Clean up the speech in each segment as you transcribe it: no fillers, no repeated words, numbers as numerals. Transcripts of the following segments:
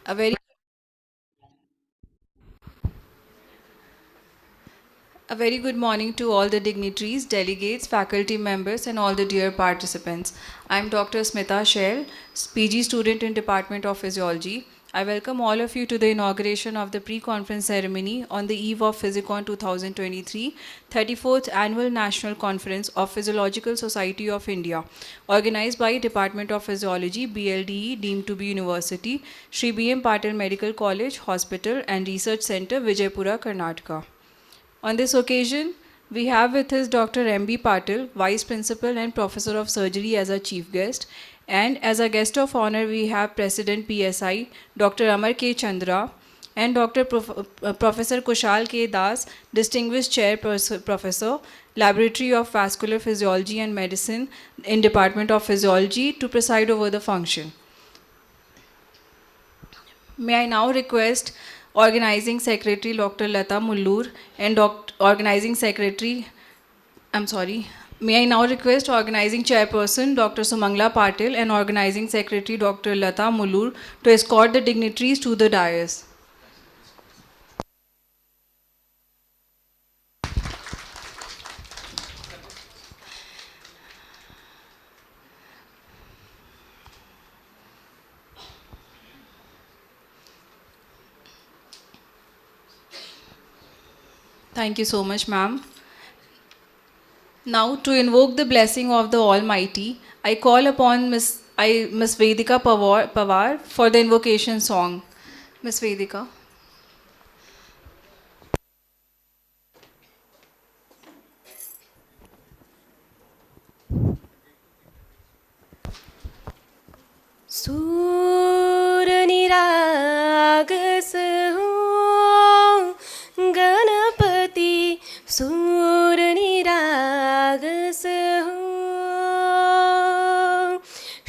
A very A very good morning to all the dignitaries, delegates, faculty members, and all the dear participants. I am Dr. Smita Shell, PG student in Department of Physiology. I welcome all of you to the inauguration of the pre-conference ceremony on the eve of PHYSICON 2023, 34th Annual National Conference of Physiological Society of India, organized by Department of Physiology, BLDE, deemed to be University, Shri Patil Medical College, Hospital and Research Center, Vijayapura, Karnataka. On this occasion, we have with us Dr. M.B. Patil, Vice Principal and Professor of Surgery as our chief guest. And as a guest of honor, we have President PSI, Dr. Amar K. Chandra, and Professor Kushal K. Das, Distinguished Chair Professor, Laboratory of Vascular Physiology and Medicine in Department of Physiology, to preside over the function. May I now request Organizing Secretary Dr. Lata Mullur and May I now request Organizing Chairperson Dr. Sumangla Patil and Organizing Secretary Dr. Lata Mullur to escort the dignitaries to the dais. Thank you so much, ma'am. Now, to invoke the blessing of the Almighty, I call upon Miss Vedika Pawar for the invocation song. Miss Vedika. सूर निरागस हो गणपति सूर निरागस हो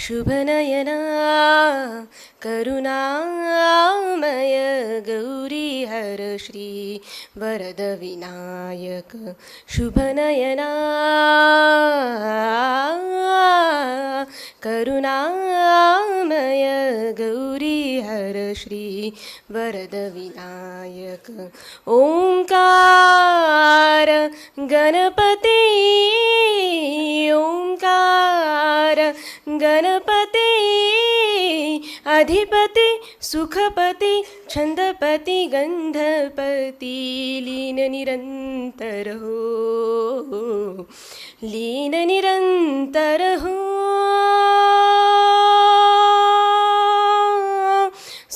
शुभ नयना करुणामय गौरी हर श्री वरद विनायक शुभ नयना करुणामय गौरी हर श्री वरद विनायक ओंकार गणपति ओंकार गणपति अधिपति सुखपति छंदपति गंधपति लीन निरंतर हो लीन निरंतर हो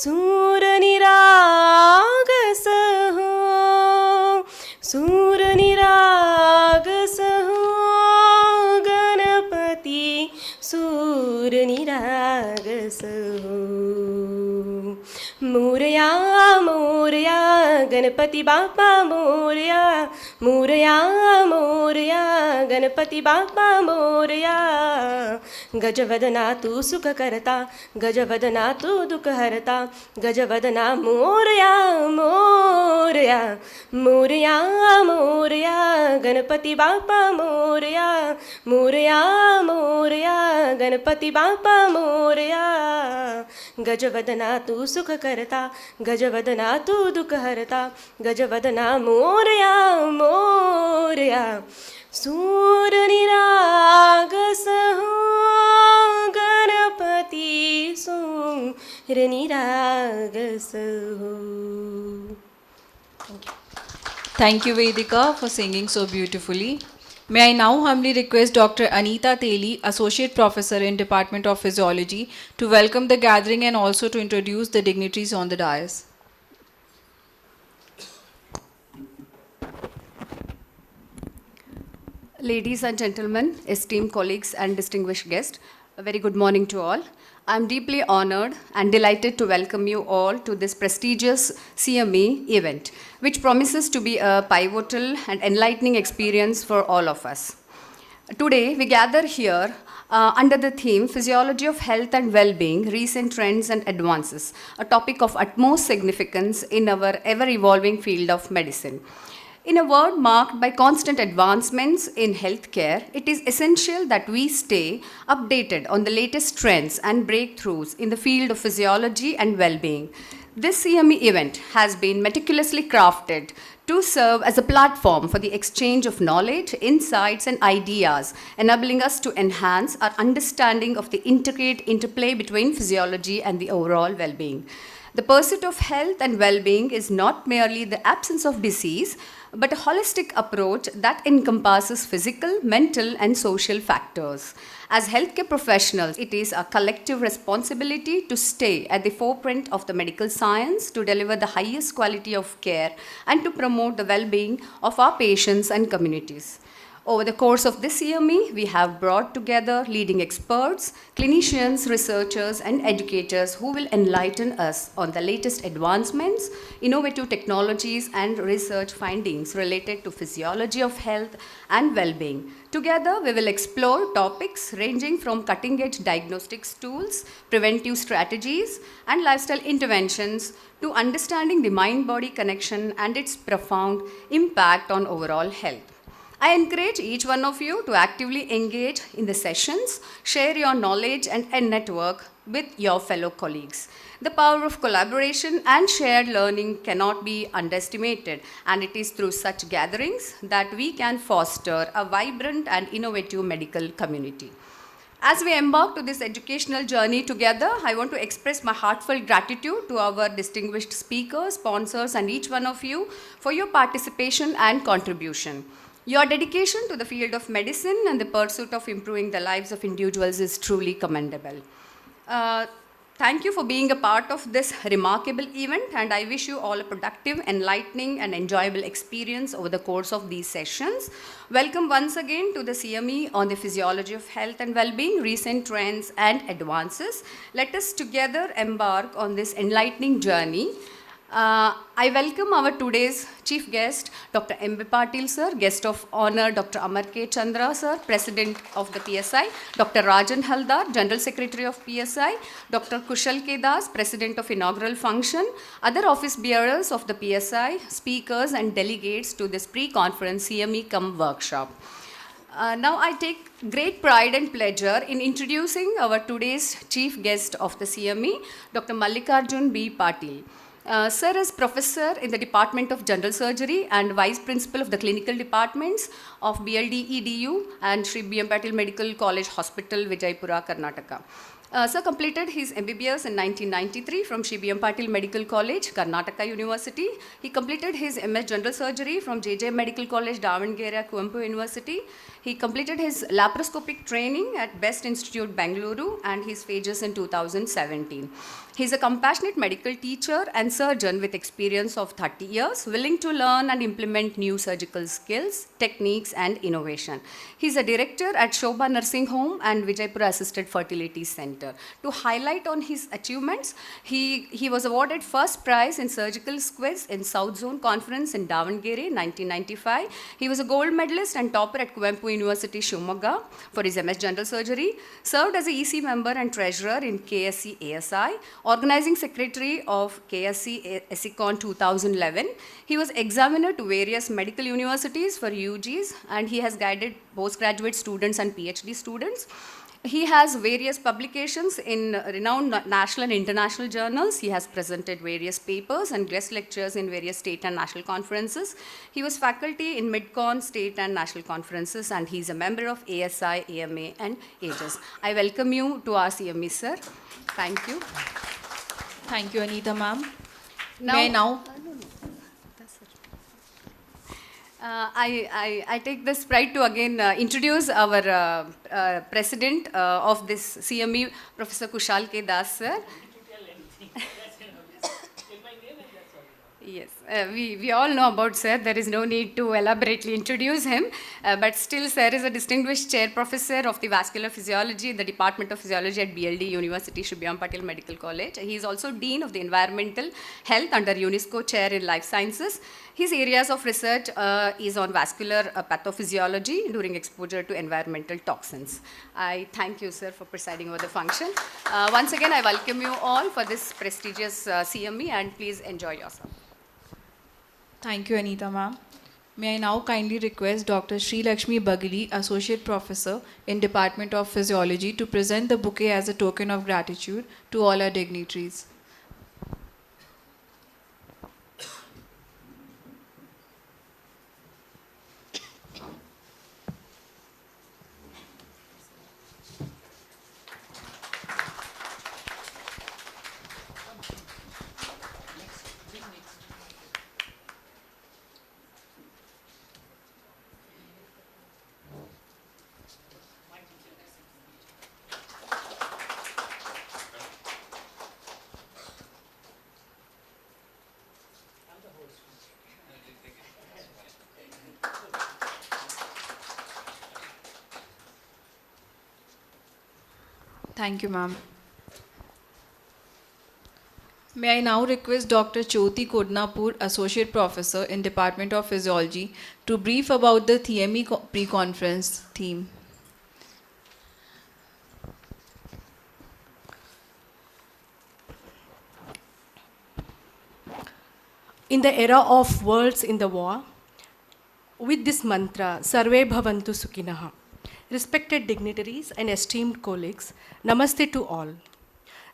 सूर निरागस हो सूर निरागस हो गणपति सूर निरागस हो मोरया मोरया गणपति बापा मोरया मोरया मोरया गणपति बापा मोरया गजवदना तू सुख करता गजवदना तू दुख हरता गजवदना मोरया मोरया मोरया मोरया गणपति बापा मोरया मोरया मोरया गणपति बापा मोरया गजवदना तू सुख करता गजवदना तू दुख हरता गजवदना मोरया मोरया सूर निरागस हो गणपति सूर निरागस हो Thank you, Vedika, for singing so beautifully. May I now humbly request Dr. Anita Teli, Associate Professor in Department of Physiology, to welcome the gathering and also to introduce the dignitaries on the dais. Ladies and gentlemen, esteemed colleagues and distinguished guests, a very good morning to all. I am deeply honored and delighted to welcome you all to this prestigious CME event, which promises to be a pivotal and enlightening experience for all of us. Today, we gather here under the theme Physiology of Health and Well-being, Recent Trends and Advances, a topic of utmost significance in our ever-evolving field of medicine. In a world marked by constant advancements in healthcare, it is essential that we stay updated on the latest trends and breakthroughs in the field of physiology and well-being. This CME event has been meticulously crafted to serve as a platform for the exchange of knowledge, insights, and ideas, enabling us to enhance our understanding of the intricate interplay between physiology and the overall well-being. The pursuit of health and well-being is not merely the absence of disease, but a holistic approach that encompasses physical, mental, and social factors. As healthcare professionals, it is our collective responsibility to stay at the forefront of the medical science, to deliver the highest quality of care, and to promote the well-being of our patients and communities. Over the course of this CME, we have brought together leading experts, clinicians, researchers, and educators who will enlighten us on the latest advancements, innovative technologies, and research findings related to physiology of health and well-being. Together, we will explore topics ranging from cutting-edge diagnostics tools, preventive strategies, and lifestyle interventions to understanding the mind-body connection and its profound impact on overall health. I encourage each one of you to actively engage in the sessions, share your knowledge and network with your fellow colleagues. The power of collaboration and shared learning cannot be underestimated, and it is through such gatherings that we can foster a vibrant and innovative medical community. As we embark to this educational journey together, I want to express my heartfelt gratitude to our distinguished speakers, sponsors, and each one of you for your participation and contribution. Your dedication to the field of medicine and the pursuit of improving the lives of individuals is truly commendable. Thank you for being a part of this remarkable event, and I wish you all a productive, enlightening, and enjoyable experience over the course of these sessions. Welcome once again to the CME on the physiology of health and well-being, recent trends and advances. Let us together embark on this enlightening journey. I welcome our today's chief guest, Dr. M.B. Patil, sir, guest of honor, Dr. Amar K. Chandra, sir, president of the PSI, Dr. Rajan Haldar, general secretary of PSI, Dr. Kushal K. Das, president of inaugural function, other office bearers of the PSI, speakers and delegates to this pre-conference CME cum workshop. Now I take great pride and pleasure in introducing our today's chief guest of the CME, Dr. Mallikarjun B. Patil. Sir is professor in the Department of General Surgery and vice principal of the clinical departments of BLDE DU and Shri Patil Medical College Hospital, Vijayapura, Karnataka. Sir completed his MBBS in 1993 from Shri Patil Medical College, Karnataka University. He completed his MS General Surgery from JJ Medical College, Davangere, Kuempu University. He completed his laparoscopic training at Best Institute, Bengaluru, and his phages in 2017. He is a compassionate medical teacher and surgeon with experience of 30 years, willing to learn and implement new surgical skills, techniques, and innovation. He is a director at Shobha Nursing Home and Vijayapura Assisted Fertility Center. To highlight on his achievements, he was awarded first prize in surgical quiz in South Zone Conference in Davangere, 1995. He was a gold medalist and topper at Kuempu University, Shimoga for his MS General Surgery, served as a EC member and treasurer in KSC ASI, organizing secretary of KSC PHYSICON-2023. He was examiner to various medical universities for UGs, and he has guided postgraduate students and PhD students. He has various publications in renowned national and international journals. He has presented various papers and guest lectures in various state and national conferences. He was faculty in Midcon state and national conferences, and he is a member of ASI, AMA, and AGES. I welcome you to our CME, sir. Thank you. Thank you, Anita ma'am. Now, I take this pride to again introduce our president of this CME, Professor Kushal K. Das, sir. Yes, we all know about sir. There is no need to elaborately introduce him. But still, sir is a distinguished chair professor of the vascular physiology in the Department of Physiology at BLDE University, Shri Patil Medical College. He is also dean of the environmental health under UNESCO chair in life sciences. His areas of research is on vascular pathophysiology during exposure to environmental toxins. I thank you, sir, for presiding over the function. Once again, I welcome you all for this prestigious CME, and please enjoy yourself. Thank you, Anita ma'am. May I now kindly request Dr. Shri Bagali, Associate Professor in Department of Physiology, to present the bouquet as a token of gratitude to all our dignitaries. Thank you, ma'am. May I now request Dr. Jyoti Kodnapur, Associate Professor in Department of Physiology, to brief about the CME pre-conference theme. In the era of worlds in the war, with this mantra, Sarve Bhavantu Sukhinaha. Respected dignitaries and esteemed colleagues, Namaste to all.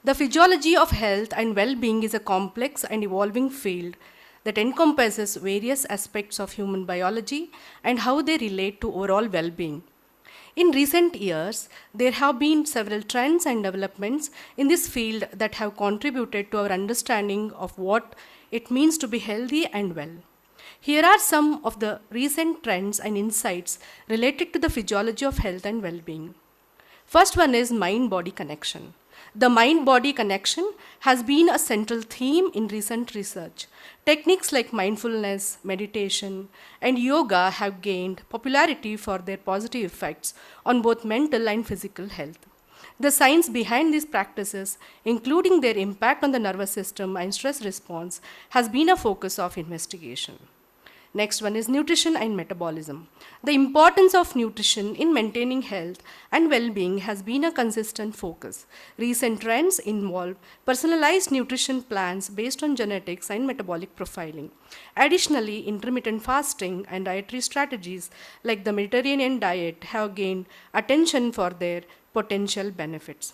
The physiology of health and well-being is a complex and evolving field that encompasses various aspects of human biology and how they relate to overall well-being. In recent years, there have been several trends and developments in this field that have contributed to our understanding of what it means to be healthy and well. Here are some of the recent trends and insights related to the physiology of health and well-being. First one is mind-body connection. The mind-body connection has been a central theme in recent research. Techniques like mindfulness, meditation, and yoga have gained popularity for their positive effects on both mental and physical health. The science behind these practices, including their impact on the nervous system and stress response, has been a focus of investigation. Next one is nutrition and metabolism. The importance of nutrition in maintaining health and well-being has been a consistent focus. Recent trends involve personalized nutrition plans based on genetics and metabolic profiling. Additionally, intermittent fasting and dietary strategies like the Mediterranean diet have gained attention for their potential benefits.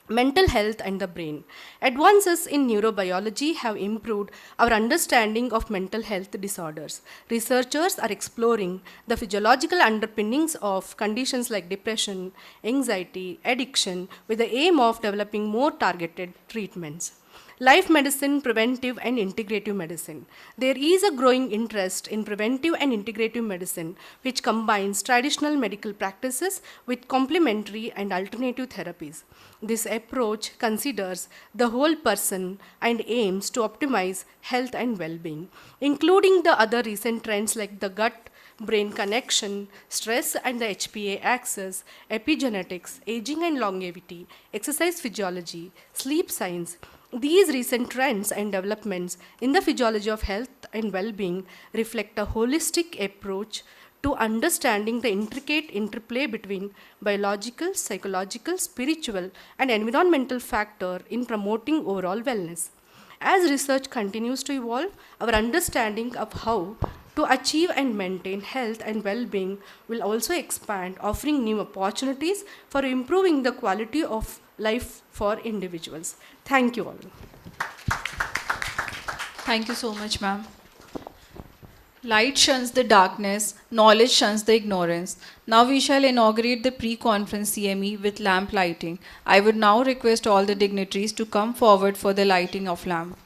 Mental health and the brain. Advances in neurobiology have improved our understanding of mental health disorders. Researchers are exploring the physiological underpinnings of conditions like depression, anxiety, addiction, with the aim of developing more targeted treatments. Life medicine, preventive and integrative medicine. There is a growing interest in preventive and integrative medicine, which combines traditional medical practices with complementary and alternative therapies. This approach considers the whole person and aims to optimize health and well-being, including the other recent trends like the gut brain connection, stress and the HPA axis, epigenetics, aging and longevity, exercise physiology, sleep science. These recent trends and developments in the physiology of health and well-being reflect a holistic approach to understanding the intricate interplay between biological, psychological, spiritual, and environmental factors in promoting overall wellness. As research continues to evolve, our understanding of how to achieve and maintain health and well-being will also expand, offering new opportunities for improving the quality of life for individuals. Thank you all. Thank you so much, ma'am. Light shuns the darkness, knowledge shuns the ignorance. Now we shall inaugurate the pre-conference CME with lamp lighting. I would now request all the dignitaries to come forward for the lighting of lamp.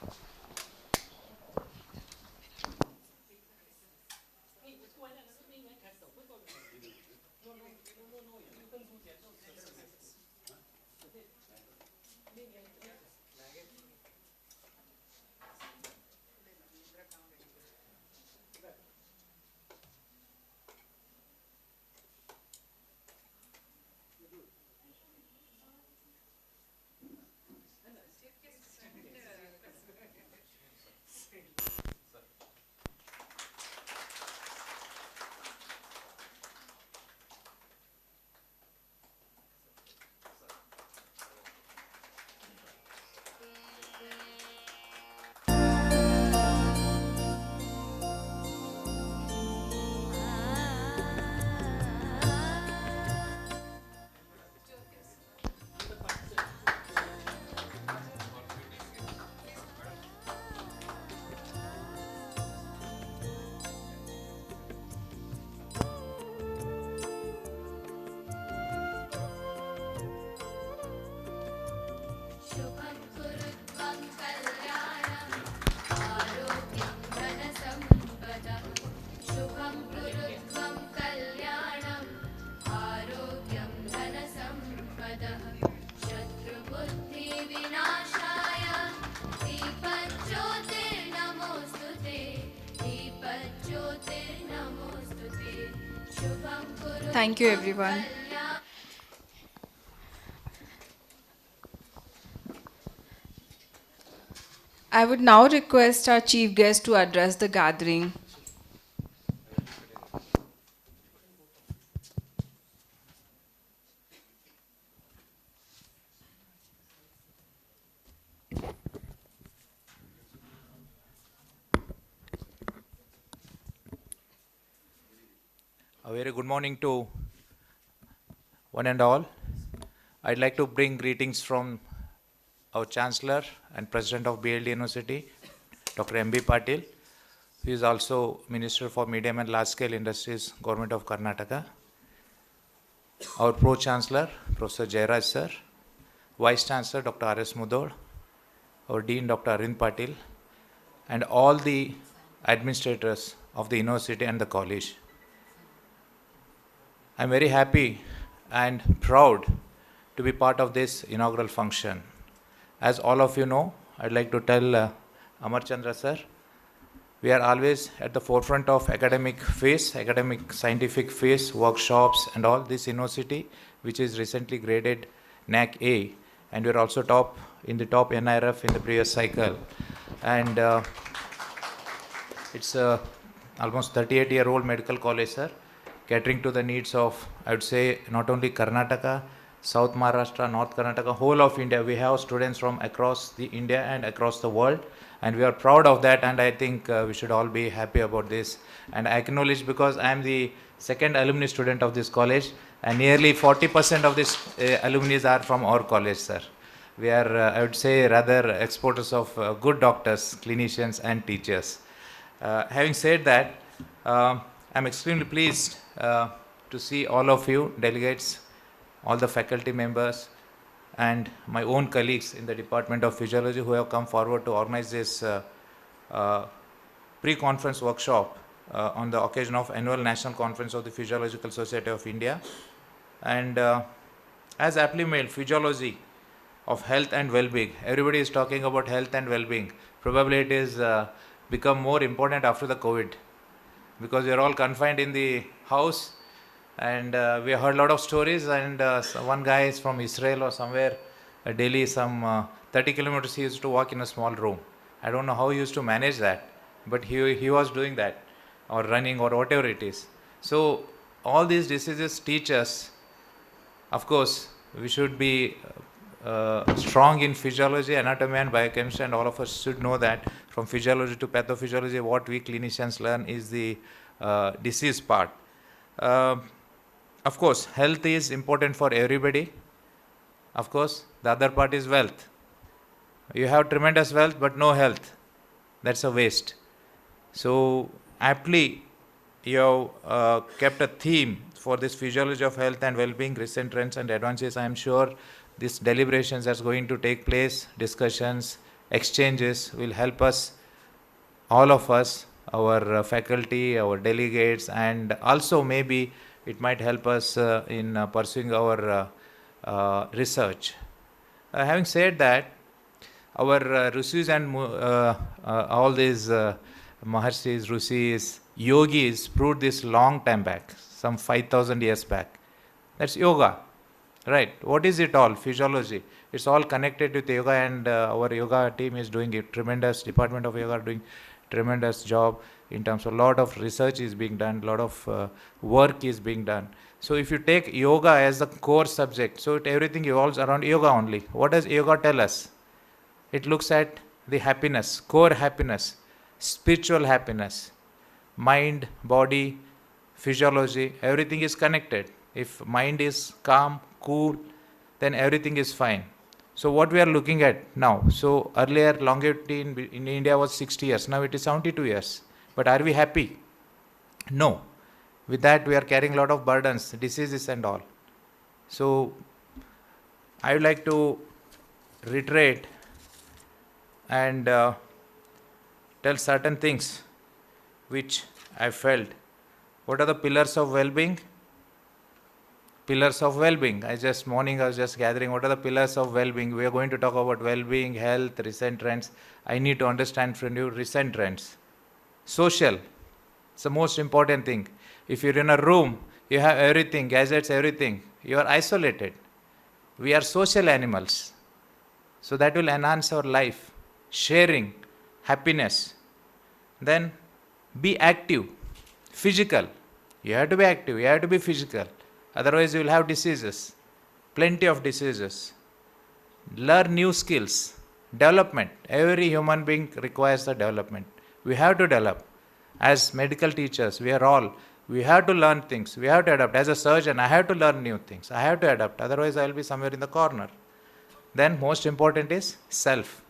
Thank you, everyone. I would now request our chief guest to address the gathering. A very good morning to one and all. I'd like to bring greetings from our Chancellor and President of BLDE University, Dr. M.B. Patil, who is also Minister for Medium and Large Scale Industries, Government of Karnataka. Our Pro-Chancellor, Professor Jairaj Sir, Vice Chancellor, Dr. R.S. Mudod, our Dean, Dr. Arvind Patil, and all the administrators of the university and the college. I'm very happy and proud to be part of this inaugural function. As all of you know, I'd like to tell Amar Chandra sir, we are always at the forefront of academic phase, academic scientific phase, workshops and all. This university, which is recently graded NAC A, and we're also in the top NIRF in the previous cycle. And it's almost 38-year-old medical college, sir, catering to the needs of, I would say, not only Karnataka, South Maharashtra, North Karnataka, whole of India. We have students from across the India and across the world, and we are proud of that, and I think we should all be happy about this. And I acknowledge, because I am the second alumni student of this college, and nearly 40% of this alumni are from our college, sir. We are, I would say, rather exporters of good doctors, clinicians and teachers. Having said that, I'm extremely pleased to see all of you, delegates, all the faculty members, and my own colleagues in the Department of Physiology who have come forward to organize this pre-conference workshop on the occasion of Annual National Conference of the Physiological Society of India. And as aptly named, physiology of health and well-being. Everybody is talking about health and well-being. Probably it is become more important after the COVID, because we are all confined in the house, and we heard a lot of stories, and one guy is from Israel or somewhere, Delhi, some 30 kilometers he used to walk in a small room. I don't know how he used to manage that, but he was doing that, or running, or whatever it is. So all these diseases teach us, of course, we should be strong in physiology, anatomy and biochemistry, and all of us should know that from physiology to pathophysiology, what we clinicians learn is the disease part. Of course, health is important for everybody. Of course, the other part is wealth. You have tremendous wealth, but no health. That's a waste. So, aptly, you have kept a theme for this physiology of health and well-being, recent trends and advances. I am sure these deliberations that's going to take place, discussions, exchanges will help us, all of us, our faculty, our delegates, and also maybe it might help us in pursuing our research. Having said that, our rishis and all these maharshis, rishis, yogis proved this long time back, some 5,000 years back. That's yoga, right? What is it all? Physiology. It's all connected with yoga, and our yoga team is doing a tremendous, Department of Yoga doing tremendous job in terms of a lot of research is being done, a lot of work is being done. So if you take yoga as the core subject, so everything evolves around yoga only. What does yoga tell us? It looks at the happiness, core happiness, spiritual happiness, mind, body, physiology, everything is connected. If mind is calm, cool, then everything is fine. So what we are looking at now, so earlier longevity in India was 60 years, now it is 72 years. But are we happy? No. With that we are carrying a lot of burdens, diseases and all. So I would like to reiterate and tell certain things which I felt. What are the pillars of well-being? Pillars of well-being. I was just gathering what are the pillars of well-being. We are going to talk about well-being, health, recent trends. I need to understand from you recent trends. Social. It's the most important thing. If you're in a room, You have everything, gadgets, everything. You are isolated. We are social animals. So that will enhance our life. Sharing, happiness. Then be active, physical. You have to be active, you have to be physical. Otherwise, you will have diseases, plenty of diseases. Learn new skills, development. Every human being requires the development. We have to develop. As medical teachers, we have to learn things, we have to adapt. As a surgeon, I have to learn new things, I have to adapt. Otherwise, I will be somewhere in the corner. Then, most important is self.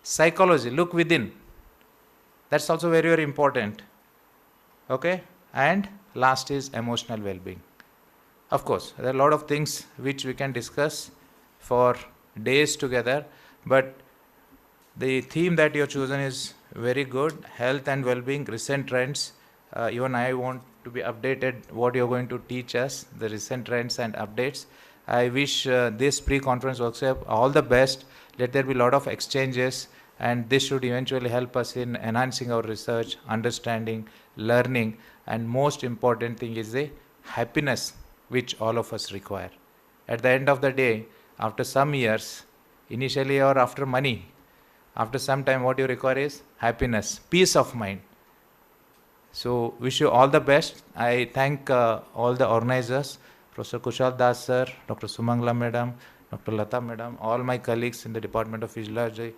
Psychology, look within. That's also very, very important. Okay? And last is emotional well-being. Of course, there are a lot of things which we can discuss for days together, but the theme that you have chosen is very good. Health and well-being, recent trends. Even I want to be updated what you're going to teach us, the recent trends and updates. I wish this pre-conference workshop all the best. Let there be a lot of exchanges, and this should eventually help us in enhancing our research, understanding, learning, and most important thing is the happiness which all of us require. At the end of the day, after some years, initially or after money, after some time what you require is happiness, peace of mind. So wish you all the best. I thank all the organizers, Professor Kushal Das sir, Dr. Sumangla madam, Dr. Lata madam, all my colleagues in the Department of Physiology,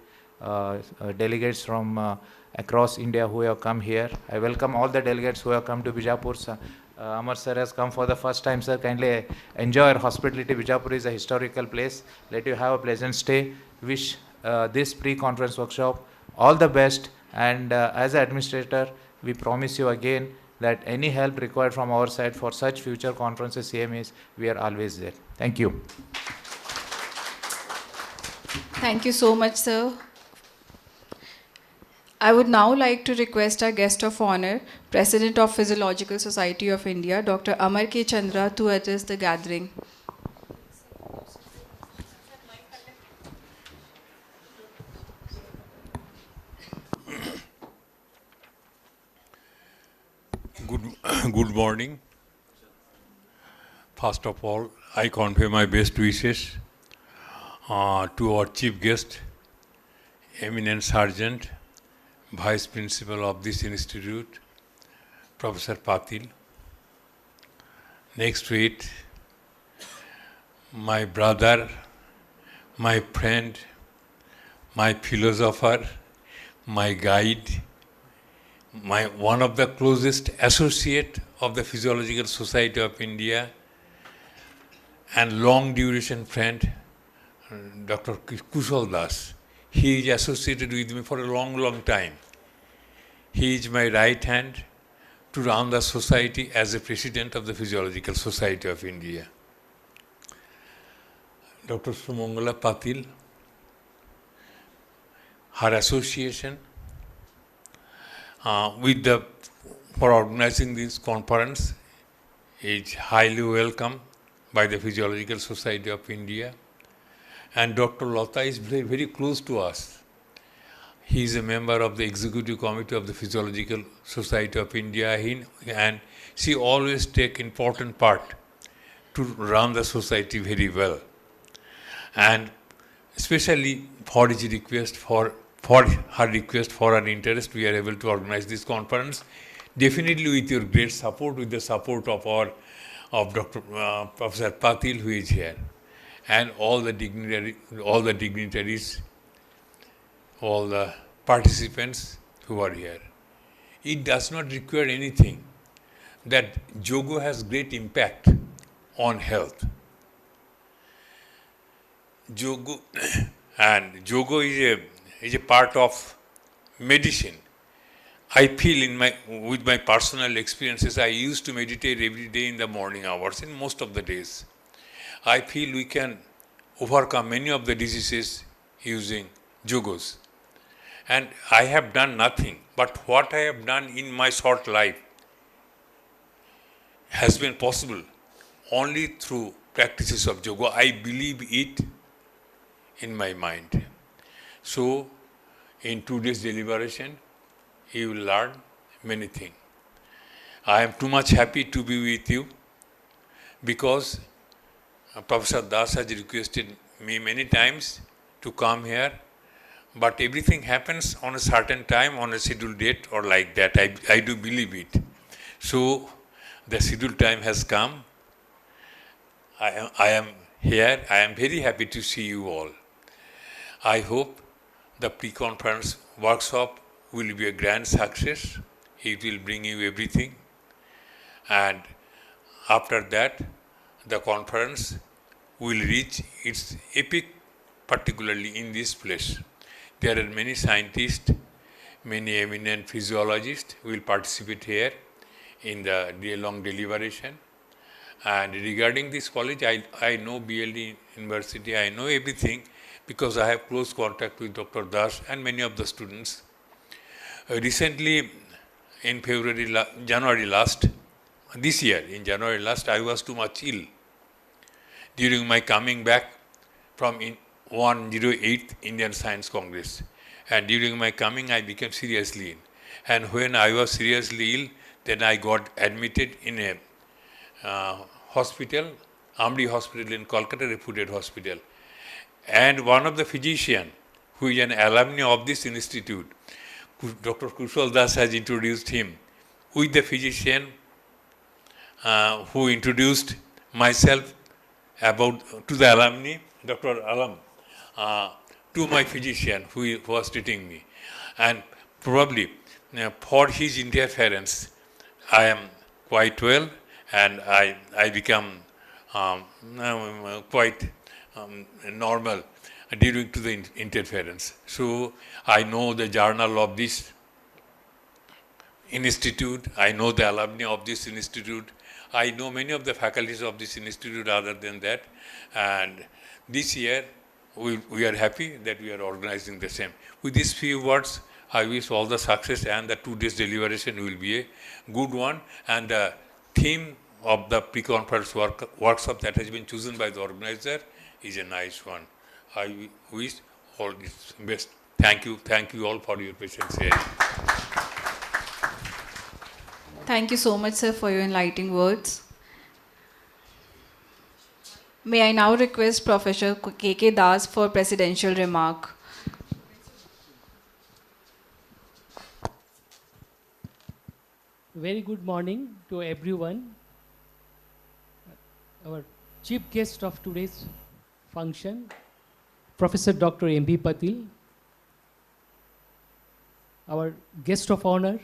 delegates from across India who have come here. I welcome all the delegates who have come to Vijayapura. Amar sir has come for the first time, sir. Kindly enjoy our hospitality. Vijayapura is a historical place. Let you have a pleasant stay. Wish this pre-conference workshop all the best. And as an administrator, we promise you again that any help required from our side for such future conferences, CMEs, we are always there. Thank you. Thank you so much, sir. I would now like to request our guest of honor, President of Physiological Society of India, Dr. Amar K. Chandra, to address the gathering. Good morning. First of all, I convey my best wishes to our chief guest, eminent sergeant, vice principal of this institute, Professor Patil. Next to it, my brother, my friend, my philosopher, my guide, one of the closest associate of the Physiological Society of India and long duration friend, Dr. Kushal Das. He is associated with me for a long time. He is my right hand to run the society as a president of the Physiological Society of India. Dr. Sumangala Patil, her association for organizing this conference is highly welcome by the Physiological Society of India. And Dr. Lata is very close to us. He is a member of the Executive Committee of the Physiological Society of India, and she always takes important part to run the society very well. And especially for his request, for her request, for her interest, we are able to organize this conference. Definitely with your great support, with the support of Dr. Professor Patil, who is here, and all the dignitaries, all the participants who are here. It does not require anything. That yoga has great impact on health. Yoga is a part of medicine. I feel with my personal experiences, I used to meditate every day in the morning hours, in most of the days. I feel we can overcome many of the diseases using yogas. And I have done nothing, but what I have done in my short life has been possible only through practices of yoga. I believe it in my mind. So, in today's deliberation, you will learn many things. I am too much happy to be with you because Professor Das has requested me many times to come here, but everything happens on a certain time, on a scheduled date or like that. I do believe it. So the scheduled time has come. I am here. I am very happy to see you all. I hope the pre-conference workshop will be a grand success. It will bring you everything. And after that, the conference will reach its epic, particularly in this place. There are many scientists, many eminent physiologists will participate here in the day-long deliberation. And regarding this college, I know BLDE University, I know everything because I have close contact with Dr. Das and many of the students. Recently, in January last, this year, in January last, I was too much ill. During my coming back from 108th Indian Science Congress. And during my coming, I became seriously ill. And when I was seriously ill, then I got admitted in a hospital, Amri Hospital in Kolkata, reputed hospital. And one of the physicians, who is an alumni of this institute, Dr. Kushal Das has introduced him with the physician who introduced myself to the alumni, Dr. Alam, to my physician who was treating me. And probably for his interference, I am quite well and I become quite normal during to the interference. So I know the journal of this institute, I know the alumni of this institute, I know many of the faculties of this institute other than that. And this year, we are happy that we are organizing the same. With these few words, I wish all the success, and the 2 days deliberation will be a good one. And the theme of the pre-conference workshop that has been chosen by the organizer is a nice one. I wish all this best. Thank you all for your patience here. Thank you so much, sir, for your enlightening words. May I now request Professor K.K. Das for presidential remark. Very good morning to everyone. Our chief guest of today's function, Professor Dr. M.B. Patil. Our guest of honor,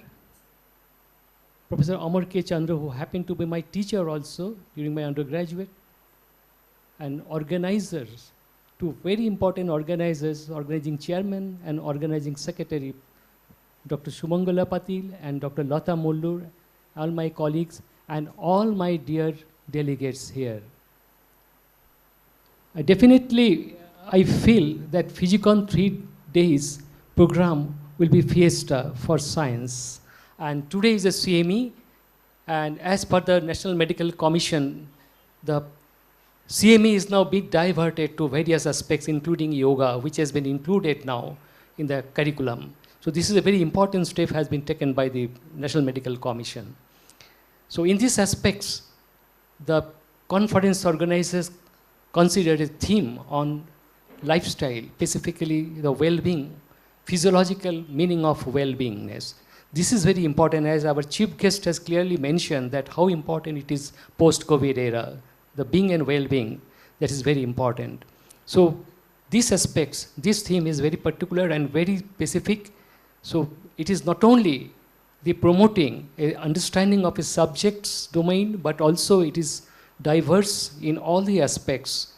Professor Amar K. Chandra, who happened to be my teacher also during my undergraduate, and organizers, 2 very important organizers, organizing chairman and organizing secretary, Dr. Shumangala Patil and Dr. Lata Mullur, all my colleagues, and all my dear delegates here. I feel that PHYSICON 3 days program will be fiesta for science. And today is a CME, and as per the National Medical Commission, the CME is now being diverted to various aspects, including yoga, which has been included now in the curriculum. So this is a very important step has been taken by the National Medical Commission. So in these aspects, the conference organizers considered a theme on lifestyle, specifically the well-being, physiological meaning of well-beingness. This is very important, as our chief guest has clearly mentioned that how important it is post-COVID era, the being and well-being, that is very important. So these aspects, this theme is very particular and very specific. So it is not only the promoting a understanding of a subject's domain, but also it is diverse in all the aspects,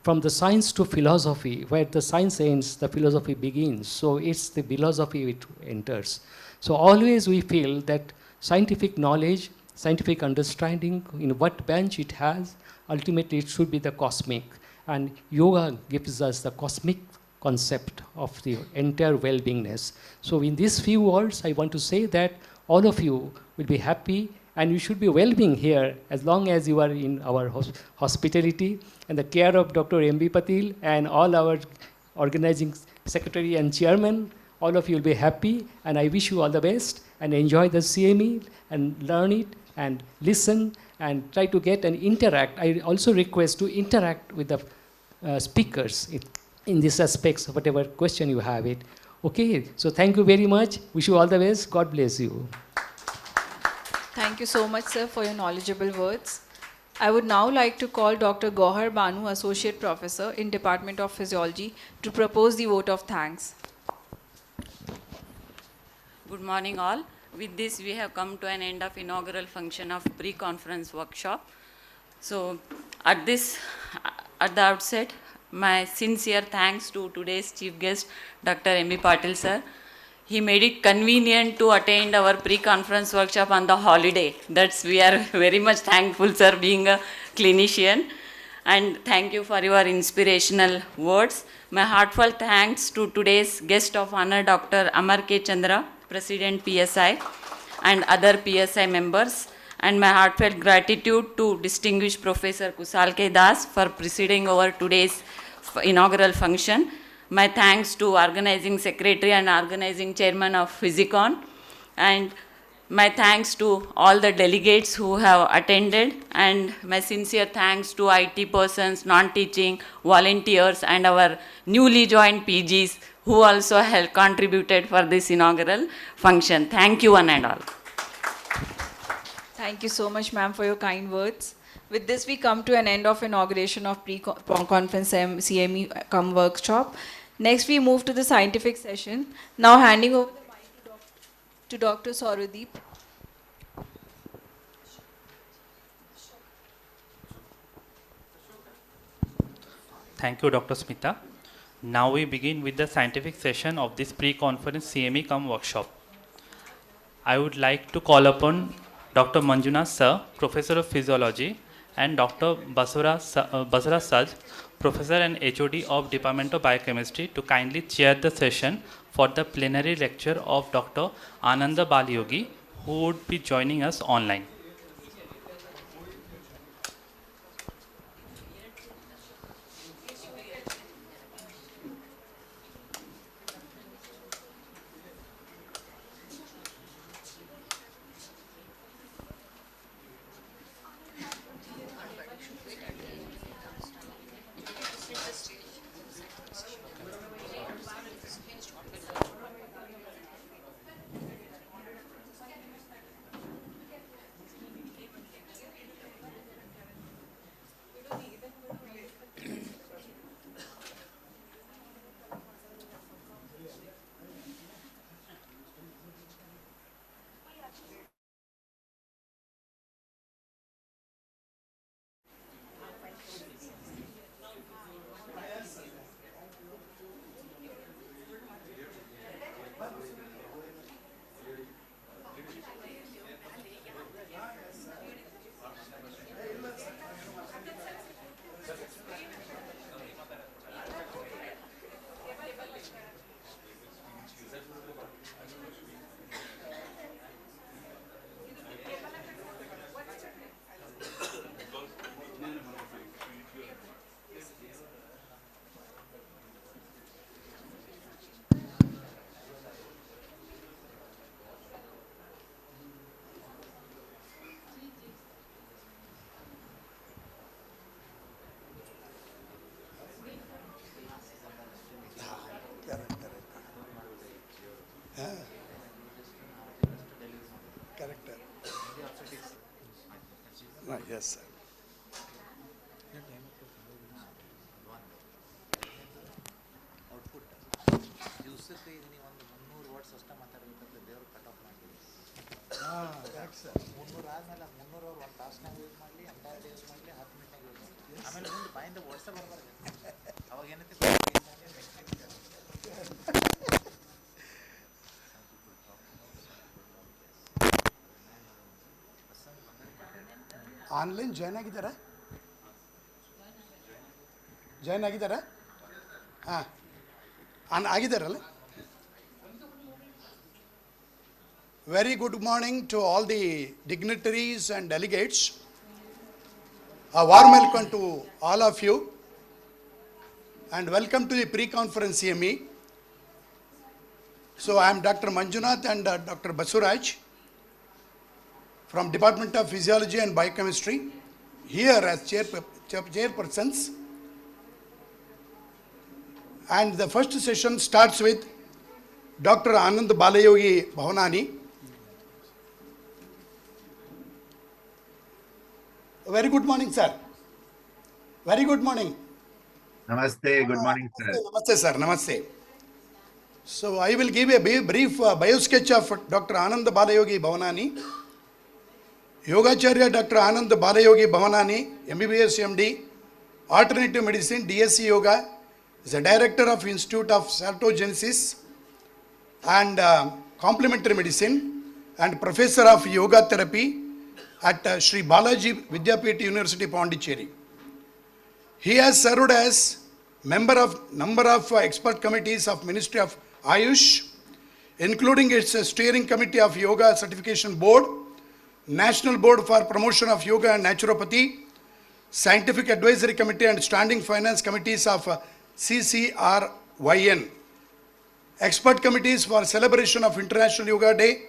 from the science to philosophy. Where the science ends, the philosophy begins. So it's the philosophy it enters. So always we feel that scientific knowledge, scientific understanding, in what branch it has, ultimately it should be the cosmic. And yoga gives us the cosmic concept of the entire well-beingness. So in these few words, I want to say that all of you will be happy and you should be well-being here as long as you are in our hospitality and the care of Dr. M.B. Patil and all our organizing secretary and chairman. all of you will be happy, and I wish you all the best, and enjoy the CME, and learn it, and listen, and try to get and interact. I also request to interact with the speakers in these aspects, whatever question you have it. Okay, so thank you very much. Wish you all the best. God bless you. Thank you so much, sir, for your knowledgeable words. I would now like to call Dr. Gohar Banu, Associate Professor in Department of Physiology, to propose the vote of thanks. Good morning all. With this we have come to an end of inaugural function of pre-conference workshop. So at the outset, my sincere thanks to today's chief guest, Dr. M.E. Patil sir. He made it convenient to attend our pre-conference workshop on the holiday. We are very much thankful, sir, being a clinician. And thank you for your inspirational words. My heartfelt thanks to today's guest of honor, Dr. Amar K. Chandra, President PSI, and other PSI members. And my heartfelt gratitude to distinguished Professor Kusal K. Das for presiding over today's inaugural function. My thanks to organizing secretary and organizing chairman of PHYSICON, and my thanks to all the delegates who have attended, and my sincere thanks to IT persons, non-teaching, volunteers, and our newly joined PGs who also have contributed for this inaugural function. Thank you one and all. Thank you so much, ma'am, for your kind words. With this, we come to an end of inauguration of pre-conference CME come workshop. Next, we move to the scientific session. Now, handing over the mic to Dr. Saurodeep. Thank you, Dr. Smita. Now we begin with the scientific session of this pre-conference CME come workshop. I would like to call upon Dr. Manjuna Sir, Professor of Physiology, and Dr. Basara Saj, Professor and HOD of Department of Biochemistry, to kindly chair the session for the plenary lecture of Dr. Ananda Balyogi, who would be joining us online. Yes, sir. Online join ಆಗಿದ್ದಾರಾ? Join ಆಗಿದ್ದಾರಾ? ಹಾಂ, ಆಗಿದ್ದಾರಲ್ಲ? Very good morning to all the dignitaries and delegates. A warm welcome to all of you and welcome to the pre-conference CME. So I am Dr. Manjunath and Dr. Basuraj from Department of Physiology and Biochemistry, here as chairpersons. And the first session starts with Dr. Anand Balayogi Bhavanani. Very good morning, sir. Very good morning. Namaste, good morning, sir. Namaste, sir. Namaste. So I will give a brief bio-sketch of Dr. Anand Balayogi Bhavanani. Yogacharya Dr. Anand Balayogi Bhavanani, MBBS MD, Alternative Medicine, DSc Yoga, is a director of Institute of Saltogenesis and Complementary Medicine and professor of Yoga Therapy at Shri Balaji Vijayapura University, Pondicherry. He has served as member of number of expert committees of Ministry of Ayush, including its steering committee of Yoga Certification Board, National Board for Promotion of Yoga and Naturopathy, Scientific Advisory Committee and Standing Finance Committees of CCRYN, expert committees for celebration of International Yoga Day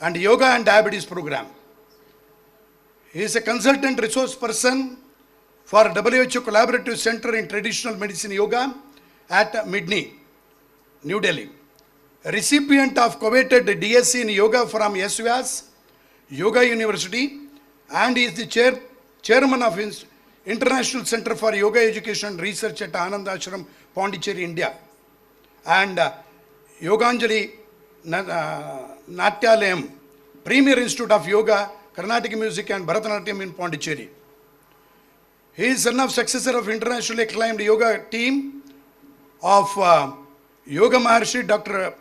and Yoga and Diabetes Program. He is a consultant resource person for WHO Collaborative Center in Traditional Medicine Yoga at Midney, New Delhi. A recipient of coveted DSc in Yoga from SVAS Yoga University, and is the chairman of International Center for Yoga Education and Research at Anand Ashram, Pondicherry, India, and Yoganjali Natyalayam, Premier Institute of Yoga, Carnatic Music and Bharatanatyam in Pondicherry. He is son of successor of internationally acclaimed yoga team of Yoga Maharshi Dr.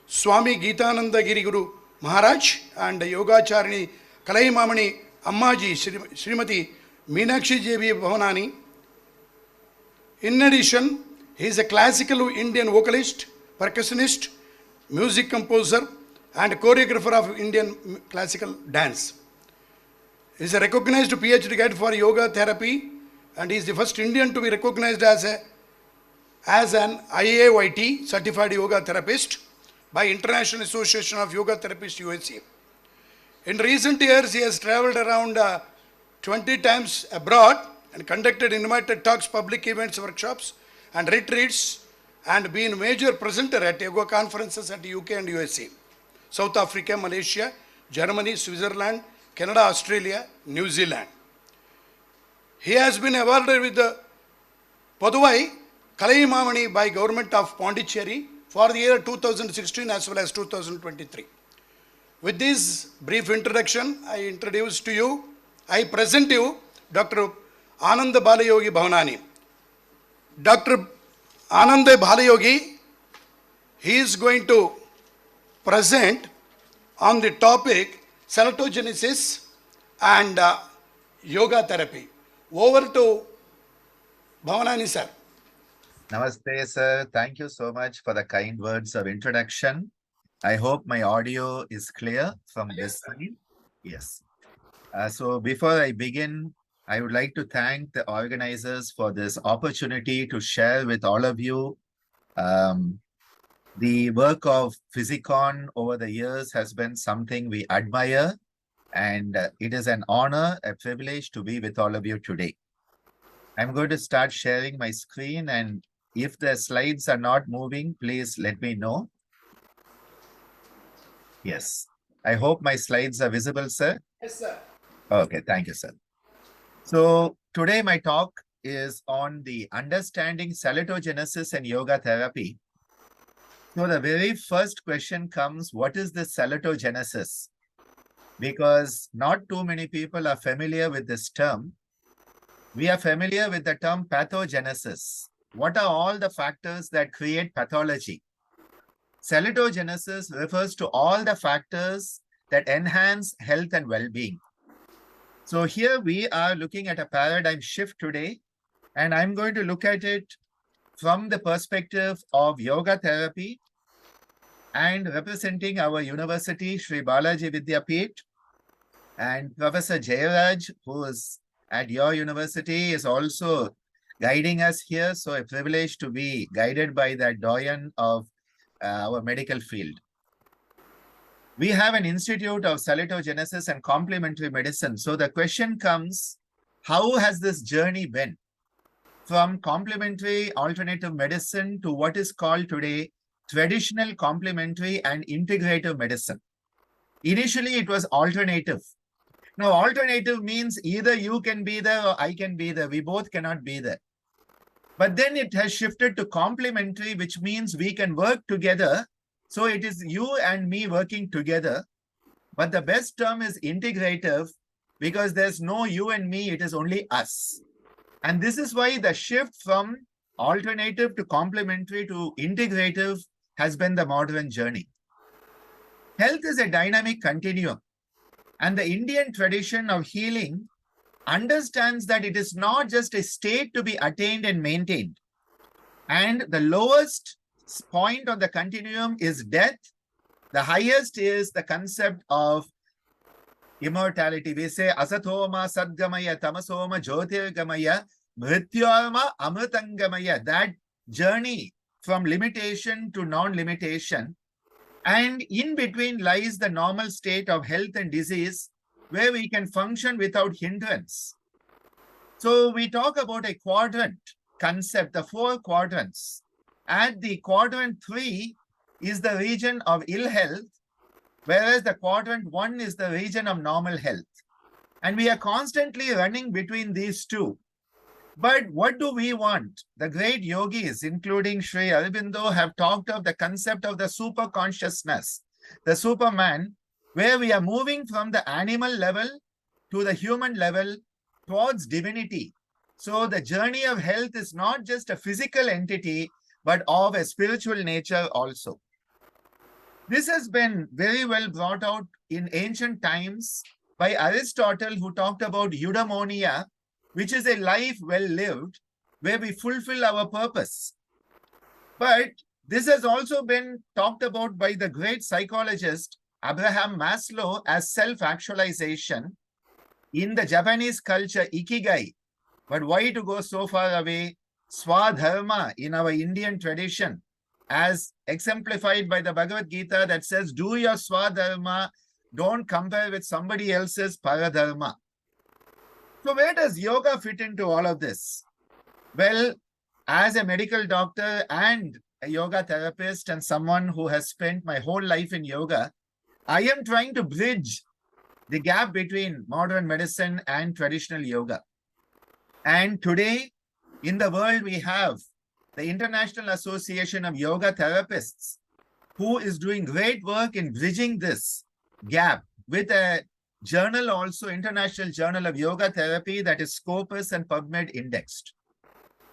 Swami Geetananda Giri Guru Maharaj and Yogacharini Kalai Mamani Ammaji Srimati Meenakshi J.B. Bhavanani. In addition, he is a classical Indian vocalist, percussionist, music composer and choreographer of Indian classical dance. He is a recognized PhD guide for yoga therapy and he is the first Indian to be recognized as an IAYT certified yoga therapist by International Association of Yoga Therapists USA. In recent years, he has traveled around 20 times abroad and conducted invited talks, public events, workshops and retreats and been a major presenter at yoga conferences at UK and USA, South Africa, Malaysia, Germany, Switzerland, Canada, Australia, New Zealand. He has been awarded with the Paduvai Kalaimamani by Government of Pondicherry for the year 2016 as well as 2023. With this brief introduction, I present to you Dr. Anand Balayogi Bhavanani. Dr. Anand Balayogi, he is going to present on the topic saltogenesis and yoga therapy. Over to Bhavanani sir. Namaste, sir. Thank you so much for the kind words of introduction. I hope my audio is clear from this side. Yes. So before I begin, I would like to thank the organizers for this opportunity to share with all of you. The work of PHYSICON over the years has been something we admire, and it is an honor, a privilege to be with all of you today. I'm going to start sharing my screen, and if the slides are not moving, please let me know. Yes. I hope my slides are visible, sir. Yes, sir. Okay, thank you, sir. So today my talk is on the understanding saltogenesis and yoga therapy. So the very first question comes, what is the saltogenesis? Because not too many people are familiar with this term. We are familiar with the term pathogenesis. What are all the factors that create pathology? Saltogenesis refers to all the factors that enhance health and well-being. So here we are looking at a paradigm shift today, and I'm going to look at it from the perspective of yoga therapy and representing our university, Shri Balaji Vidyapit, and Professor Jayaraj, who is at your university, is also guiding us here. So a privilege to be guided by that doyen of our medical field. We have an institute of salitogenesis and complementary medicine. So the question comes, how has this journey been? From complementary alternative medicine to what is called today traditional complementary and integrative medicine. Initially, it was alternative. Now, alternative means either you can be there or I can be there. We both cannot be there. But then it has shifted to complementary, which means we can work together. So it is you and me working together. But the best term is integrative because there's no you and me, it is only us. And this is why the shift from alternative to complementary to integrative has been the modern journey. Health is a dynamic continuum. And the Indian tradition of healing understands that it is not just a state to be attained and maintained. And the lowest point on the continuum is death. The highest is the concept of immortality. We say asatoma sadgamaya tamasoma jyotirgamaya mrityoma amritangamaya. That journey from limitation to non-limitation. And in between lies the normal state of health and disease where we can function without hindrance. So we talk about a quadrant concept, the 4 quadrants. At the quadrant 3 is the region of ill health, whereas the quadrant 1 is the region of normal health. And we are constantly running between these two. But what do we want? The great yogis, including Shri Aurobindo, have talked of the concept of the super consciousness, the Superman, where we are moving from the animal level to the human level towards divinity. So the journey of health is not just a physical entity, but of a spiritual nature also. This has been very well brought out in ancient times by Aristotle, who talked about eudaimonia, which is a life well lived, where we fulfill our purpose. But this has also been talked about by the great psychologist Abraham Maslow as self-actualization. In the Japanese culture, ikigai. But why to go so far away? Swadharma in our Indian tradition, as exemplified by the Bhagavad Gita that says, do your swadharma, don't compare with somebody else's paradharma. So where does yoga fit into all of this? Well, as a medical doctor and a yoga therapist and someone who has spent my whole life in yoga, I am trying to bridge the gap between modern medicine and traditional yoga. And today, in the world, we have the International Association of Yoga Therapists, who is doing great work in bridging this gap with a journal also, International Journal of Yoga Therapy, that is Scopus and PubMed indexed.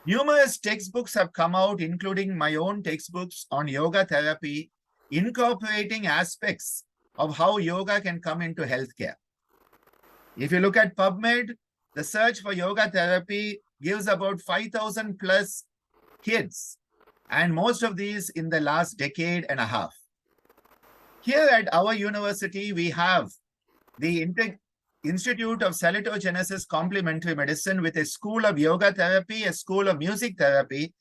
Numerous textbooks have come out, including my own textbooks on yoga therapy, incorporating aspects of how yoga can come into healthcare. If you look at PubMed, the search for yoga therapy gives about 5,000 plus kids, and most of these in the last decade and a half. Here at our university, we have the Institute of Salitogenesis Complementary Medicine with a school of yoga therapy, a school of music therapy,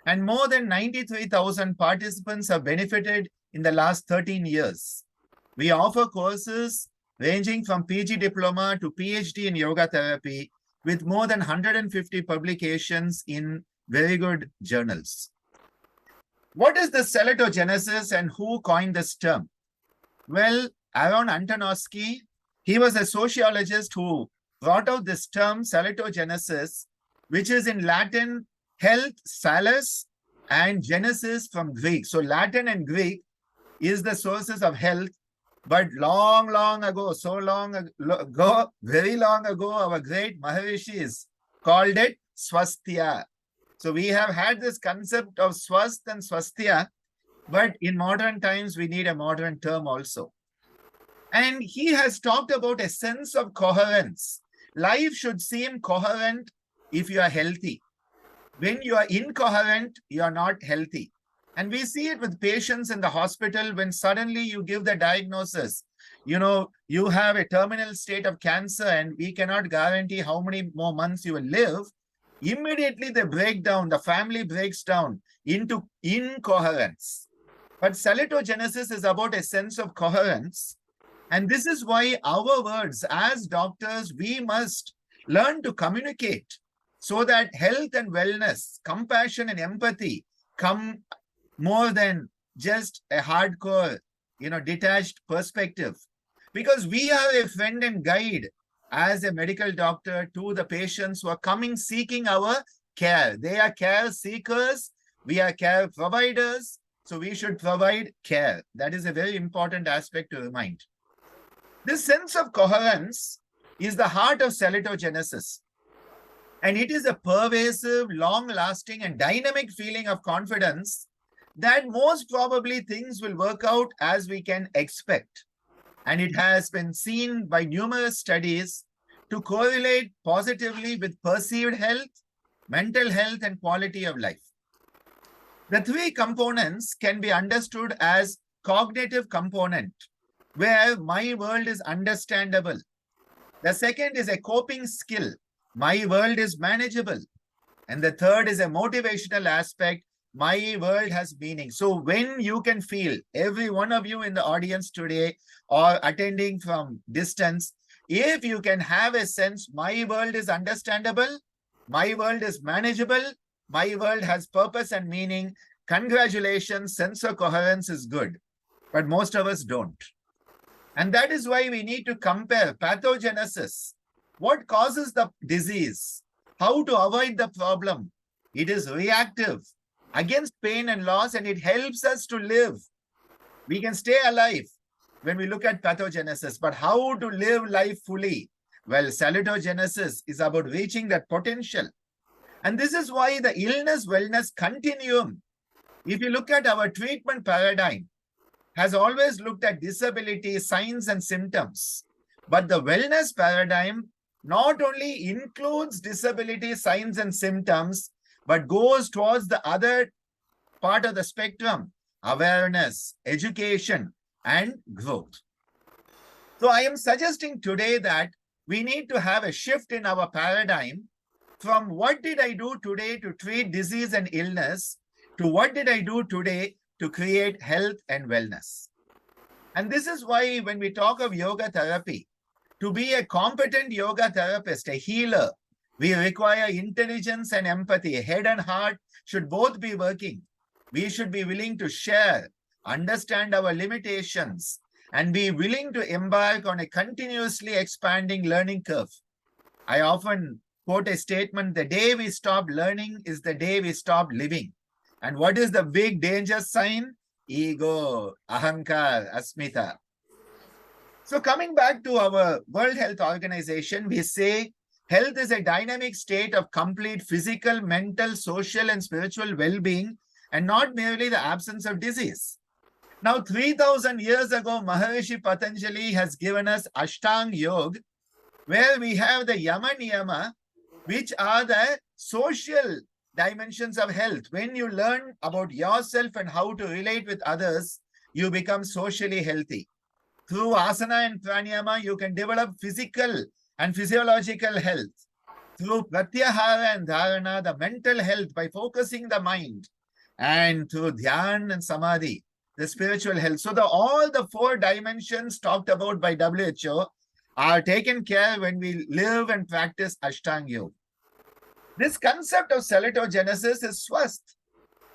and more than 93,000 participants have benefited in the last 13 years. We offer courses ranging from PG diploma to PhD in yoga therapy with more than 150 publications in very good journals. What is the salitogenesis and who coined this term? Well, Aaron Antonovsky, he was a sociologist who brought out this term salitogenesis, which is in Latin health, salus, and genesis from Greek. So Latin and Greek is the sources of health. But long ago, so long ago, very long ago, our great Maharishis called it swasthya. So we have had this concept of swasth and swasthya, but in modern times, we need a modern term also. And he has talked about a sense of coherence. Life should seem coherent if you are healthy. When you are incoherent, you are not healthy. And we see it with patients in the hospital when suddenly you give the diagnosis, you have a terminal state of cancer and we cannot guarantee how many more months you will live. Immediately they break down, the family breaks down into incoherence. But salitogenesis is about a sense of coherence. And this is why our words as doctors, we must learn to communicate so that health and wellness, compassion and empathy come more than just a hardcore, detached perspective. Because we are a friend and guide as a medical doctor to the patients who are coming seeking our care. They are care seekers, we are care providers, so we should provide care. That is a very important aspect to remind. This sense of coherence is the heart of salitogenesis. And it is a pervasive, long-lasting and dynamic feeling of confidence that most probably things will work out as we can expect. And it has been seen by numerous studies to correlate positively with perceived health, mental health, and quality of life. The three components can be understood as cognitive component, where my world is understandable. The second is a coping skill. My world is manageable. And the third is a motivational aspect. My world has meaning. So when you can feel, every one of you in the audience today or attending from distance, if you can have a sense, my world is understandable, my world is manageable, my world has purpose and meaning, congratulations, sense of coherence is good. But most of us don't. And that is why we need to compare pathogenesis. What causes the disease? How to avoid the problem? It is reactive against pain and loss, and it helps us to live. We can stay alive when we look at pathogenesis, but how to live life fully? Well, salitogenesis is about reaching that potential. And this is why the illness-wellness continuum, if you look at our treatment paradigm, has always looked at disability, signs and symptoms. But the wellness paradigm not only includes disability, signs and symptoms, but goes towards the other part of the spectrum, awareness, education, and growth. So I am suggesting today that we need to have a shift in our paradigm from what did I do today to treat disease and illness to what did I do today to create health and wellness. And this is why when we talk of yoga therapy, to be a competent yoga therapist, a healer, we require intelligence and empathy. Head and heart should both be working. We should be willing to share, understand our limitations, and be willing to embark on a continuously expanding learning curve. I often quote a statement, the day we stop learning is the day we stop living. And what is the big danger sign? Ego, ahankar, asmita. So coming back to our World Health Organization, we say health is a dynamic state of complete physical, mental, social, and spiritual well-being, and not merely the absence of disease. Now, 3,000 years ago, Maharishi Patanjali has given us Ashtang Yoga, where we have the Yama Niyama, which are the social dimensions of health. When you learn about yourself and how to relate with others, you become socially healthy. Through asana and pranayama, you can develop physical and physiological health. Through pratyahara and dharana, the mental health by focusing the mind. And through dhyan and samadhi, the spiritual health. So all the four dimensions talked about by WHO are taken care when we live and practice Ashtanga Yoga. This concept of salitogenesis is swasth.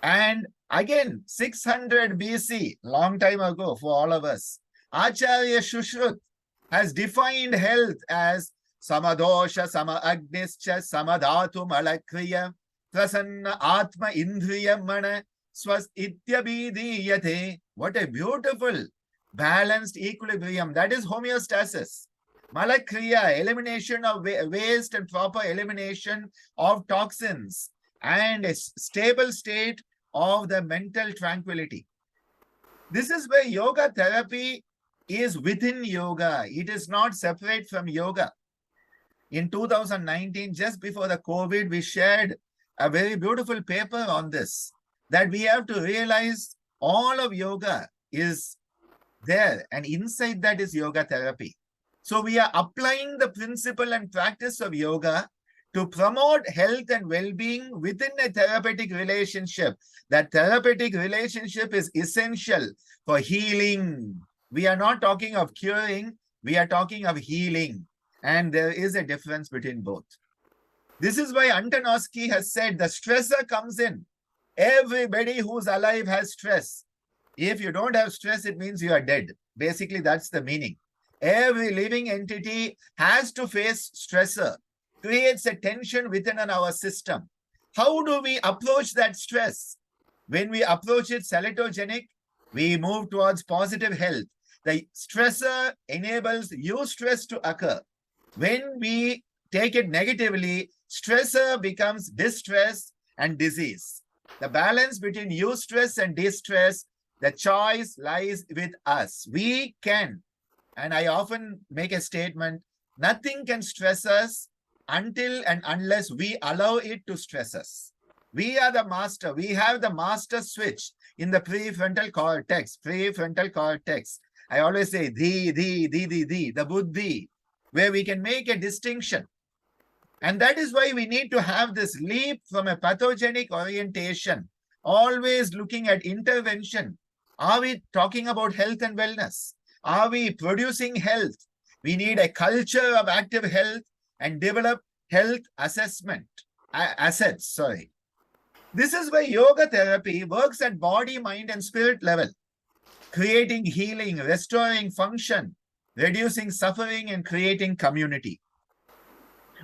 And again, 600 BC, long time ago for all of us, Acharya Shushrut has defined health as samadosha, sama-agnischa, samadhatu malakriya, prasanna atma indriya mana, swasth ityabhidiyate. What a beautiful, balanced equilibrium. That is homeostasis. Malakriya, elimination of waste and proper elimination of toxins, and a stable state of the mental tranquility. This is where yoga therapy is within yoga. It is not separate from yoga. In 2019, just before the COVID, we shared a very beautiful paper on this, that we have to realize all of yoga is there, and inside that is yoga therapy. So we are applying the principle and practice of yoga to promote health and well-being within a therapeutic relationship. That therapeutic relationship is essential for healing. We are not talking of curing, we are talking of healing. And there is a difference between both. This is why Antonovsky has said the stressor comes in. Everybody who's alive has stress. If you don't have stress, it means you are dead. Basically, that's the meaning. Every living entity has to face stressor, creates a tension within our system. How do we approach that stress? When we approach it salutogenic, we move towards positive health. The stressor enables eustress to occur. When we take it negatively, stressor becomes distress and disease. The balance between eustress and distress, the choice lies with us. We can, and I often make a statement, nothing can stress us until and unless we allow it to stress us. We are the master. We have the master switch in the prefrontal cortex. I always say the buddhi, where we can make a distinction. And that is why we need to have this leap from a pathogenic orientation, always looking at intervention. Are we talking about health and wellness? Are we producing health? We need a culture of active health and develop health assessment, assets. This is why yoga therapy works at body, mind, and spirit level, creating healing, restoring function, reducing suffering, and creating community.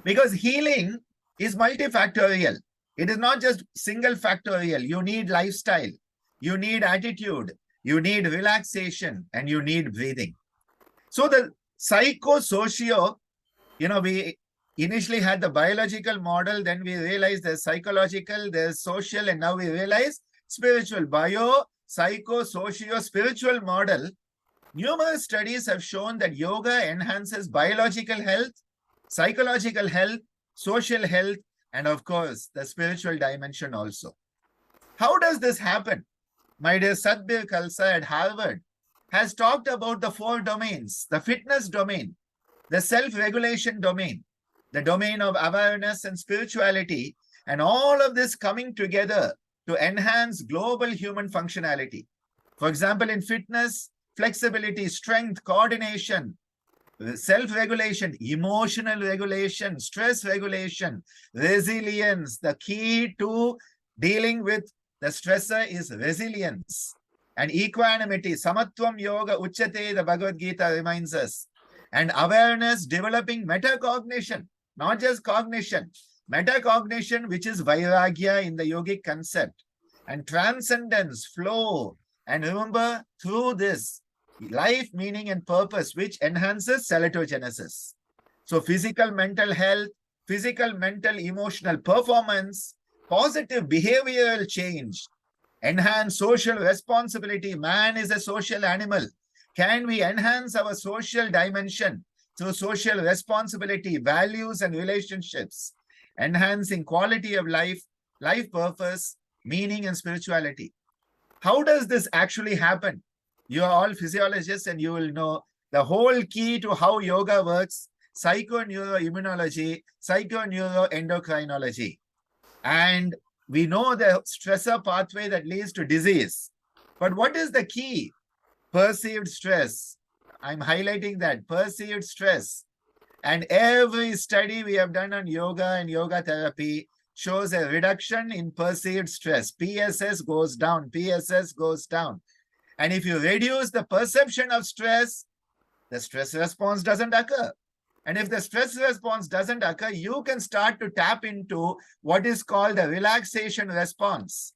Because healing is multifactorial. It is not just single factorial. You need lifestyle, you need attitude, you need relaxation, and you need breathing. So the psychosocio, we initially had the biological model, then we realized there's psychological, there's social, and now we realize spiritual. Bio, psycho, socio, spiritual model. Numerous studies have shown that yoga enhances biological health, psychological health, social health, and of course, the spiritual dimension also. How does this happen? My dear Satbir Khalsa at Harvard has talked about the 4 domains: the fitness domain, the self-regulation domain, the domain of awareness and spirituality, and all of this coming together to enhance global human functionality. For example, in fitness, flexibility, strength, coordination, self-regulation, emotional regulation, stress regulation, resilience. The key to dealing with the stressor is resilience and equanimity. Samatvam yoga uchyate, the Bhagavad Gita reminds us. And awareness, developing metacognition, not just cognition, metacognition, which is vairagya in the yogic concept, and transcendence, flow. And remember, through this, life, meaning, and purpose, which enhances salatogenesis. So physical, mental health, physical, mental, emotional performance, positive behavioral change, enhance social responsibility. Man is a social animal. Can we enhance our social dimension through social responsibility, values, and relationships, enhancing quality of life, life purpose, meaning, and spirituality? How does this actually happen? You are all physiologists and you will know the whole key to how yoga works: psychoneuroimmunology, psychoneuroendocrinology. And we know the stressor pathway that leads to disease. But what is the key? Perceived stress. I'm highlighting that, perceived stress. And every study we have done on yoga and yoga therapy shows a reduction in perceived stress. PSS goes down, PSS goes down. And if you reduce the perception of stress, the stress response doesn't occur. And if the stress response doesn't occur, you can start to tap into what is called the relaxation response.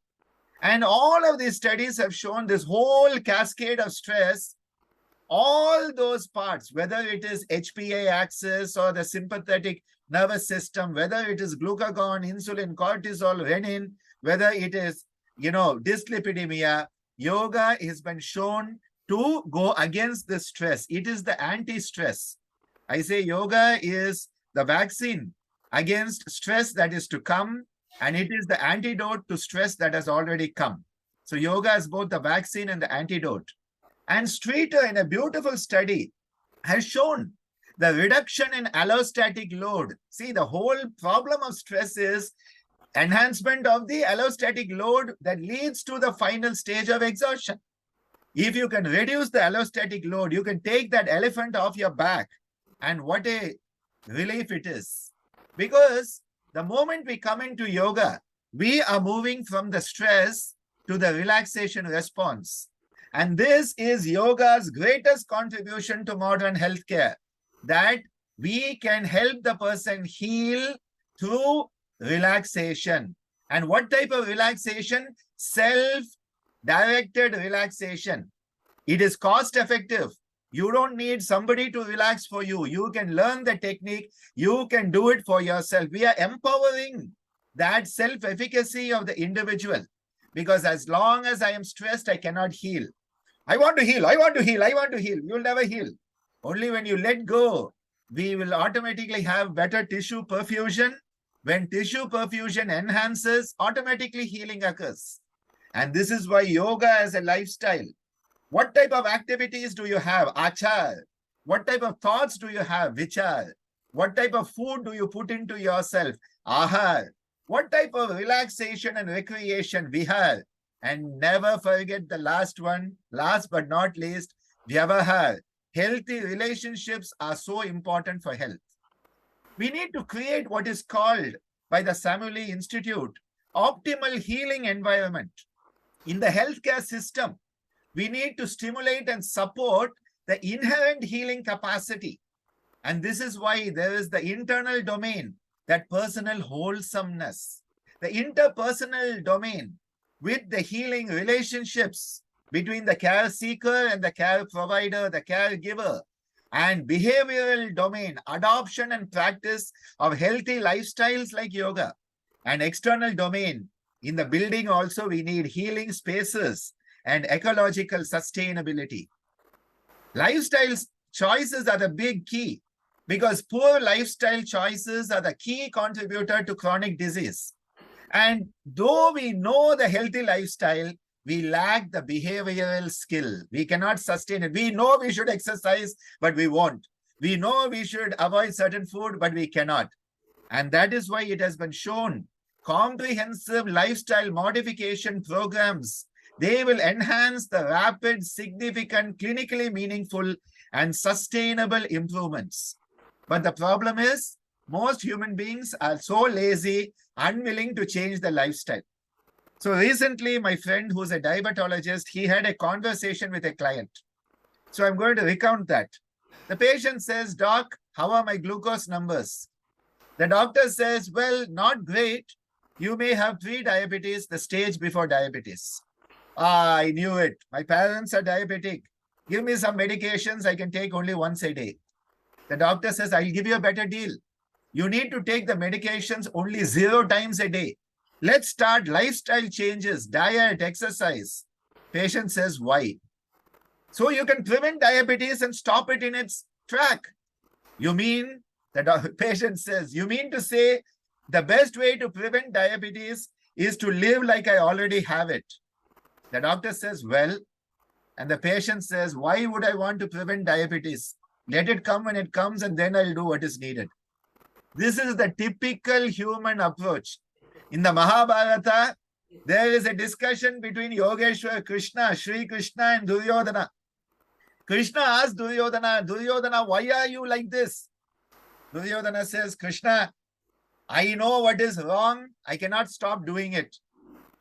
And all of these studies have shown this whole cascade of stress, all those parts, whether it is HPA axis or the sympathetic nervous system, whether it is glucagon, insulin, cortisol, renin, whether it is, dyslipidemia, yoga has been shown to go against the stress. It is the anti-stress. I say yoga is the vaccine against stress that is to come, and it is the antidote to stress that has already come. So yoga is both the vaccine and the antidote. And Streeter, in a beautiful study, has shown The reduction in allostatic load. See, the whole problem of stress is enhancement of the allostatic load that leads to the final stage of exhaustion. If you can reduce the allostatic load, you can take that elephant off your back. And what a relief it is. Because the moment we come into yoga, we are moving from the stress to the relaxation response. And this is yoga's greatest contribution to modern healthcare, that we can help the person heal through relaxation. And what type of relaxation? Self-directed relaxation. It is cost effective. You don't need somebody to relax for you. You can learn the technique. You can do it for yourself. We are empowering that self-efficacy of the individual. Because as long as I am stressed, I cannot heal. I want to heal. I want to heal. I want to heal. You will never heal. Only when you let go, we will automatically have better tissue perfusion. When tissue perfusion enhances, automatically healing occurs. And this is why yoga as a lifestyle. What type of activities do you have? Achar. What type of thoughts do you have? Vichar. What type of food do you put into yourself? Ahar. What type of relaxation and recreation? Vihar. And never forget the last one, last but not least, Vyavahar. Healthy relationships are so important for health. We need to create what is called by the Samuli Institute, optimal healing environment. In the healthcare system, we need to stimulate and support the inherent healing capacity. And this is why there is the internal domain, that personal wholesomeness, the interpersonal domain with the healing relationships between the care seeker and the care provider, the caregiver, and behavioral domain, adoption and practice of healthy lifestyles like yoga. And external domain, in the building also we need healing spaces and ecological sustainability. Lifestyle choices are the big key, because poor lifestyle choices are the key contributor to chronic disease. And though we know the healthy lifestyle, we lack the behavioral skill. We cannot sustain it. We know we should exercise, but we won't. We know we should avoid certain food, but we cannot. And that is why it has been shown comprehensive lifestyle modification programs, they will enhance the rapid, significant, clinically meaningful, and sustainable improvements. But the problem is, most human beings are so lazy, unwilling to change their lifestyle. So recently, my friend who's a diabetologist, he had a conversation with a client. So I'm going to recount that. The patient says, "Doc, how are my glucose numbers?" The doctor says, "Well, not great. You may have pre-diabetes, the stage before diabetes." Ah, I knew it. My parents are diabetic. Give me some medications I can take only once a day. The doctor says, "I'll give you a better deal. You need to take the medications only 0 times a day. Let's start lifestyle changes, diet, exercise." Patient says, "Why?" "So you can prevent diabetes and stop it in its track." "You mean," the patient says, "you mean to say the best way to prevent diabetes is to live like I already have it?" The doctor says, "Well," and the patient says, "Why would I want to prevent diabetes? Let it come when it comes, and then I'll do what is needed." This is the typical human approach. In the Mahabharata, there is a discussion between Yogeshwar Krishna, Shri Krishna, and Duryodhana. Krishna asked Duryodhana, "Duryodhana, why are you like this?" Duryodhana says, "Krishna, I know what is wrong. I cannot stop doing it.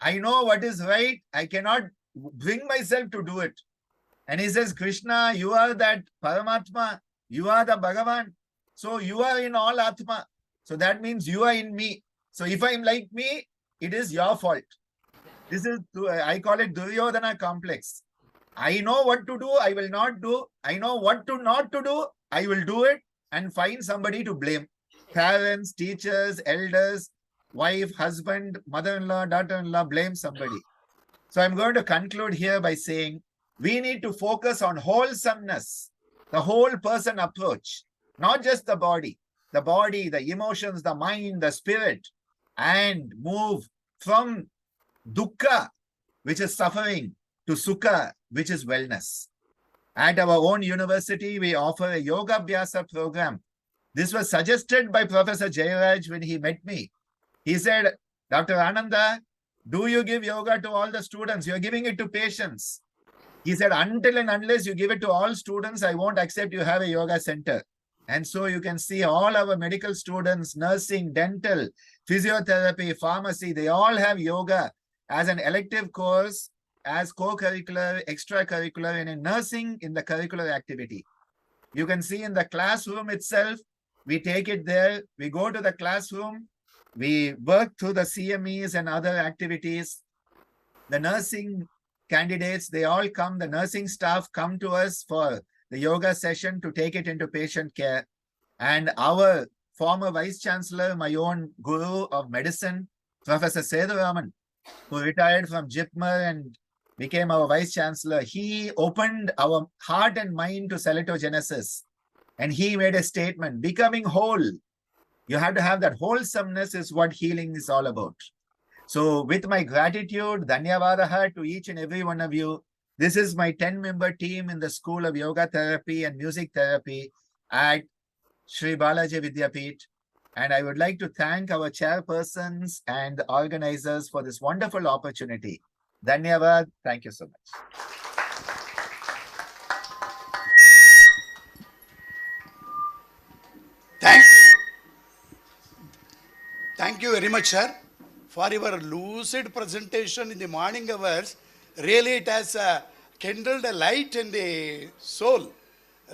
I know what is right. I cannot bring myself to do it." And he says, "Krishna, you are that Paramatma. You are the Bhagavan. So you are in all Atma. So that means you are in me. So if I'm like me, it is your fault." This is, I call it Duryodhana complex. I know what to do, I will not do. I know what to not to do, I will do it and find somebody to blame. Parents, teachers, elders, wife, husband, mother-in-law, daughter-in-law, blame somebody. So I'm going to conclude here by saying we need to focus on wholesomeness, the whole person approach, not just the body, the emotions, the mind, the spirit, and move from dukkha, which is suffering, to sukha, which is wellness. At our own university, we offer a Yoga Abhyasa program. This was suggested by Professor Jayaraj when he met me. He said, Dr. Ananda, do you give yoga to all the students? You're giving it to patients. He said, until and unless you give it to all students, I won't accept you have a yoga center. And so you can see all our medical students, nursing, dental, physiotherapy, pharmacy, they all have yoga as an elective course, as co-curricular, extracurricular, and in nursing in the curricular activity. You can see in the classroom itself, we take it there, we go to the classroom, we work through the CMEs and other activities. The nursing candidates, they all come, the nursing staff come to us for the yoga session to take it into patient care. And our former Vice Chancellor, my own guru of medicine, Professor Sethuraman, who retired from JIPMER and became our Vice Chancellor, he opened our heart and mind to salitogenesis. And he made a statement, becoming whole. You have to have that wholesomeness is what healing is all about. So with my gratitude, dhanyavadaha to each and every one of you. This is my 10-member team in the School of Yoga Therapy and Music Therapy at Shri Balaji Vidyapith. And I would like to thank our chairpersons and the organizers for this wonderful opportunity. Dhanyavad. Thank you so much. Thank you very much, sir, for your lucid presentation in the morning hours. Really, it has kindled a light in the soul.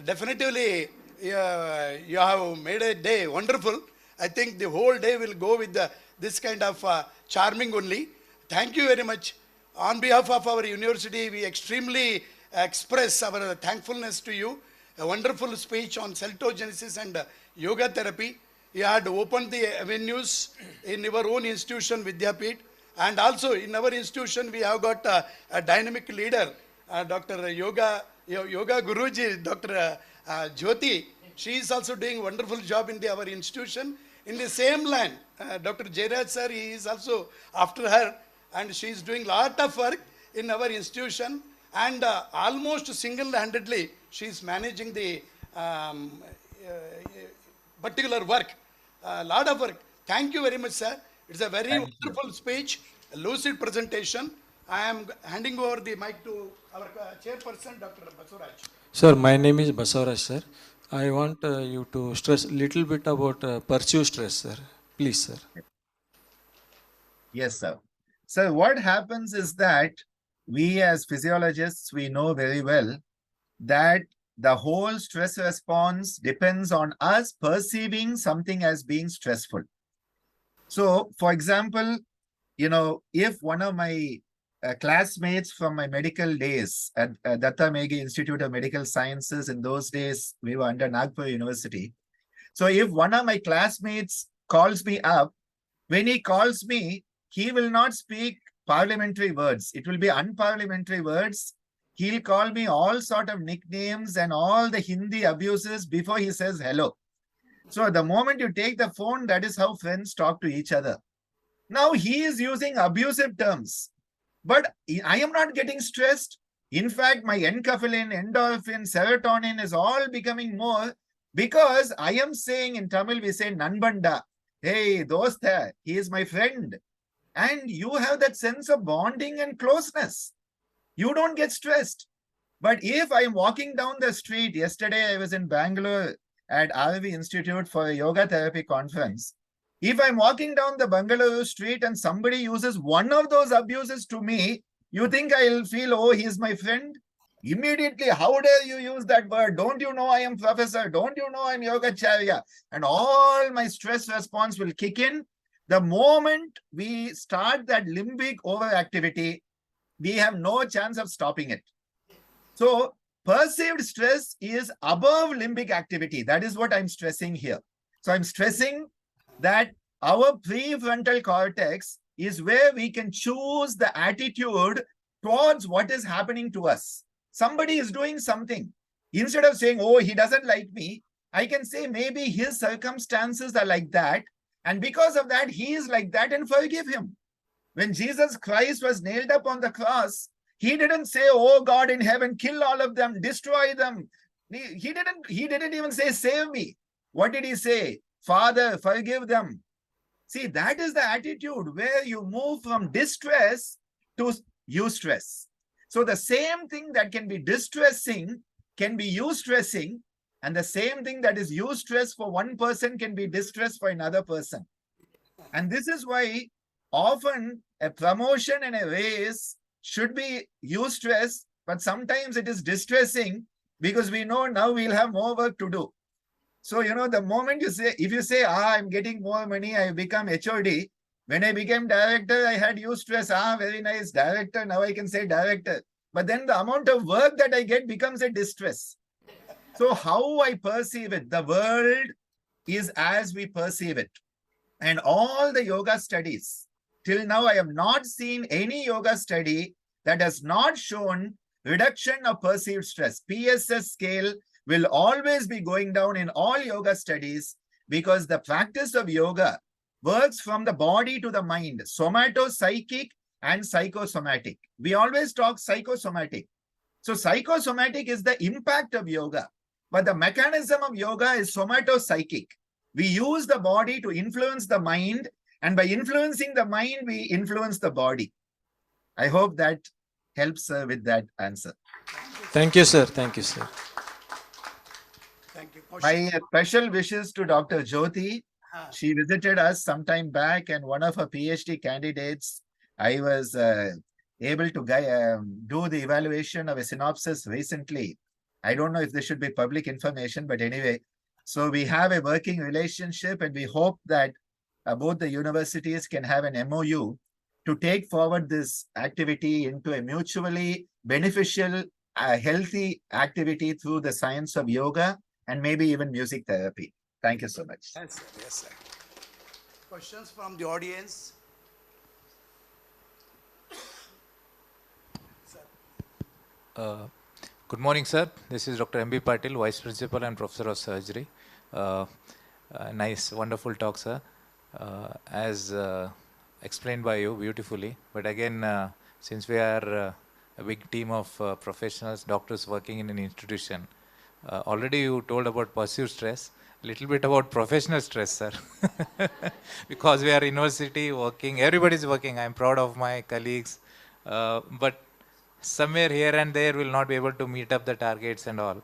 Definitely, you have made a day wonderful. I think the whole day will go with this kind of charming only. Thank you very much. On behalf of our university, we extremely express our thankfulness to you. A wonderful speech on celtogenesis and yoga therapy. You had opened the avenues in your own institution, Vidyapith, and also in our institution we have got a dynamic leader, Dr. Yoga Guruji, Dr. Jyoti. She is also doing a wonderful job in our institution. In the same line, Dr. Jairaj sir, he is also after her, and she is doing lot of work in our institution, and almost single-handedly she is managing the particular work, a lot of work. Thank you very much, sir. It's a very wonderful speech, a lucid presentation. I am handing over the mic to our chairperson, Dr. Basuraj. Sir, my name is Basuraj, sir. I want you to stress a little bit about pursue stress, sir. Please, sir. Yes, sir. So what happens is that we as physiologists, we know very well that the whole stress response depends on us perceiving something as being stressful. So, for example, if one of my classmates from my medical days at Datta Meghe Institute of Medical Sciences, in those days, we were under Nagpur University. So if one of my classmates calls me up, when he calls me, he will not speak parliamentary words. It will be unparliamentary words. He'll call me all sort of nicknames and all the Hindi abuses before he says hello. So the moment you take the phone, that is how friends talk to each other. Now he is using abusive terms, but I am not getting stressed. In fact, my enkephalin, endorphin, serotonin is all becoming more because I am saying, in Tamil we say Nanbanda. Hey, dosta, he is my friend. And you have that sense of bonding and closeness. You don't get stressed. But if I'm walking down the street, yesterday I was in Bangalore at RV Institute for a yoga therapy conference. If I'm walking down the Bangalore street and somebody uses one of those abuses to me, you think I'll feel, oh, he's my friend? Immediately, how dare you use that word? Don't you know I am professor? Don't you know I'm Yogacharya? And all my stress response will kick in. The moment we start that limbic overactivity, we have no chance of stopping it. So perceived stress is above limbic activity. That is what I'm stressing here. So I'm stressing that our prefrontal cortex is where we can choose the attitude towards what is happening to us. Somebody is doing something. Instead of saying, oh, he doesn't like me, I can say maybe his circumstances are like that. And because of that, he is like that, and forgive him. When Jesus Christ was nailed up on the cross, He didn't say, oh God in heaven, kill all of them, destroy them. He didn't even say, save me. What did he say? Father, forgive them. See, that is the attitude where you move from distress to eustress. So the same thing that can be distressing can be eustressing, and the same thing that is eustress for one person can be distress for another person. And this is why often a promotion and a raise should be eustress, but sometimes it is distressing because we know now we'll have more work to do. So, the moment you say, if you say, I'm getting more money, I become HOD. When I became director, I had eustress. Very nice, director. Now I can say director. But then the amount of work that I get becomes a distress. So how I perceive it, the world is as we perceive it. And all the yoga studies, till now I have not seen any yoga study that has not shown reduction of perceived stress. PSS scale will always be going down in all yoga studies because the practice of yoga works from the body to the mind, somato-psychic and psychosomatic. We always talk psychosomatic. So psychosomatic is the impact of yoga, but the mechanism of yoga is somato-psychic. We use the body to influence the mind, and by influencing the mind, we influence the body. I hope that helps with that answer. Thank you, sir. Thank you, sir. Thank you. My special wishes to Dr. Jyoti. She visited us some time back, and one of her PhD candidates, I was able to do the evaluation of a synopsis recently. I don't know if this should be public information, but anyway, so we have a working relationship, and we hope that both the universities can have an MOU to take forward this activity into a mutually beneficial, healthy activity through the science of yoga and maybe even music therapy. Thank you so much. Yes, sir. Yes, sir. Questions from the audience? Good morning, sir. This is Dr. M.B. Patil, Vice Principal and Professor of Surgery. Nice, wonderful talk, sir. As explained by you beautifully. But again, since we are a big team of professionals, doctors working in an institution, already you told about perceived stress. A little bit about professional stress, sir. Because we are university working, everybody's working. I'm proud of my colleagues. But somewhere here and there will not be able to meet up the targets and all.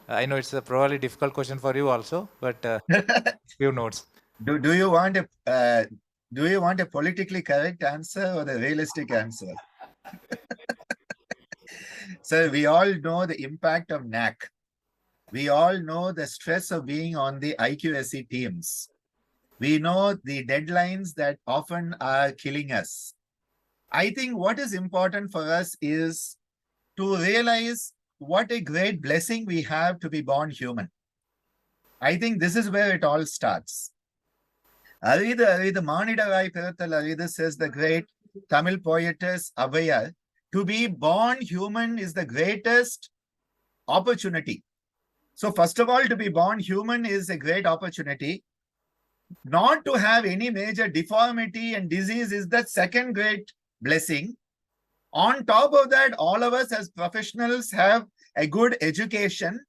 I know it's a probably difficult question for you also, but few notes. Do you want a politically correct answer or the realistic answer? So we all know the impact of NAC. We all know the stress of being on the IQSC teams. We know the deadlines that often are killing us. I think what is important for us is to realize what a great blessing we have to be born human. I think this is where it all starts. Aridu Manidavai Pirathal Aridu, says the great Tamil poetess Abhayar, to be born human is the greatest opportunity. So first of all, to be born human is a great opportunity. Not to have any major deformity and disease is the second great blessing. On top of that, all of us as professionals have a good education.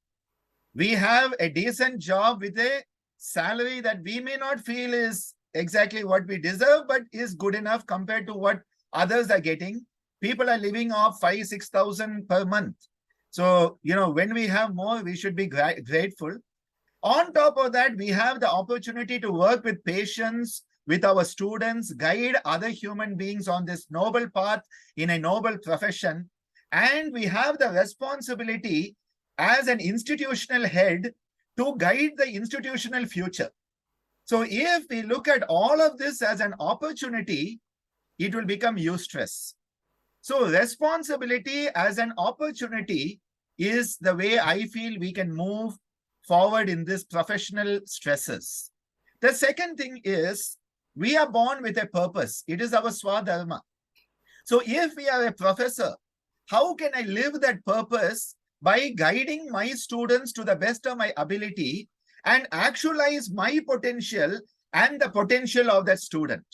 We have a decent job with a salary that we may not feel is exactly what we deserve, but is good enough compared to what others are getting. People are living off 5,000-6,000 per month. So, when we have more, we should be grateful. On top of that, we have the opportunity to work with patients, with our students, guide other human beings on this noble path in a noble profession. And we have the responsibility as an institutional head to guide the institutional future. So if we look at all of this as an opportunity, it will become eustress. So responsibility as an opportunity is the way I feel we can move forward in this professional stresses. The second thing is, we are born with a purpose. It is our swadharma. So if we are a professor, how can I live that purpose? By guiding my students to the best of my ability and actualize my potential and the potential of that student.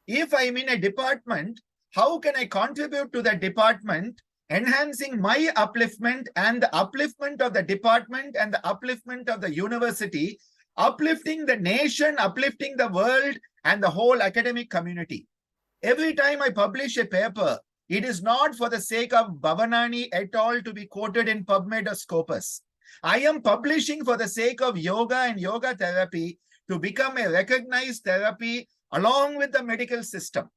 If I'm in a department, how can I contribute to that department enhancing my upliftment and the upliftment of the department and the upliftment of the university, uplifting the nation, uplifting the world and the whole academic community. Every time I publish a paper, it is not for the sake of Bhavanani et al. To be quoted in PubMed or Scopus. I am publishing for the sake of yoga and yoga therapy to become a recognized therapy along with the medical system.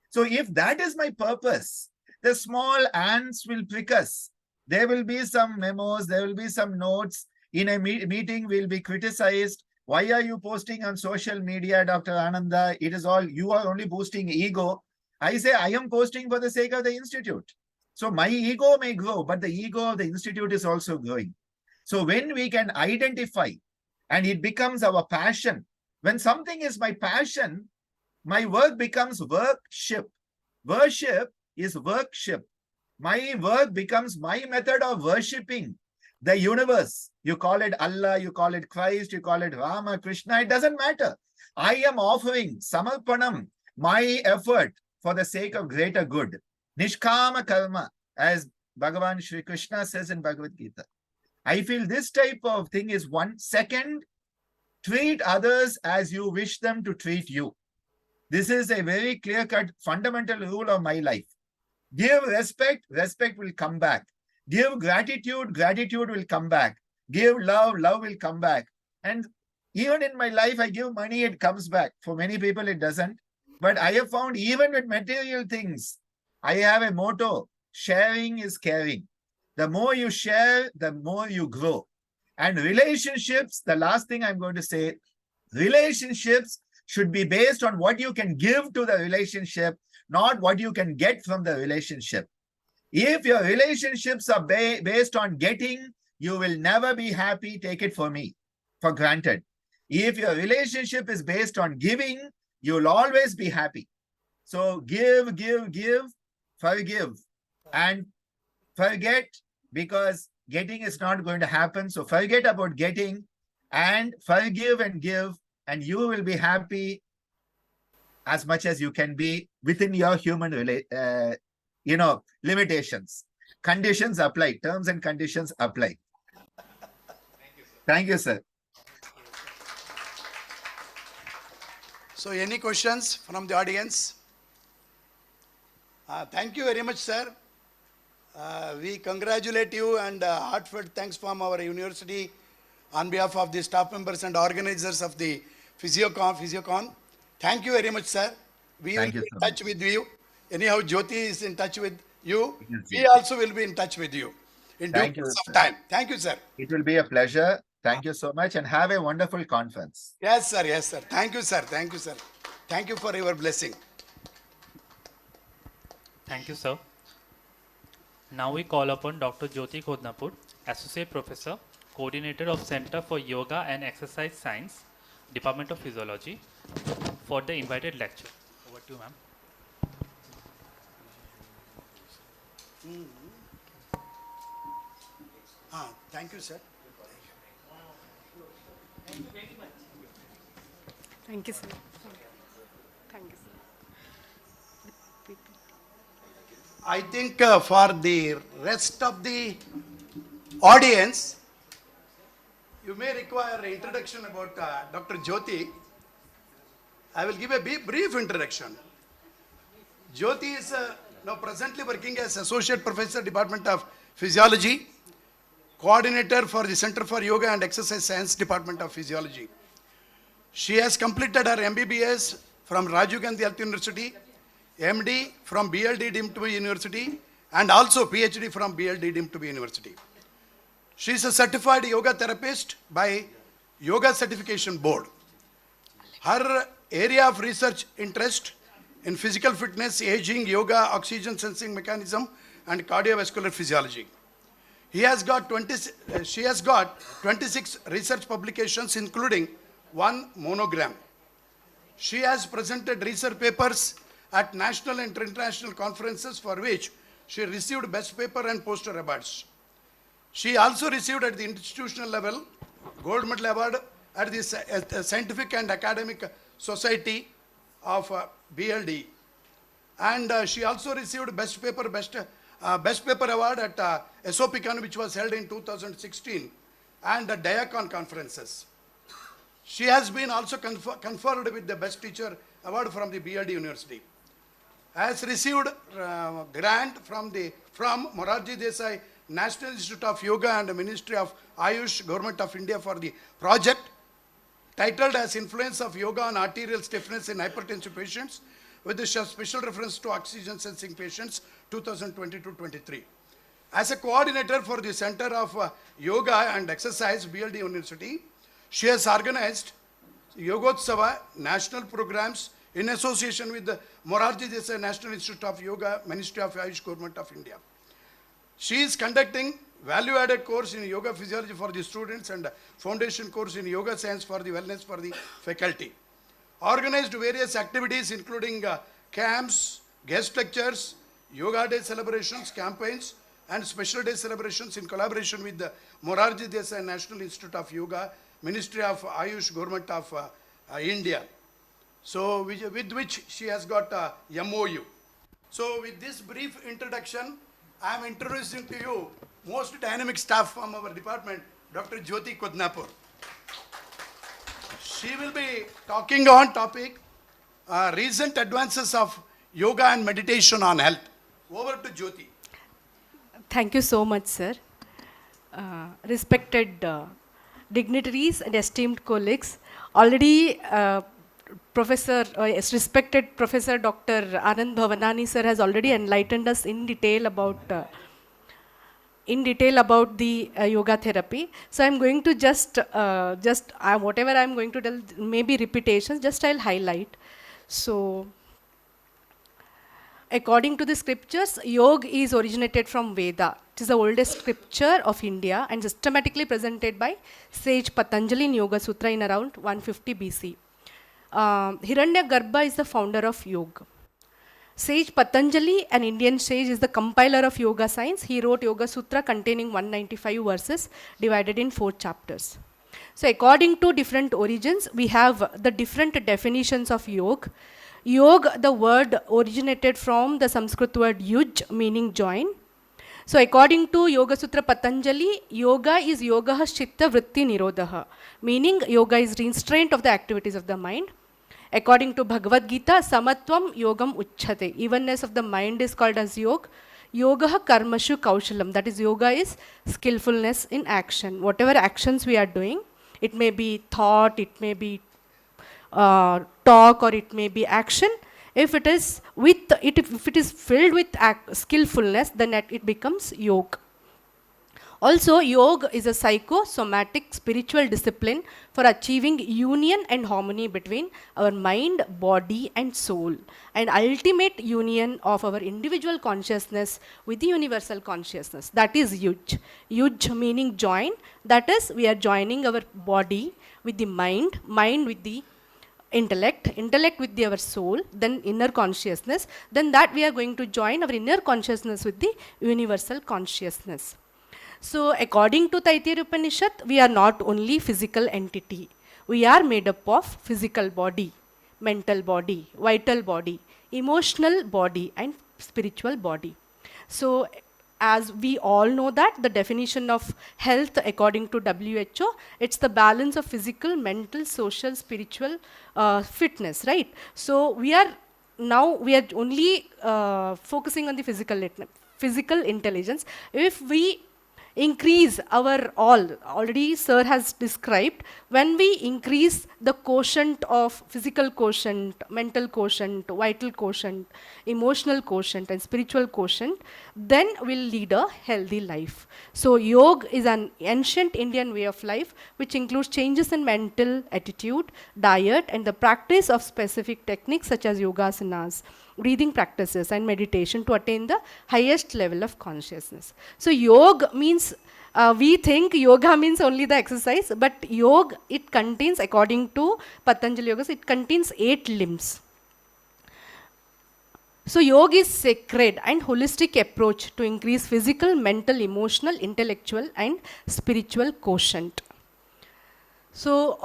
So if that is my purpose, the small ants will prick us. There will be some memos, there will be some notes. In a meeting, we'll be criticized. Why are you posting on social media, Dr. Ananda? It is all, you are only boosting ego. I say, I am posting for the sake of the institute. So my ego may grow, but the ego of the institute is also growing. So when we can identify and it becomes our passion, when something is my passion, my work becomes workship. Worship is workship. My work becomes my method of worshipping the universe. You call it Allah, you call it Christ, you call it Rama, Krishna, it doesn't matter. I am offering samarpanam, my effort for the sake of greater good. Nishkama karma, as Bhagavan Shri Krishna says in Bhagavad Gita. I feel this type of thing is one. Second, treat others as you wish them to treat you. This is a very clear-cut fundamental rule of my life. Give respect, respect will come back. Give gratitude, gratitude will come back. Give love, love will come back. And even in my life, I give money, it comes back. For many people, it doesn't. But I have found even with material things, I have a motto, sharing is caring. The more you share, the more you grow. And relationships, the last thing I'm going to say, relationships should be based on what you can give to the relationship, not what you can get from the relationship. If your relationships are based on getting, you will never be happy, take it for me, for granted. If your relationship is based on giving, you'll always be happy. So give, give, give, forgive, and forget, because getting is not going to happen. So forget about getting and forgive and give, and you will be happy as much as you can be within your human limitations. Conditions apply, terms and conditions apply. Thank you, sir. So any questions from the audience? Thank you very much, sir. We congratulate you and heartfelt thanks from our university on behalf of the staff members and organizers of the PhysiCon. Thank you very much, sir. We will be in touch with you. Anyhow, Jyoti is in touch with you. We also will be in touch with you in due course of time. Thank you, sir. It will be a pleasure. Thank you so much and have a wonderful conference. Yes, sir. Yes, sir. Thank you, sir. Thank you, sir. Thank you for your blessing. Thank you, sir. Now we call upon Dr. Jyoti Khodnapur, Associate Professor, Coordinator of Center for Yoga and Exercise Science, Department of Physiology, for the invited lecture. Over to you, ma'am. Thank you, sir. Thank you, sir. Thank you, sir. I think for the rest of the audience, you may require an introduction about Dr. Jyoti. I will give a brief introduction. Jyoti is now presently working as Associate Professor, Department of Physiology, Coordinator for the Center for Yoga and Exercise Science, Department of Physiology. She has completed her MBBS from Rajiv Gandhi Health University, MD from BLDE deemed to be university, and also PhD from BLDE deemed to be university. She is a certified yoga therapist by Yoga Certification Board. Her area of research interest in physical fitness, aging, yoga, oxygen sensing mechanism, and cardiovascular physiology. She has got 26 research publications, including 1 monogram. She has presented research papers at national and international conferences for which she received best paper and poster awards. She also received at the institutional level gold medal award at the Scientific and Academic Society of BLDE. And she also received best paper, best Best Paper Award at SOPCon, which was held in 2016, and the Diacon conferences. She has been also conferred with the Best Teacher Award from the BLDE University. Has received grant from Morarji Desai National Institute of Yoga and Ministry of Ayush, Government of India, for the project titled as Influence of Yoga on Arterial Stiffness in Hypertensive Patients, with a special reference to oxygen sensing patients, 2022-23. As a coordinator for the Center of Yoga and Exercise, BLDE University, she has organized Yogotsava national programs in association with the Morarji Desai National Institute of Yoga, Ministry of Ayush, Government of India. She is conducting value-added course in yoga physiology for the students and foundation course in yoga science for the wellness for the faculty. Organized various activities including camps, guest lectures, yoga day celebrations, campaigns, and special day celebrations in collaboration with the Morarji Desai National Institute of Yoga, Ministry of Ayush, Government of India. So with which she has got a MOU. So with this brief introduction, I am introducing to you most dynamic staff from our department, Dr. Jyoti Kudnapur. She will be talking on topic recent advances of yoga and meditation on health. Over to Jyoti. Thank you so much, sir. Respected dignitaries and esteemed colleagues, already respected Professor Dr. Anand Bhavanani sir has already enlightened us in detail about the yoga therapy. So I'm going to whatever I'm going to tell, maybe repetitions, just I'll highlight. So according to the scriptures, yoga is originated from Veda. It is the oldest scripture of India and systematically presented by sage Patanjali in Yoga Sutra in around 150 BC. Hiranyagarbha is the founder of yoga. Sage Patanjali, an Indian sage, is the compiler of yoga science. He wrote Yoga Sutra containing 195 verses divided in 4 chapters. So according to different origins, we have the different definitions of yoga. Yoga, the word originated from the Sanskrit word yuj, meaning join. So according to Yoga Sutra Patanjali, yoga is yoga chitta vritti nirodha, meaning yoga is restraint of the activities of the mind. According to Bhagavad Gita, samatvam yogam uchchate, evenness of the mind is called as yoga. Yoga karmashu kaushalam, that is yoga is skillfulness in action. Whatever actions we are doing, it may be thought, it may be talk, or it may be action. If it is filled with skillfulness, then it becomes yoga. Also, yoga is a psychosomatic spiritual discipline for achieving union and harmony between our mind, body, and soul, and ultimate union of our individual consciousness with the universal consciousness. That is yuj. Yuj meaning join. That is, we are joining our body with the mind, mind with the intellect, intellect with our soul, then inner consciousness. Then that we are going to join our inner consciousness with the universal consciousness. So according to Taittiriya Upanishad, we are not only physical entity. We are made up of physical body, mental body, vital body, emotional body, and spiritual body. So as we all know that the definition of health according to WHO, it's the balance of physical, mental, social, spiritual fitness, right? So we are only focusing on the physical intelligence. If we increase already sir has described, when we increase the quotient of physical quotient, mental quotient, vital quotient, emotional quotient, and spiritual quotient, then we'll lead a healthy life. So yoga is an ancient Indian way of life which includes changes in mental attitude, diet, and the practice of specific techniques such as yogasanas, breathing practices, and meditation to attain the highest level of consciousness. So yoga means, we think yoga means only the exercise, but yoga, it contains, according to Patanjali Yogas, it contains 8 limbs. So yoga is sacred and holistic approach to increase physical, mental, emotional, intellectual, and spiritual quotient. So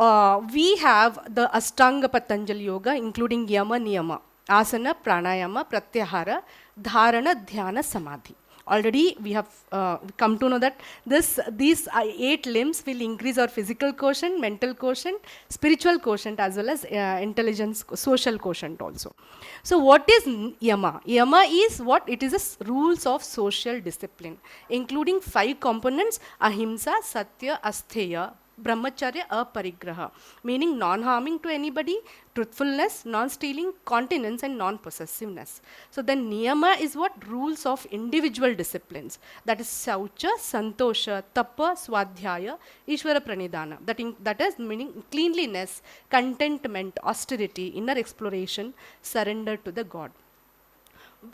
we have the Ashtanga Patanjali Yoga, including Yama Niyama, Asana, Pranayama, Pratyahara, Dharana, Dhyana, Samadhi. Already we have come to know that these 8 limbs will increase our physical quotient, mental quotient, spiritual quotient, as well as intelligence, social quotient also. So what is yama? Yama is what? It is a rules of social discipline, including 5 components: ahimsa, satya, astheya, brahmacharya, aparigraha, meaning non-harming to anybody, truthfulness, non-stealing, continence, and non-possessiveness. So then niyama is what? Rules of individual disciplines. That is saucha, santosha, tapa, swadhyaya, ishvara pranidhana. That is meaning cleanliness, contentment, austerity, inner exploration, surrender to the God.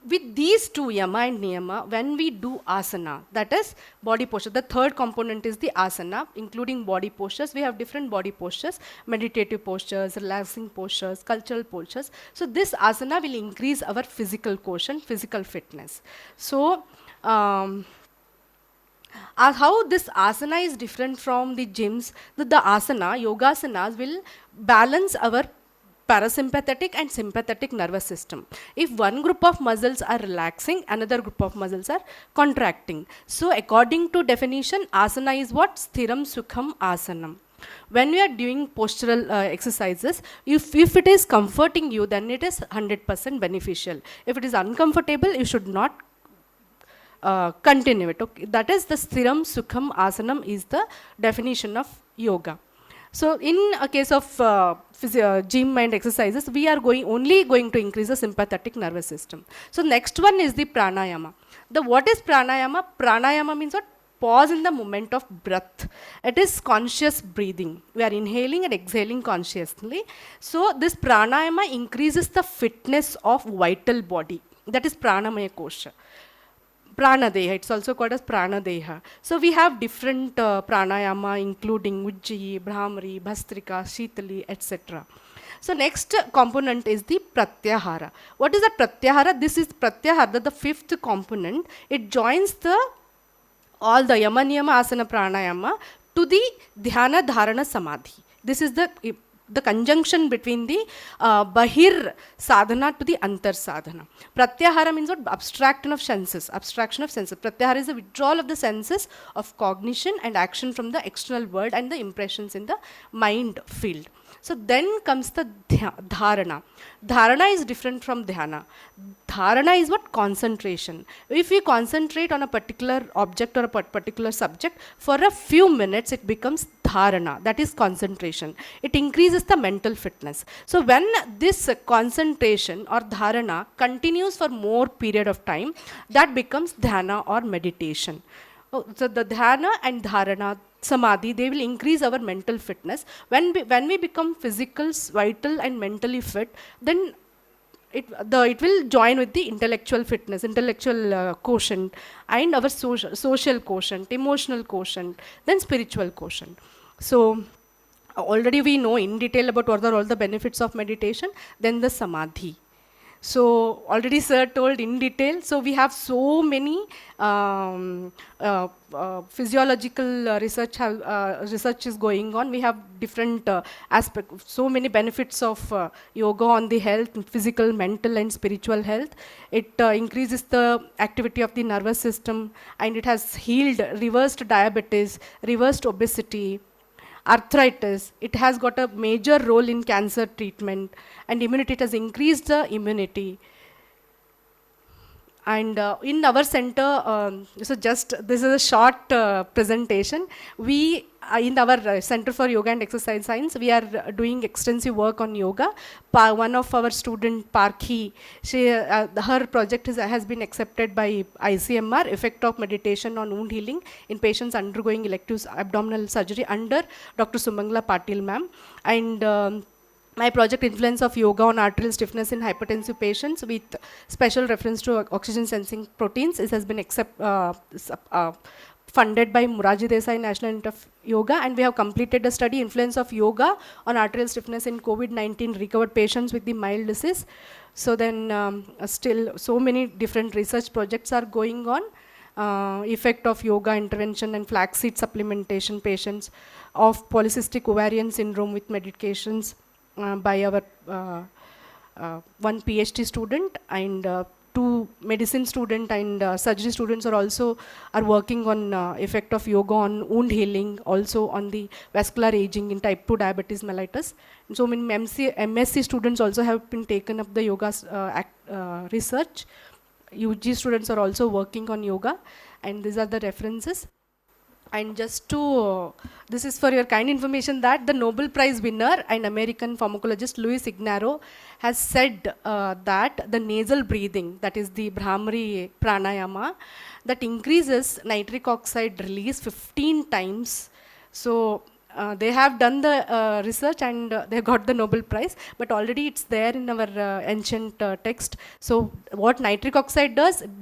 With these 2, yama and niyama, when we do asana, that is body posture, the third component is the asana, including body postures. We have different body postures: meditative postures, relaxing postures, cultural postures. So this asana will increase our physical quotient, physical fitness. So how this asana is different from the gyms, the asana, yogasanas will balance our parasympathetic and sympathetic nervous system. If one group of muscles are relaxing, another group of muscles are contracting. So according to definition, asana is what? Sthiram sukham asanam. When we are doing postural exercises, if it is comforting you, then it is 100% beneficial. If it is uncomfortable, you should not continue it. Okay? That is the sthiram sukham asanam is the definition of yoga. So in a case of gym and exercises, we are only going to increase the sympathetic nervous system. So next one is the pranayama. What is pranayama? Pranayama means what? Pause in the moment of breath. It is conscious breathing. We are inhaling and exhaling consciously. So this pranayama increases the fitness of vital body. That is pranamaya kosha. Pranadeha, it's also called as Pranadeha. So we have different pranayama, including Ujjayi, Brahmari, Bhastrika, Shitali, etc. So next component is the Pratyahara. What is the Pratyahara? This is Pratyahara, the 5th component. It joins all the Yama, Niyama, Asana, Pranayama to the Dhyana, Dharana, Samadhi. This is the conjunction between the Bahir sadhana to the Antar sadhana. Pratyahara means what? Abstraction of senses. Pratyahara is the withdrawal of the senses of cognition and action from the external world and the impressions in the mind field. So then comes the dharana. Dharana is different from dhyana. Dharana is what? Concentration. If we concentrate on a particular object or a particular subject, for a few minutes it becomes dharana. That is concentration. It increases the mental fitness. So when this concentration or dharana continues for more period of time, that becomes dhyana or meditation. So the dhyana and dharana, samadhi, they will increase our mental fitness. When we become physical, vital and mentally fit, then it will join with the intellectual fitness, intellectual quotient, and our social quotient, emotional quotient, then spiritual quotient. So already we know in detail about what are all the benefits of meditation. Then the samadhi. So already sir told in detail. So we have so many physiological research is going on. We have different aspects, so many benefits of yoga on the health, physical, mental and spiritual health. It increases the activity of the nervous system, and it has healed, reversed diabetes, reversed obesity, arthritis. It has got a major role in cancer treatment, and immunity. It has increased the immunity. And in our center, so just this is a short presentation. We in our Center for Yoga and Exercise Science, we are doing extensive work on yoga. One of our student, Parkhi, her project has been accepted by ICMR, effect of meditation on wound healing in patients undergoing elective abdominal surgery under Dr. Sumangla Patil ma'am. And my project, influence of yoga on arterial stiffness in hypertensive patients with special reference to oxygen sensing proteins. It has been funded by Muraji Desai National Institute of Yoga, and we have completed the study, influence of yoga on arterial stiffness in COVID-19 recovered patients with the mild disease. So then still so many different research projects are going on. Effect of yoga intervention and flaxseed supplementation patients of polycystic ovarian syndrome with medications by our one PhD student, and two medicine student and surgery students are working on effect of yoga on wound healing, also on the vascular aging in type 2 diabetes mellitus. And so many MSc students also have been taken up the yoga research. UG students are also working on yoga, and these are the references. And just to, this is for your kind information that the Nobel Prize winner and American pharmacologist Luis Ignarro has said that the nasal breathing, that is the Brahmari pranayama, that increases nitric oxide release 15 times. So they have done the research and they got the Nobel Prize, but already it's there in our ancient text. So what nitric oxide does, it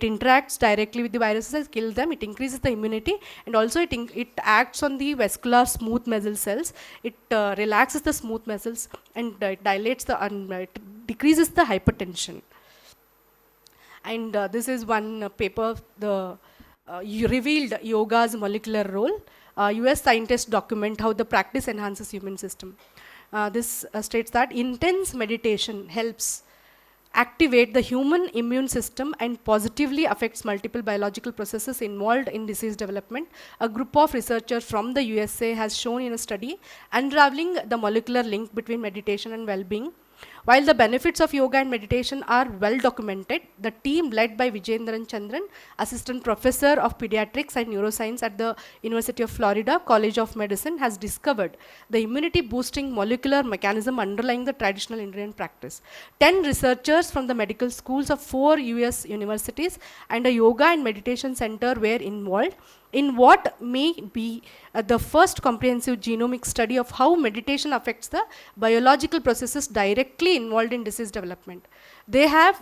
interacts directly with the viruses, kills them, it increases the immunity, and also it acts on the vascular smooth muscle cells. It relaxes the smooth muscles, and it dilates it decreases the hypertension. And this is one paper, revealed yoga's molecular role. US scientists document how the practice enhances human system. This states that intense meditation helps activate the human immune system and positively affects multiple biological processes involved in disease development. A group of researchers from the USA has shown in a study unraveling the molecular link between meditation and well-being. While the benefits of yoga and meditation are well documented, the team led by Vijayendran Chandran, Assistant Professor of Pediatrics and Neuroscience at the University of Florida College of Medicine, has discovered the immunity boosting molecular mechanism underlying the traditional Indian practice. 10 researchers from the medical schools of 4 US universities and a yoga and meditation center were involved in what may be the first comprehensive genomic study of how meditation affects the biological processes directly involved in disease development. They have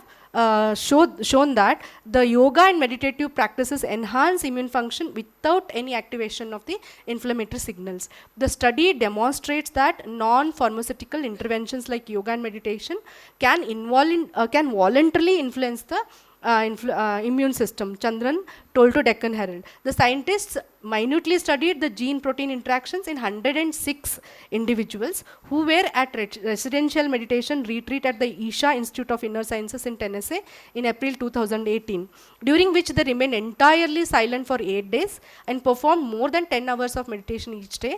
shown that the yoga and meditative practices enhance immune function without any activation of the inflammatory signals. The study demonstrates that non-pharmaceutical interventions like yoga and meditation can voluntarily influence the immune system, Chandran told to Deccan Herald. The scientists minutely studied the gene-protein interactions in 106 individuals who were at residential meditation retreat at the Isha Institute of Inner Sciences in Tennessee in April 2018, during which they remained entirely silent for 8 days and performed more than 10 hours of meditation each day.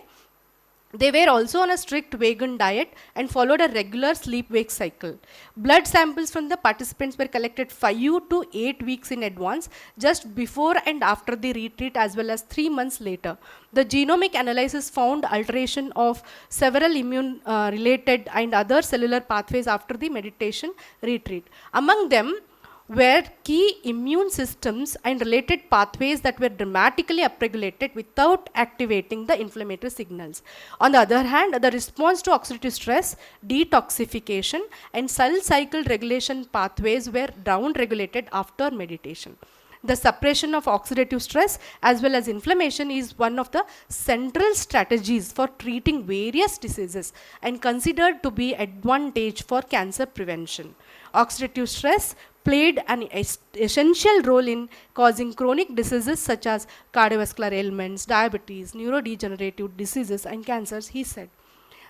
They were also on a strict vegan diet and followed a regular sleep-wake cycle. Blood samples from the participants were collected 5 to 8 weeks in advance, just before and after the retreat, as well as 3 months later. The genomic analysis found alteration of several immune-related and other cellular pathways after the meditation retreat. Among them were key immune systems and related pathways that were dramatically upregulated without activating the inflammatory signals. On the other hand, the response to oxidative stress, detoxification, and cell cycle regulation pathways were down-regulated after meditation. The suppression of oxidative stress as well as inflammation is one of the central strategies for treating various diseases and considered to be advantage for cancer prevention. Oxidative stress played an essential role in causing chronic diseases such as cardiovascular ailments, diabetes, neurodegenerative diseases, and cancers, he said.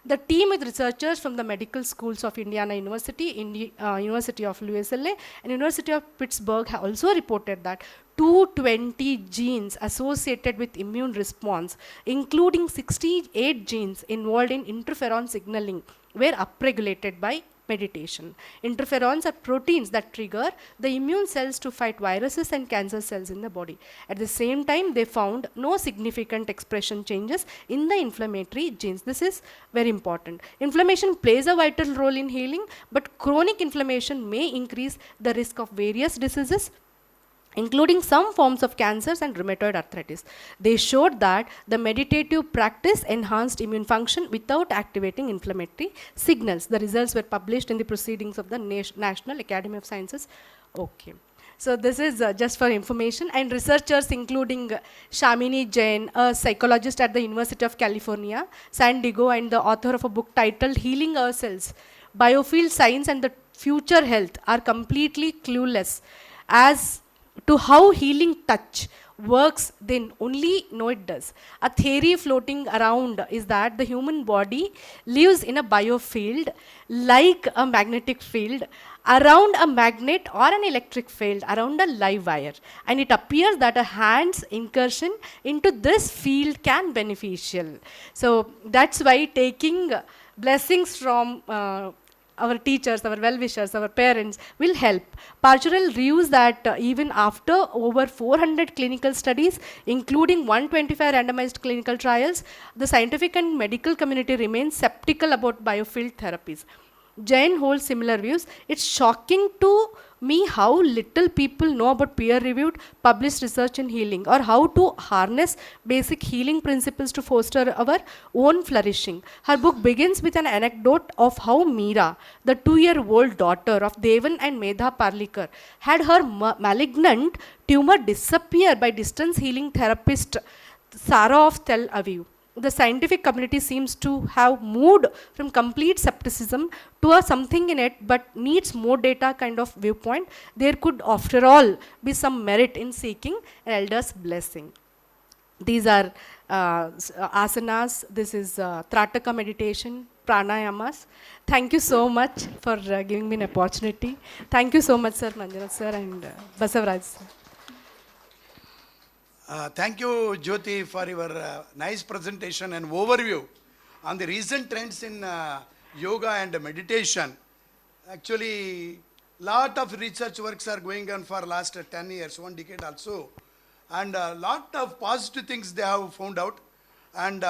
The team with researchers from the medical schools of Indiana University, University of Louisville, and University of Pittsburgh have also reported that 220 genes associated with immune response, including 68 genes involved in interferon signaling, were upregulated by meditation. Interferons are proteins that trigger the immune cells to fight viruses and cancer cells in the body. At the same time, they found no significant expression changes in the inflammatory genes. This is very important. Inflammation plays a vital role in healing, but chronic inflammation may increase the risk of various diseases, including some forms of cancers and rheumatoid arthritis. They showed that the meditative practice enhanced immune function without activating inflammatory signals. The results were published in the proceedings of the National Academy of Sciences. Okay. So this is just for information, and researchers including Shamini Jain, a psychologist at the University of California, San Diego, and the author of a book titled Healing Ourselves, Biofield Science and the Future Health, are completely clueless as to how healing touch works, they only know it does. A theory floating around is that the human body lives in a biofield like a magnetic field around a magnet or an electric field around a live wire. And it appears that a hand's incursion into this field can beneficial. So that's why taking blessings from our teachers, our well-wishers, our parents will help. Partural reviews that even after over 400 clinical studies, including 125 randomized clinical trials, the scientific and medical community remains skeptical about biofield therapies. Jain holds similar views. It's shocking to me how little people know about peer-reviewed published research in healing, or how to harness basic healing principles to foster our own flourishing. Her book begins with an anecdote of how Meera, the 2-year-old daughter of Devan and Medha Parlikar, had her malignant tumor disappear by distance healing therapist Sarah of Tel Aviv. The scientific community seems to have moved from complete skepticism to a something in it but needs more data kind of viewpoint. There could, after all, be some merit in seeking an elder's blessing. These are asanas, this is Trataka meditation, pranayamas. Thank you so much for giving me an opportunity. Thank you so much, sir, Manjunath sir, and Basavaraj sir. Thank you, Jyoti, for your nice presentation and overview on the recent trends in yoga and meditation. Actually, lot of research works are going on for last 10 years, 1 decade also. And a lot of positive things they have found out. And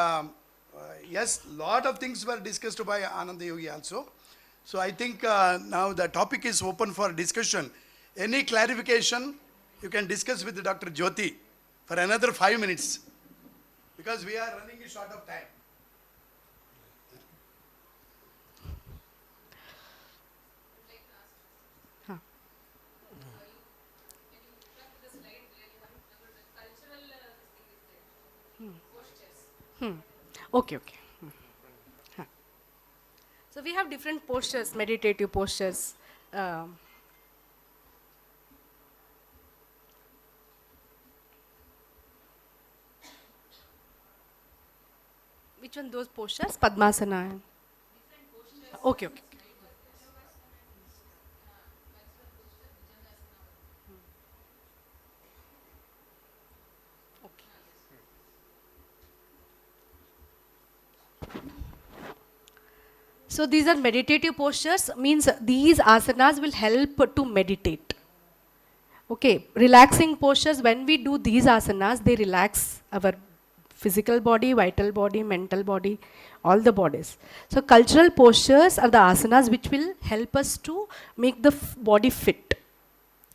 yes, lot of things were discussed by Ananda Yogi also. So I think now the topic is open for discussion. Any clarification, you can discuss with Dr. Jyoti for another 5 minutes, because we are running short of time. Okay. So we have different postures, meditative postures. Which one those postures? Padmasana. Okay. So these are meditative postures, means these asanas will help to meditate. Okay, relaxing postures, when we do these asanas, they relax our physical body, vital body, mental body, all the bodies. So cultural postures are the asanas which will help us to make the body fit.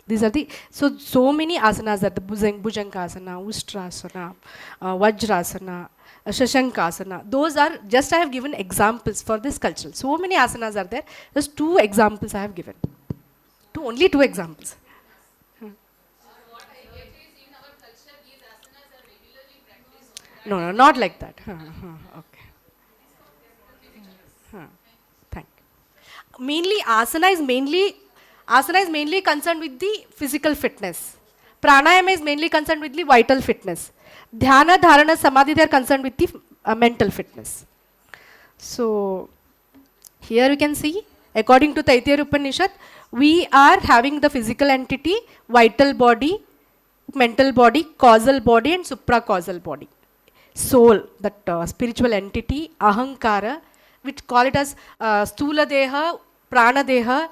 These are the, so many asanas are the Bhujangasana, Ustrasana, Vajrasana, Shashankasana. Those are, just I have given examples for this cultural. So many asanas are there. Just 2 examples I have given. Only 2 examples. No, not like that. Okay. Thank you. Mainly, asana is mainly concerned with the physical fitness. Pranayama is mainly concerned with the vital fitness. Dhyana, Dharana, Samadhi, they are concerned with the mental fitness. So, here you can see, according to Taittiriya Upanishad, we are having the physical entity, vital body, mental body, causal body, and supracausal body. Soul, that spiritual entity, ahankara, which call it as stula deha, prana deha,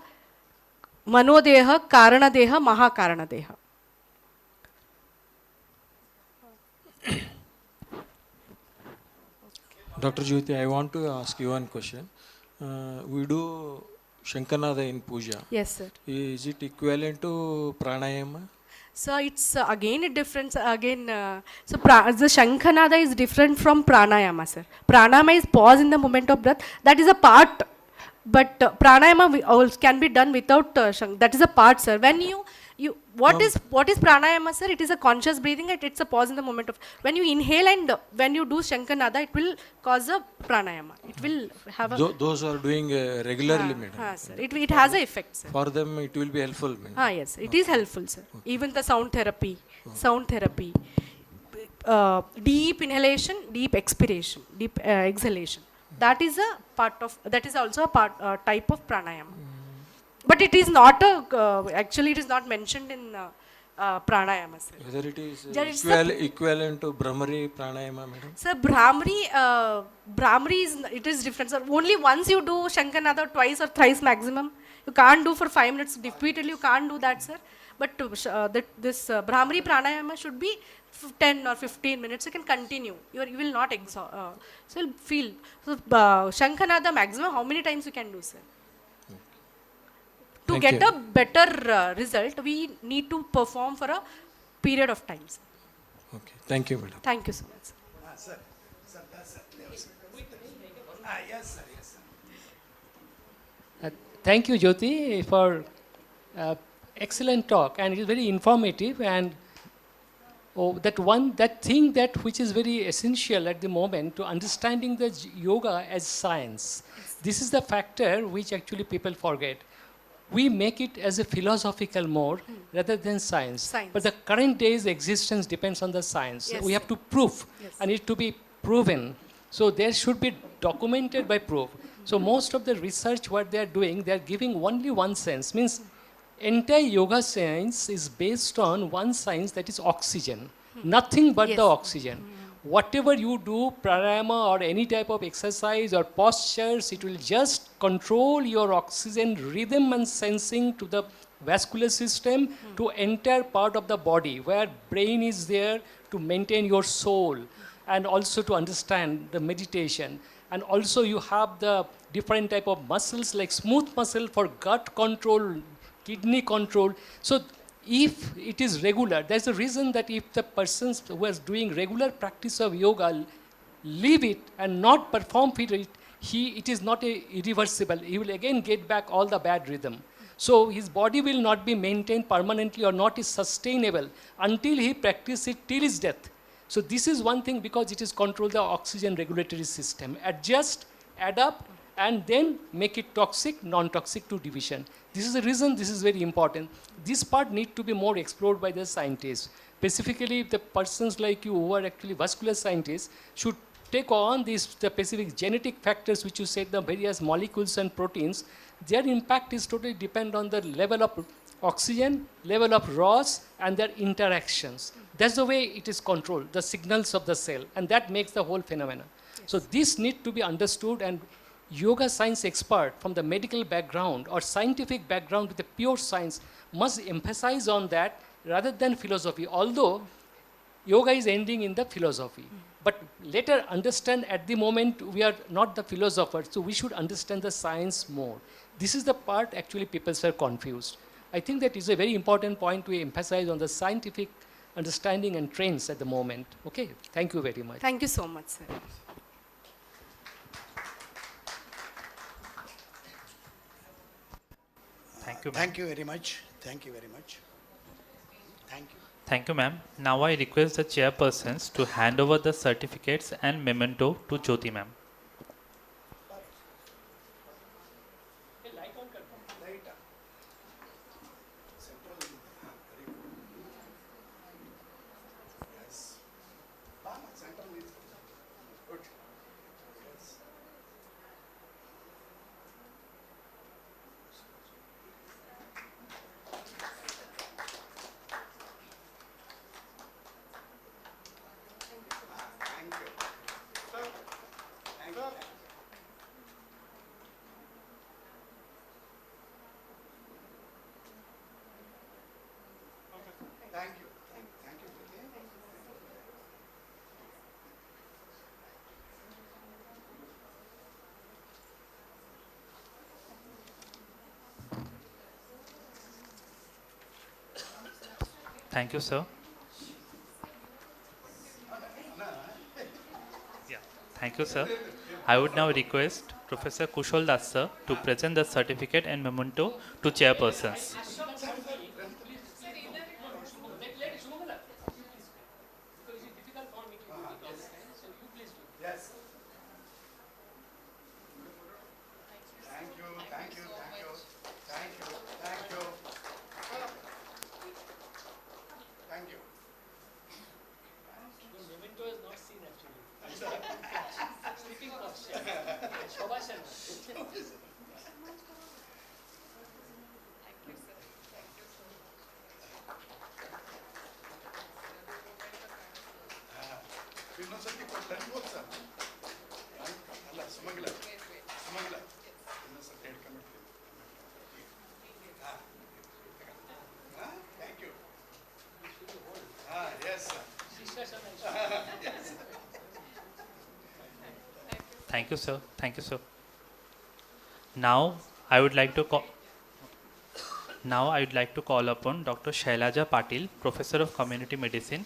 mano deha, karana deha, mahakarana deha. Dr. Jyoti, I want to ask you one question. We do Shankanada in puja. Yes, sir. Is it equivalent to pranayama? So it's again a difference. So the Shankhanada is different from pranayama, sir. Pranayama is pause in the moment of breath. That is a part. But pranayama also can be done without that is a part, sir. When you What is pranayama, sir? It is a conscious breathing. It's a pause in the moment of when you inhale and when you do Shankanada, it will cause a pranayama. It will have a. Those who are doing regularly, madam. Sir. It has a effect, sir. For them, it will be helpful, madam. Yes, it is helpful, sir. Even the sound therapy, deep inhalation, deep expiration, deep exhalation. That is a part of. That is also a type of pranayama. But it is not actually it is not mentioned in pranayama, sir. Whether it is equivalent to Brahmari pranayama, madam? Sir, Brahmari it is different, sir. Only once you do Shankanada, twice or thrice maximum. You can't do for 5 minutes repeatedly. You can't do that, sir. But this Brahmari pranayama should be 10 or 15 minutes. You can continue. You will not exhaust. So you'll feel. So Shankanada maximum. How many times you can do, sir? To get a better result, we need to perform for a period of time, sir. Okay. Thank you, madam. Thank you so much, sir. Yes, sir. Thank you, Jyoti, for excellent talk, and it is very informative. And that thing which is very essential at the moment to understanding the yoga as science. This is the factor which actually people forget. We make it as a philosophical mode rather than science. But the current day's existence depends on the science. Yes, we have to prove, and it to be proven. So there should be documented by proof. So most of the research what they are doing, they are giving only one sense. Means entire yoga science is based on one science, that is oxygen. Nothing but the oxygen. Whatever you do, pranayama or any type of exercise or postures, it will just control your oxygen rhythm and sensing to the vascular system to enter part of the body where brain is there to maintain your soul and also to understand the meditation. And also you have the different type of muscles like smooth muscle for gut control, kidney control. So if it is regular, there's a reason that if the person who is doing regular practice of yoga leave it and not perform it, it is not irreversible. He will again get back all the bad rhythm. So his body will not be maintained permanently or not is sustainable until he practices it till his death. So this is one thing because it is control the oxygen regulatory system. Adjust, adapt, and then make it toxic, non-toxic to division. This is the reason this is very important. This part need to be more explored by the scientists. Specifically, the persons like you who are actually vascular scientists should take on the specific genetic factors which you said, the various molecules and proteins. Their impact is totally depend on the level of oxygen, level of ROS, and their interactions. That's the way it is controlled, the signals of the cell, and that makes the whole phenomenon. Yes. So this need to be understood, and yoga science expert from the medical background or scientific background with the pure science must emphasize on that rather than philosophy, although yoga is ending in the philosophy. But later understand at the moment we are not the philosophers, so we should understand the science more. This is the part actually people are confused. I think that is a very important point to emphasize on the scientific understanding and trends at the moment. Okay, thank you very much. Thank you so much, sir. Thank you, ma'am. Thank you very much. Thank you very much. Thank you. Thank you, ma'am. Now I request the chairpersons to hand over the certificates and memento to Jyoti, ma'am. Thank you. Thank you. Thank you, sir. Yeah, thank you, sir. I would now request Professor Kushal Das, sir, to present the certificate and memento to chairpersons. ಇನ್ನೊಂದ್ಸತಿ ಕೊಟ್ಟು ಅನ್ಬೋದು sir ಅಲ್ಲ ಸುಮಂಗಲ ಸುಮಂಗಲ ಇನ್ನೊಂದ್ಸತಿ ಹೇಳ್ಕೊಂಡ್ಬಿಡ್ತೀನಿ thank you yes Thank you, sir. Thank you, sir. Now I would like to call upon Dr. Shailaja Patil, Professor of Community Medicine,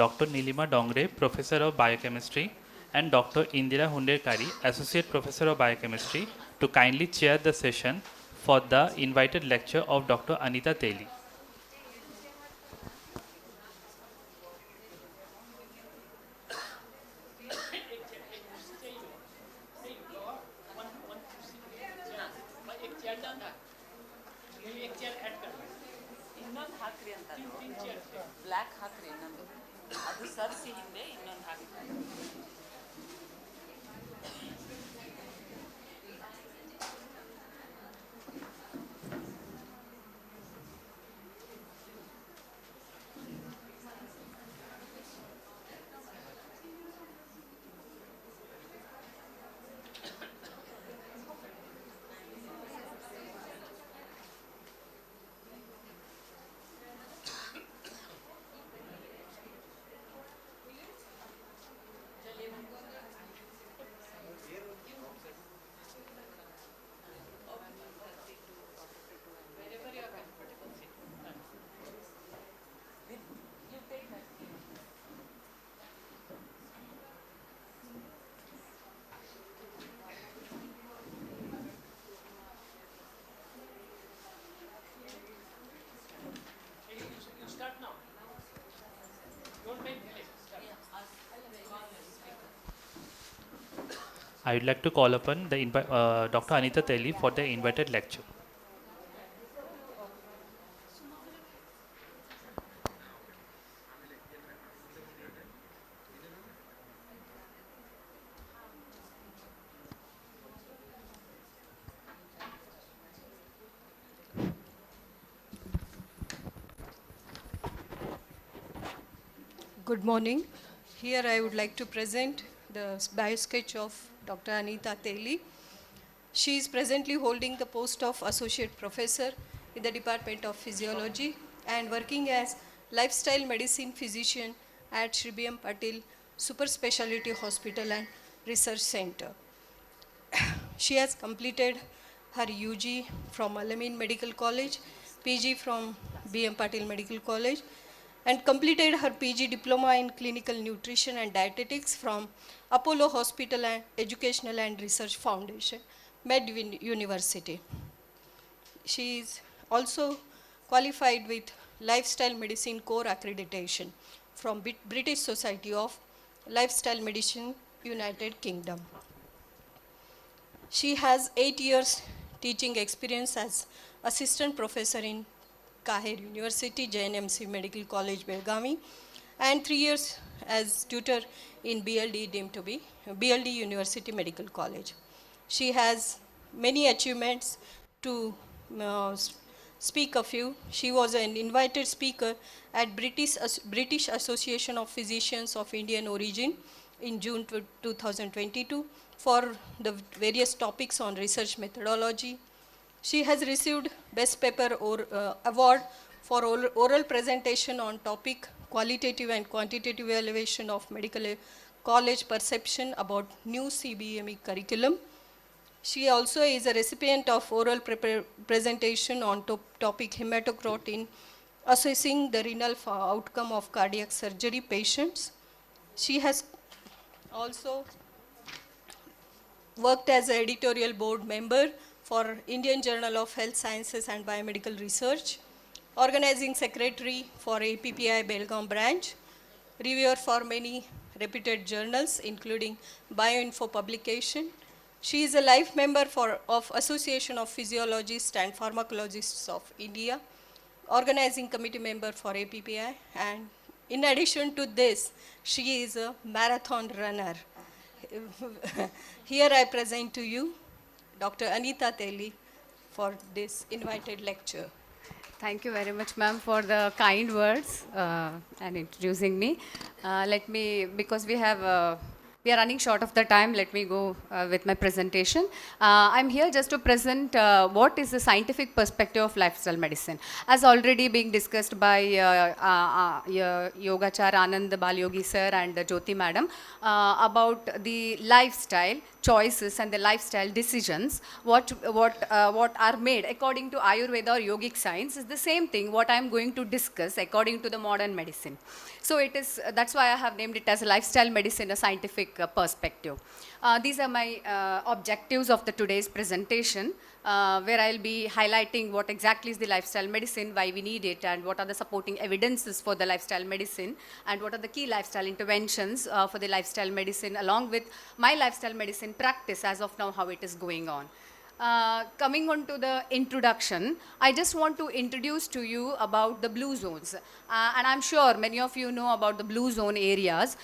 Dr. Nilima Dongre, Professor of Biochemistry, and Dr. Indira Hunderkari, Associate Professor of Biochemistry, to kindly chair the session for the invited lecture of Dr. Anita Teli. ಇನ್ನೊಂದು ಹಾಕ್ರಿ ಅಂತ black ಹಾಕ್ರಿ ಇನ್ನೊಂದು ಅದು ಸರ್ಸಿ ಹಿಂದೆ ಇನ್ನೊಂದು ಹಾಕ್ರಿ. I would like to call upon Dr. Anita Teli for the invited lecture. Good morning. Here I would like to present the bio-sketch of Dr. Anita Teli. She is presently holding the post of Associate Professor in the Department of Physiology and working as Lifestyle Medicine Physician at Shri Patil Super Speciality Hospital and Research Center. She has completed her UG from Alamein Medical College, PG from BM Patil Medical College, and completed her PG Diploma in Clinical Nutrition and Dietetics from Apollo Hospital and Educational and Research Foundation, Med University. She is also qualified with Lifestyle Medicine Core Accreditation from British Society of Lifestyle Medicine, United Kingdom. She has 8 years teaching experience as Assistant Professor in Kahir University, JNMC Medical College, Belgavi, and 3 years as tutor in BLDE deemed to be BLDE University Medical College. She has many achievements to speak a few. She was an invited speaker at British Association of Physicians of Indian Origin in June 2022 for the various topics on research methodology. She has received Best Paper Award for oral presentation on topic qualitative and quantitative evaluation of medical college perception about new CBME curriculum. She also is a recipient of oral presentation on topic hematocrit assessing the renal outcome of cardiac surgery patients. She has also worked as an editorial board member for Indian Journal of Health Sciences and Biomedical Research, organizing secretary for APPI Belgaum branch, reviewer for many reputed journals, including Bioinfo publication. She is a life member of Association of Physiologists and Pharmacologists of India, organizing committee member for APPI, and in addition to this, she is a marathon runner. here I present to you Dr. Anita Teli for this invited lecture. Thank you very much, ma'am, for the kind words and introducing me. Because we are running short of the time, let me go with my presentation. I'm here just to present what is the scientific perspective of lifestyle medicine. As already being discussed by Yogachar Anand Balyogi sir and Jyoti madam about the lifestyle choices and the lifestyle decisions, what are made according to Ayurveda or yogic science is the same thing what I am going to discuss according to the modern medicine. So that's why I have named it as lifestyle medicine, a scientific perspective. These are my objectives of the today's presentation, where I'll be highlighting what exactly is the lifestyle medicine, why we need it, and what are the supporting evidences for the lifestyle medicine, and what are the key lifestyle interventions for the lifestyle medicine, along with my lifestyle medicine practice as of now, how it is going on. Coming on to the introduction, I just want to introduce to you about the blue zones. And I'm sure many of you know about the blue zone areas.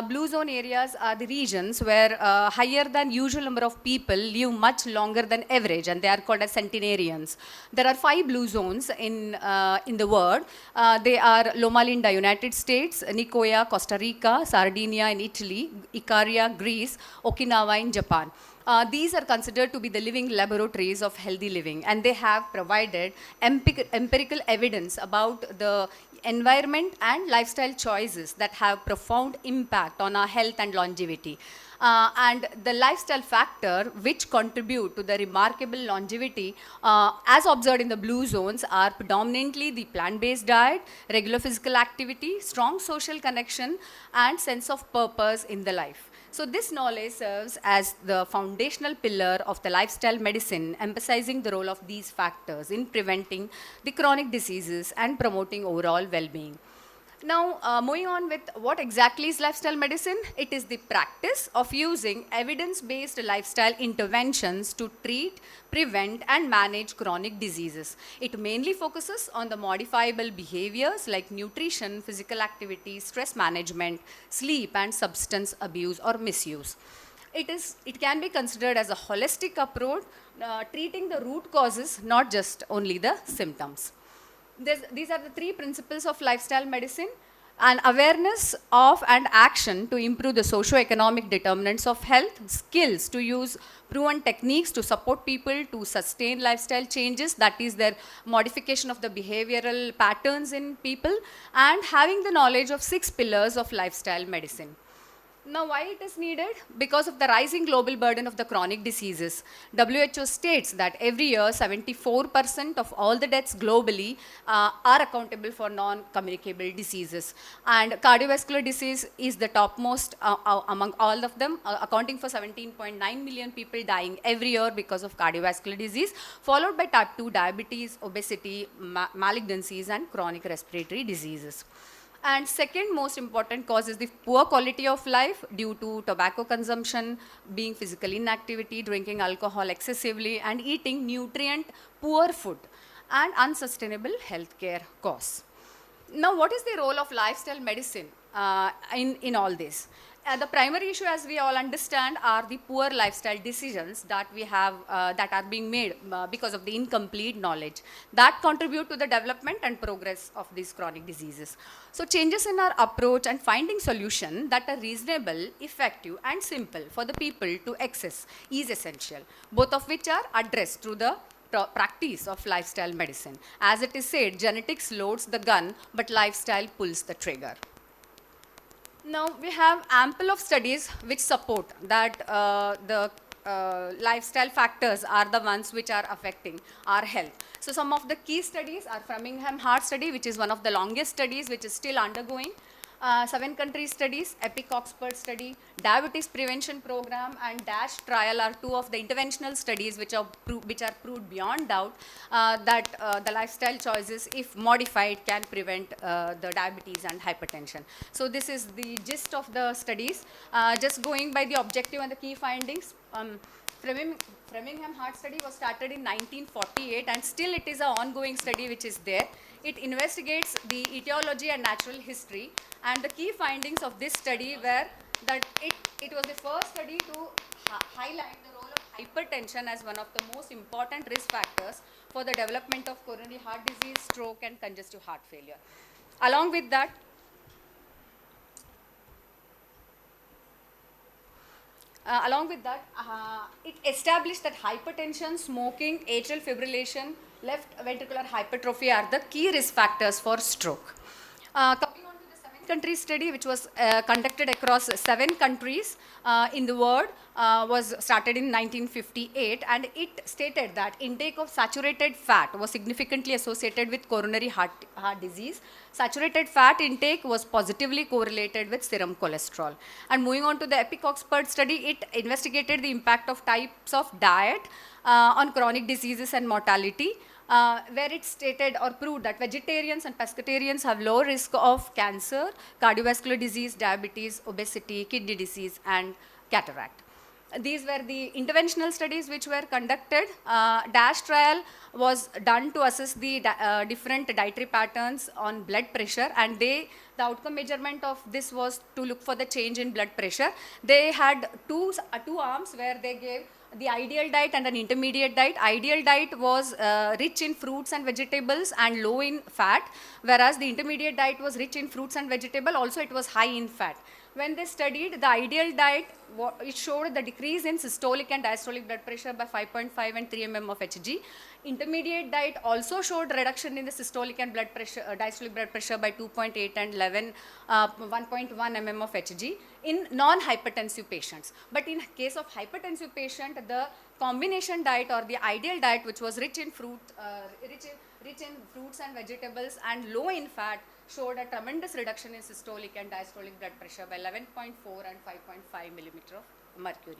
Blue zone areas are the regions where higher than usual number of people live much longer than average, and they are called as centenarians. There are 5 blue zones in the world. They are Loma Linda, United States, Nicoya, Costa Rica, Sardinia in Italy, Icaria, Greece, Okinawa in Japan. These are considered to be the living laboratories of healthy living, and they have provided empirical evidence about the environment and lifestyle choices that have profound impact on our health and longevity. And the lifestyle factor which contribute to the remarkable longevity as observed in the blue zones are predominantly the plant-based diet, regular physical activity, strong social connection, and sense of purpose in the life. So this knowledge serves as the foundational pillar of the lifestyle medicine, emphasizing the role of these factors in preventing the chronic diseases and promoting overall well-being. Now, moving on with what exactly is lifestyle medicine? It is the practice of using evidence-based lifestyle interventions to treat, prevent, and manage chronic diseases. It mainly focuses on the modifiable behaviors like nutrition, physical activity, stress management, sleep, and substance abuse or misuse. It can be considered as a holistic approach, treating the root causes, not just only the symptoms. These are the 3 principles of lifestyle medicine: and awareness of and action to improve the socio-economic determinants of health, skills to use proven techniques to support people to sustain lifestyle changes, that is their modification of the behavioral patterns in people, and having the knowledge of 6 pillars of lifestyle medicine. Now, why it is needed? Because of the rising global burden of the chronic diseases. WHO states that every year 74% of all the deaths globally are accountable for non-communicable diseases. And cardiovascular disease is the topmost among all of them, accounting for 17.9 million people dying every year because of cardiovascular disease, followed by type 2 diabetes, obesity, malignancies, and chronic respiratory diseases. And second most important cause is the poor quality of life due to tobacco consumption, being physical inactivity, drinking alcohol excessively, and eating nutrient poor food, and unsustainable healthcare costs. Now, what is the role of lifestyle medicine in all this? The primary issue, as we all understand, are the poor lifestyle decisions that we have that are being made because of the incomplete knowledge that contribute to the development and progress of these chronic diseases. So changes in our approach and finding solutions that are reasonable, effective, and simple for the people to access is essential, both of which are addressed through the practice of lifestyle medicine. As it is said, genetics loads the gun, but lifestyle pulls the trigger. Now, we have ample of studies which support that the lifestyle factors are the ones which are affecting our health. So, some of the key studies are Framingham Heart Study, which is one of the longest studies, which is still undergoing. 7 country studies, EPIC Oxford study, diabetes prevention program, and DASH trial are 2 of the interventional studies which are proved beyond doubt that the lifestyle choices, if modified, can prevent the diabetes and hypertension. So this is the gist of the studies. Just going by the objective and the key findings. Framingham Heart Study was started in 1948, and still it is an ongoing study which is there. It investigates the etiology and natural history, and the key findings of this study were that it was the first study to highlight the role of hypertension as one of the most important risk factors for the development of coronary heart disease, stroke, and congestive heart failure. Along with that, it established that hypertension, smoking, atrial fibrillation, left ventricular hypertrophy are the key risk factors for stroke. Coming on to the 7-country study, which was conducted across 7 countries in the world, was started in 1958, and it stated that intake of saturated fat was significantly associated with coronary heart disease. Saturated fat intake was positively correlated with serum cholesterol. And moving on to the EPIC Oxford study, it investigated the impact of types of diet on chronic diseases and mortality, where it stated or proved that vegetarians and pescatarians have low risk of cancer, cardiovascular disease, diabetes, obesity, kidney disease, and cataract. These were the interventional studies which were conducted. DASH trial was done to assess the different dietary patterns on blood pressure, and the outcome measurement of this was to look for the change in blood pressure. They had two arms where they gave the ideal diet and an intermediate diet. Ideal diet was rich in fruits and vegetables and low in fat, whereas the intermediate diet was rich in fruits and vegetable, also it was high in fat. When they studied the ideal diet, it showed the decrease in systolic and diastolic blood pressure by 5.5 and 3 mm of Hg. Intermediate diet also showed reduction in the systolic and blood pressure, diastolic blood pressure by 2.8 and 1.1 mm of Hg in non-hypertensive patients. But in case of hypertensive patient, the combination diet or the ideal diet, which was rich in fruits and vegetables and low in fat, showed a tremendous reduction in systolic and diastolic blood pressure by 11.4 and 5.5 millimeter of mercury.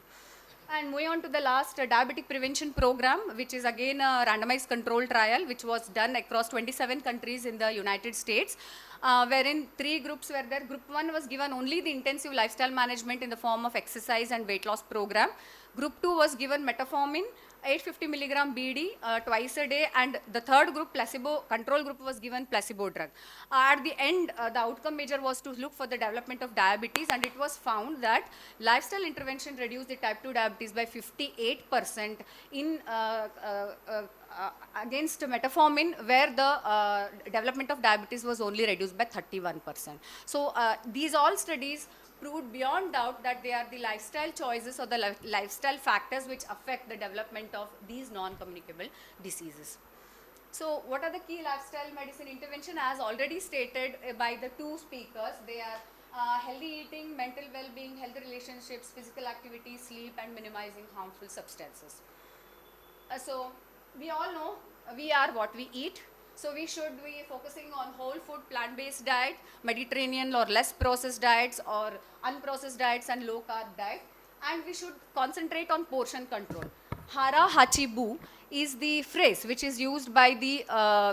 And moving on to the last diabetic prevention program, which is again a randomized control trial, which was done across 27 countries in the United States, wherein 3 groups were there. Group 1 was given only the intensive lifestyle management in the form of exercise and weight loss program. Group 2 was given metformin, 850 milligram BD twice a day, and the third group, placebo control group, was given placebo drug. At the end, the outcome measure was to look for the development of diabetes, and it was found that lifestyle intervention reduced the type 2 diabetes by 58% in against metformin, where the development of diabetes was only reduced by 31%. So these all studies proved beyond doubt that they are the lifestyle choices or the lifestyle factors which affect the development of these non-communicable diseases. So what are the key lifestyle medicine intervention? As already stated by the 2 speakers, they are healthy eating, mental well-being, healthy relationships, physical activity, sleep, and minimizing harmful substances. So we all know we are what we eat. So we should be focusing on whole food, plant-based diet, Mediterranean or less processed diets, or unprocessed diets and low carb diet. And we should concentrate on portion control. Hara Hachibu is the phrase which is used by the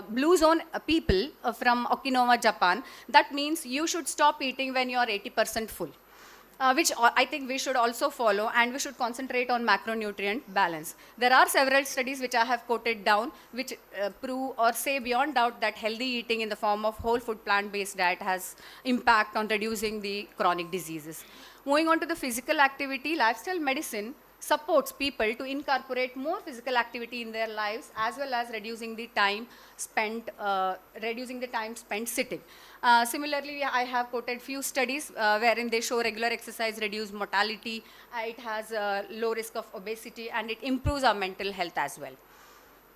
blue zone people from Okinawa, Japan. That means you should stop eating when you are 80% full. Which I think we should also follow, and we should concentrate on macronutrient balance. There are several studies which I have quoted down which prove or say beyond doubt that healthy eating in the form of whole food plant-based diet has impact on reducing the chronic diseases. Moving on to the physical activity, lifestyle medicine supports people to incorporate more physical activity in their lives, as well as reducing the time spent sitting. Similarly, I have quoted few studies wherein they show regular exercise reduce mortality, it has a low risk of obesity, and it improves our mental health as well.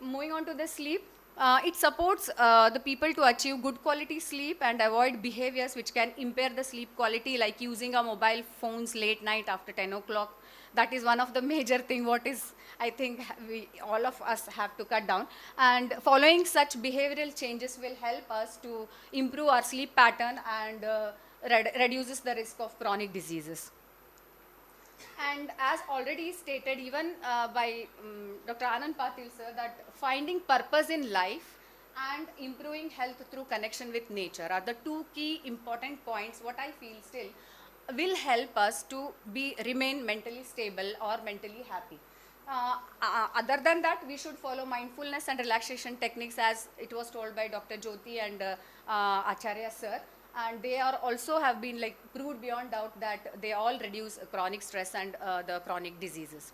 Moving on to the sleep, it supports the people to achieve good quality sleep and avoid behaviors which can impair the sleep quality, like using our mobile phones late night after 10 o'clock. That is one of the major thing what is, I think, all of us have to cut down. And following such behavioral changes will help us to improve our sleep pattern and reduces the risk of chronic diseases. And as already stated even by Dr. Anand Patil sir, that finding purpose in life and improving health through connection with nature are the 2 key important points what I feel still will help us to remain mentally stable or mentally happy. Other than that, we should follow mindfulness and relaxation techniques as it was told by Dr. Jyoti and Acharya sir. and they are also have been like proved beyond doubt that they all reduce chronic stress and the chronic diseases.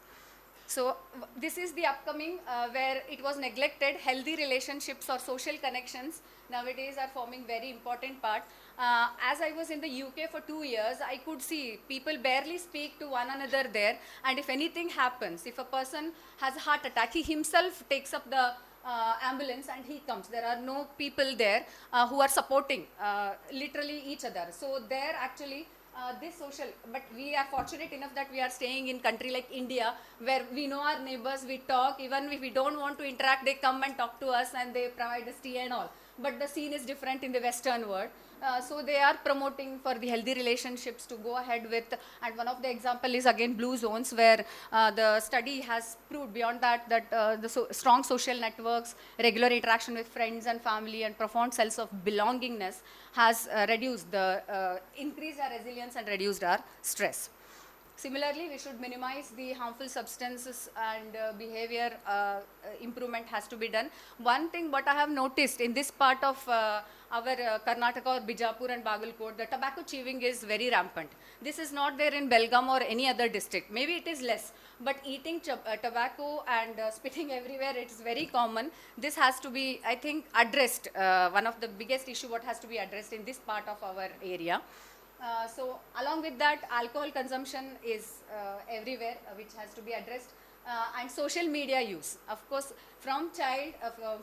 So this is the upcoming where it was neglected. Healthy relationships or social connections nowadays are forming very important part. As I was in the UK for 2 years, I could see people barely speak to one another there. And if anything happens, if a person has a heart attack, he himself takes up the ambulance and he comes. There are no people there who are supporting literally each other. So there actually this social, but we are fortunate enough that we are staying in country like India, where we know our neighbors, we talk, even if we don't want to interact, they come and talk to us and they provide us tea and all. But the scene is different in the Western world. So they are promoting for the healthy relationships to go ahead with, and one of the example is again blue zones, where the study has proved beyond that the strong social networks, regular interaction with friends and family, and profound sense of belongingness has reduced the increased our resilience and reduced our stress. Similarly, we should minimize the harmful substances, and behavior improvement has to be done. One thing what I have noticed in this part of our Karnataka or Vijayapura and Bagalkot, the tobacco chewing is very rampant. This is not there in Belgaum or any other district. Maybe it is less, but eating tobacco and spitting everywhere, it is very common. This has to be, I think, addressed. One of the biggest issue what has to be addressed in this part of our area. So along with that, alcohol consumption is everywhere, which has to be addressed, and social media use. Of course, from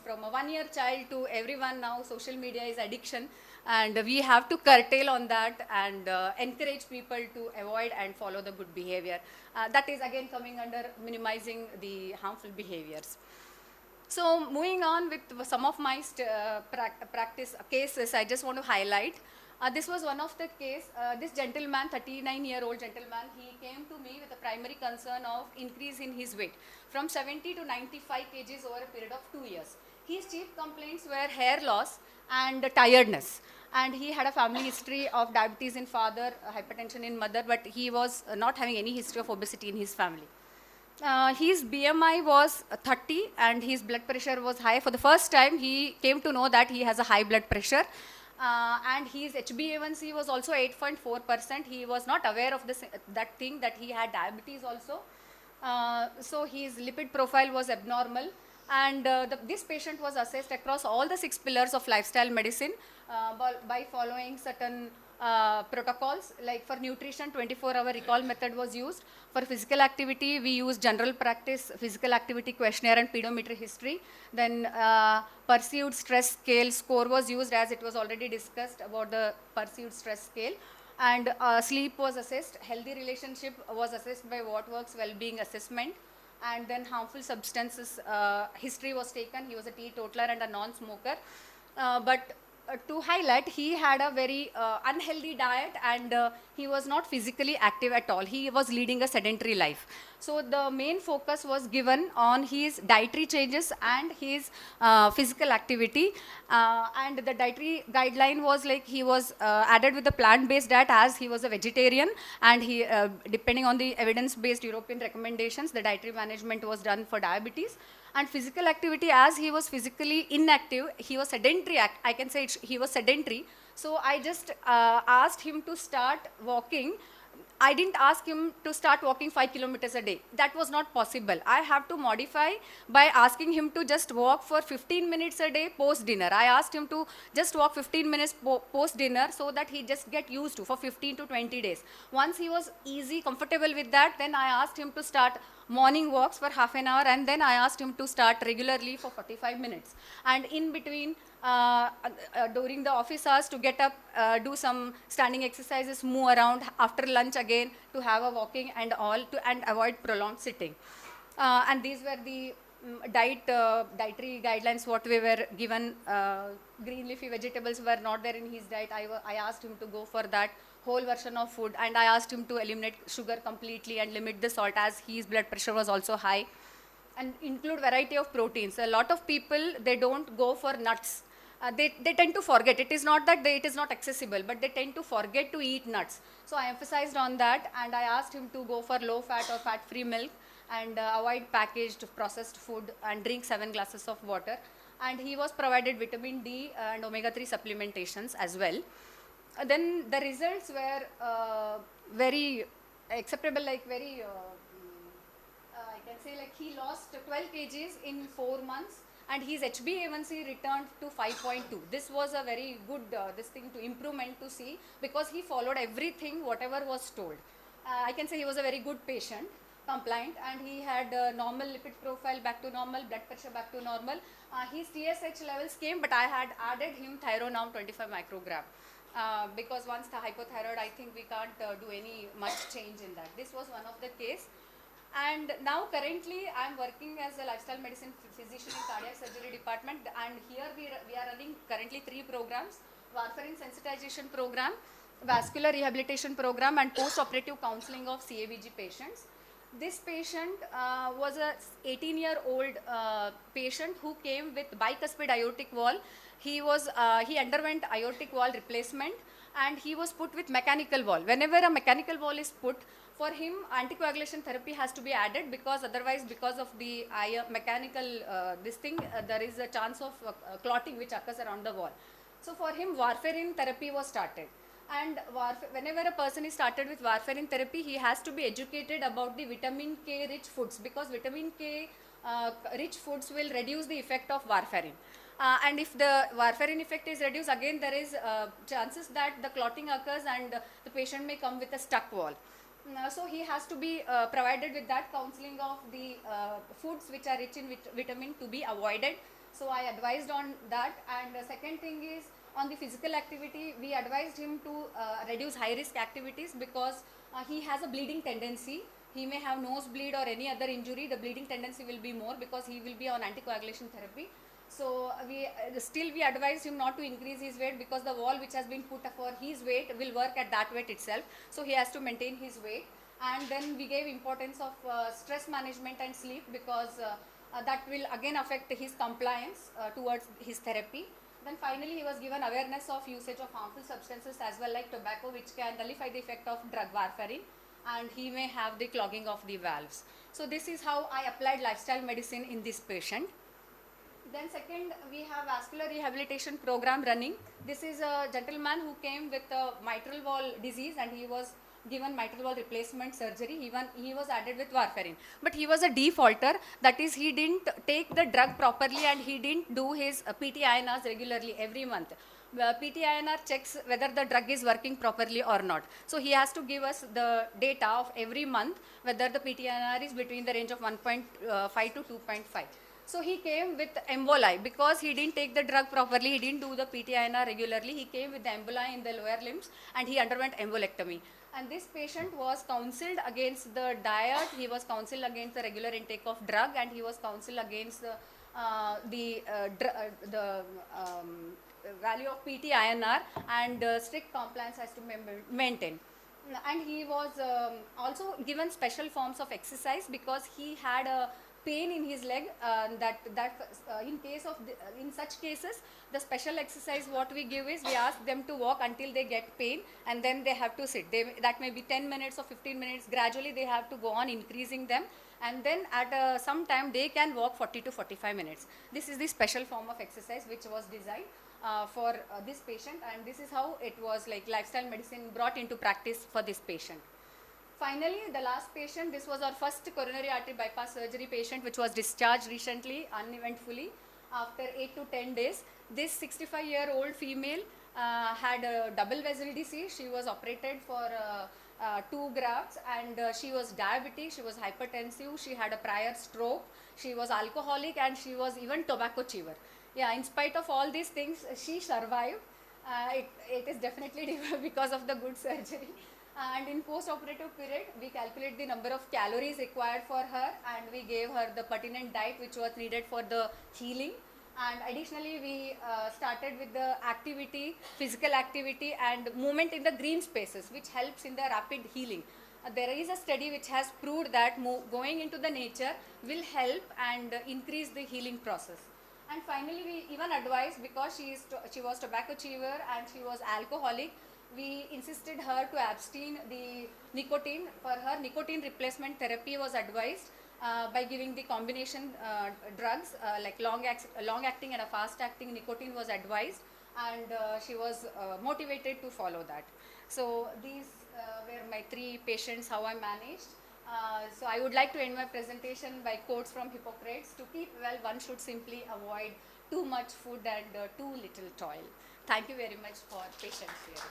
from a 1-year child to everyone now, social media is addiction, and we have to curtail on that and encourage people to avoid and follow the good behavior. That is again coming under minimizing the harmful behaviors. So moving on with some of my practice cases, I just want to highlight. This was one of the case. This gentleman, 39-year-old gentleman, he came to me with a primary concern of increase in his weight from 70 to 95 kgs over a period of 2 years. His chief complaints were hair loss and tiredness. And he had a family history of diabetes in father, hypertension in mother, but he was not having any history of obesity in his family. His BMI was 30 and his blood pressure was high. For the first time, he came to know that he has a high blood pressure. And his HbA1c was also 8.4%. He was not aware of this, that thing, that he had diabetes also. So his lipid profile was abnormal. And this patient was assessed across all the 6 pillars of lifestyle medicine by following certain protocols. Like for nutrition, 24-hour recall method was used. For physical activity, we used general practice, physical activity questionnaire and pedometer history. Then perceived stress scale score was used, as it was already discussed about the perceived stress scale. And sleep was assessed. Healthy relationship was assessed by What Works Wellbeing Assessment. And then harmful substances history was taken. He was a teetotaler and a non-smoker. But to highlight, he had a very unhealthy diet, and he was not physically active at all. He was leading a sedentary life. So the main focus was given on his dietary changes and his physical activity. And the dietary guideline was like he was added with a plant-based diet, as he was a vegetarian, and he, depending on the evidence-based European recommendations, the dietary management was done for diabetes. And physical activity, as he was physically inactive, he was sedentary. I can say he was sedentary. So I just asked him to start walking. I didn't ask him to start walking 5 kilometers a day. That was not possible. I have to modify by asking him to just walk for 15 minutes a day post dinner. I asked him to just walk 15 minutes post dinner, so that he just get used to for 15 to 20 days. Once he was easy, comfortable with that, then I asked him to start morning walks for half an hour, and then I asked him to start regularly for 45 minutes. And in between, during the office hours, to get up, do some standing exercises, move around, after lunch again to have a walking and all, and avoid prolonged sitting. And these were the dietary guidelines what we were given. Green leafy vegetables were not there in his diet. I asked him to go for that whole version of food, and I asked him to eliminate sugar completely and limit the salt, as his blood pressure was also high, and include variety of proteins. A lot of people, they don't go for nuts. They tend to forget. It is not that it is not accessible, but they tend to forget to eat nuts. So I emphasized on that, and I asked him to go for low fat or fat free milk, and avoid packaged processed food, and drink 7 glasses of water. And he was provided vitamin D and omega-3 supplementations as well. then the results were very acceptable, like very, I can say like he lost 12 kgs in 4 months and his HbA1c returned to 5.2. This was a very good this thing to improvement to see because he followed everything whatever was told. I can say he was a very good patient, compliant, and he had normal lipid profile back to normal, blood pressure back to normal. His TSH levels came, but I had added him Thyronam 25 microgram. Because once the hypothyroid, I think we can't do any much change in that. This was one of the case. And now currently I am working as a lifestyle medicine physician in cardiac surgery department, and here we are running currently 3 programs: warfarin sensitization program, vascular rehabilitation program, and post-operative counseling of CABG patients. This patient was a 18-year-old patient who came with bicuspid aortic wall. He underwent aortic wall replacement and he was put with mechanical wall. Whenever a mechanical wall is put, for him anticoagulation therapy has to be added, because otherwise, because of the mechanical there is a chance of clotting which occurs around the wall. So for him warfarin therapy was started. And whenever a person is started with warfarin therapy, he has to be educated about the vitamin K rich foods, because vitamin K rich foods will reduce the effect of warfarin. And if the warfarin effect is reduced, again there is chances that the clotting occurs and the patient may come with a stuck wall. So he has to be provided with that counseling of the foods which are rich in vitamin to be avoided. So I advised on that. And the second thing is, on the physical activity, we advised him to reduce high risk activities, because he has a bleeding tendency. He may have nosebleed or any other injury. The bleeding tendency will be more because he will be on anticoagulation therapy. So we advise him not to increase his weight, because the wall which has been put for his weight will work at that weight itself. So he has to maintain his weight. And then we gave importance of stress management and sleep, because that will again affect his compliance towards his therapy. Then finally he was given awareness of usage of harmful substances as well, like tobacco, which can nullify the effect of drug warfarin, and he may have the clogging of the valves. So this is how I applied lifestyle medicine in this patient. Then second, we have vascular rehabilitation program running. This is a gentleman who came with a mitral valve disease and he was given mitral valve replacement surgery. He was added with warfarin. But he was a defaulter, that is, he didn't take the drug properly and he didn't do his PT-INRs regularly every month. PT-INR checks whether the drug is working properly or not. So he has to give us the data of every month whether the PT-INR is between the range of 1.5 to 2.5. So he came with emboli because he didn't take the drug properly, he didn't do the PT-INR regularly. He came with the emboli in the lower limbs and he underwent embolectomy. And this patient was counseled against the diet, he was counseled against the regular intake of drug, and he was counseled against the value of PT-INR, and strict compliance has to be maintained. And he was also given special forms of exercise because he had a pain in his leg, in such cases the special exercise what we give is we ask them to walk until they get pain and then they have to sit. That may be 10 minutes or 15 minutes. Gradually they have to go on increasing them, and then at some time they can walk 40 to 45 minutes. This is the special form of exercise which was designed for this patient, and this is how it was like lifestyle medicine brought into practice for this patient. Finally, the last patient, this was our first coronary artery bypass surgery patient which was discharged recently, uneventfully, after 8 to 10 days. This 65-year-old female had a double vessel disease. She was operated for 2 grafts, and she was diabetic, she was hypertensive, she had a prior stroke, she was alcoholic, and she was even tobacco chewer. Yeah, in spite of all these things, she survived. It is definitely because of the good surgery. And in post-operative period, we calculate the number of calories required for her, and we gave her the pertinent diet which was needed for the healing. And additionally, we started with the activity, physical activity and movement in the green spaces, which helps in the rapid healing. There is a study which has proved that going into the nature will help and increase the healing process. And finally, we even advised, because she was tobacco chewer and she was alcoholic, we insisted her to abstain the nicotine. For her, nicotine replacement therapy was advised by giving the combination drugs like long-acting and a fast-acting nicotine was advised. and she was motivated to follow that. So these were my 3 patients, how I managed. So I would like to end my presentation by quotes from Hippocrates. To keep well, one should simply avoid too much food and too little toil. Thank you very much for patience here.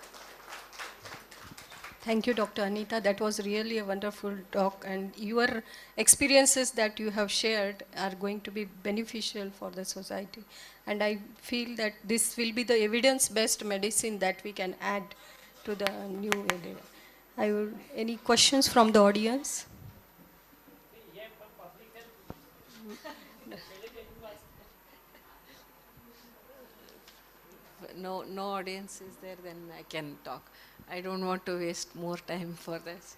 Thank you, Dr. Anita. That was really a wonderful talk, and your experiences that you have shared are going to be beneficial for the society. And I feel that this will be the evidence-based medicine that we can add to the new area. Any questions from the audience? No audience is there, then I can talk. I don't want to waste more time for this.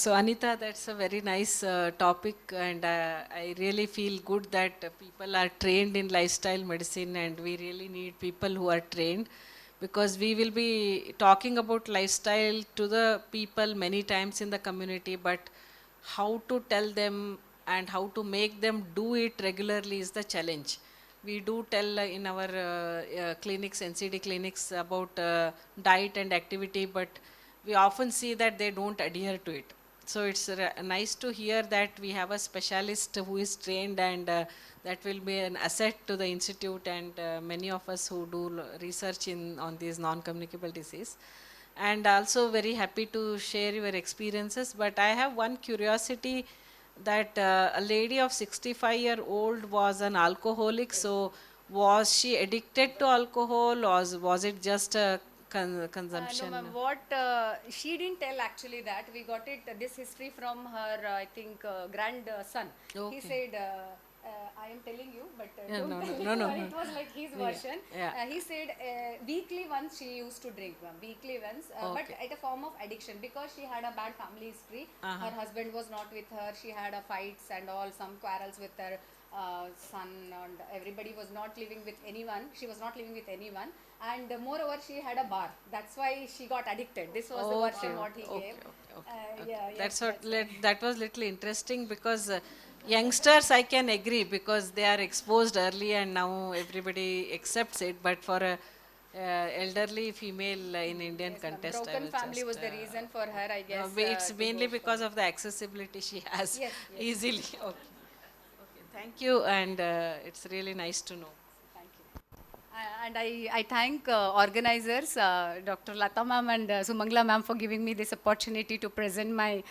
So Anita, that's a very nice topic, and I really feel good that people are trained in lifestyle medicine, and we really need people who are trained, because we will be talking about lifestyle to the people many times in the community, but how to tell them and how to make them do it regularly is the challenge. We do tell in our clinics, NCD clinics, about diet and activity, but we often see that they don't adhere to it. So it's nice to hear that we have a specialist who is trained, and that will be an asset to the institute and many of us who do research on these non-communicable disease. And also very happy to share your experiences. But I have one curiosity, that a lady of 65-year-old was an alcoholic. So was she addicted to alcohol, or was it just a consumption? No, ma'am. What she didn't tell actually that we got it this history from her I think grandson. Okay. He said. I am telling you, but Yeah, don't no, tell no, no, anyone. no. It was like his Yeah, version. yeah. He said weekly once she used to drink, ma'am. Weekly once, but Okay. at a form of addiction, because she had a bad family history. Uh-huh. Her husband was not with her. She had a fights and all, some quarrels with her son, and everybody was not living with anyone. She was not living with anyone, and moreover she had a bar. That's why she got addicted. This was the version what he gave. Okay. Yeah, That's yes, what that was little interesting, because youngsters I can agree, because they are exposed early and now everybody accepts it. But for a elderly female in Indian Yes, ma'am. context, I Broken was family just, was the reason for her, I guess. it's to mainly go for because it. of the accessibility she has. Yes, yes. Easily. Okay. Thank you, and it's really nice to know. Thank you. And I thank organizers, Dr. Lata ma'am and Sumangla ma'am, for giving me this opportunity to present my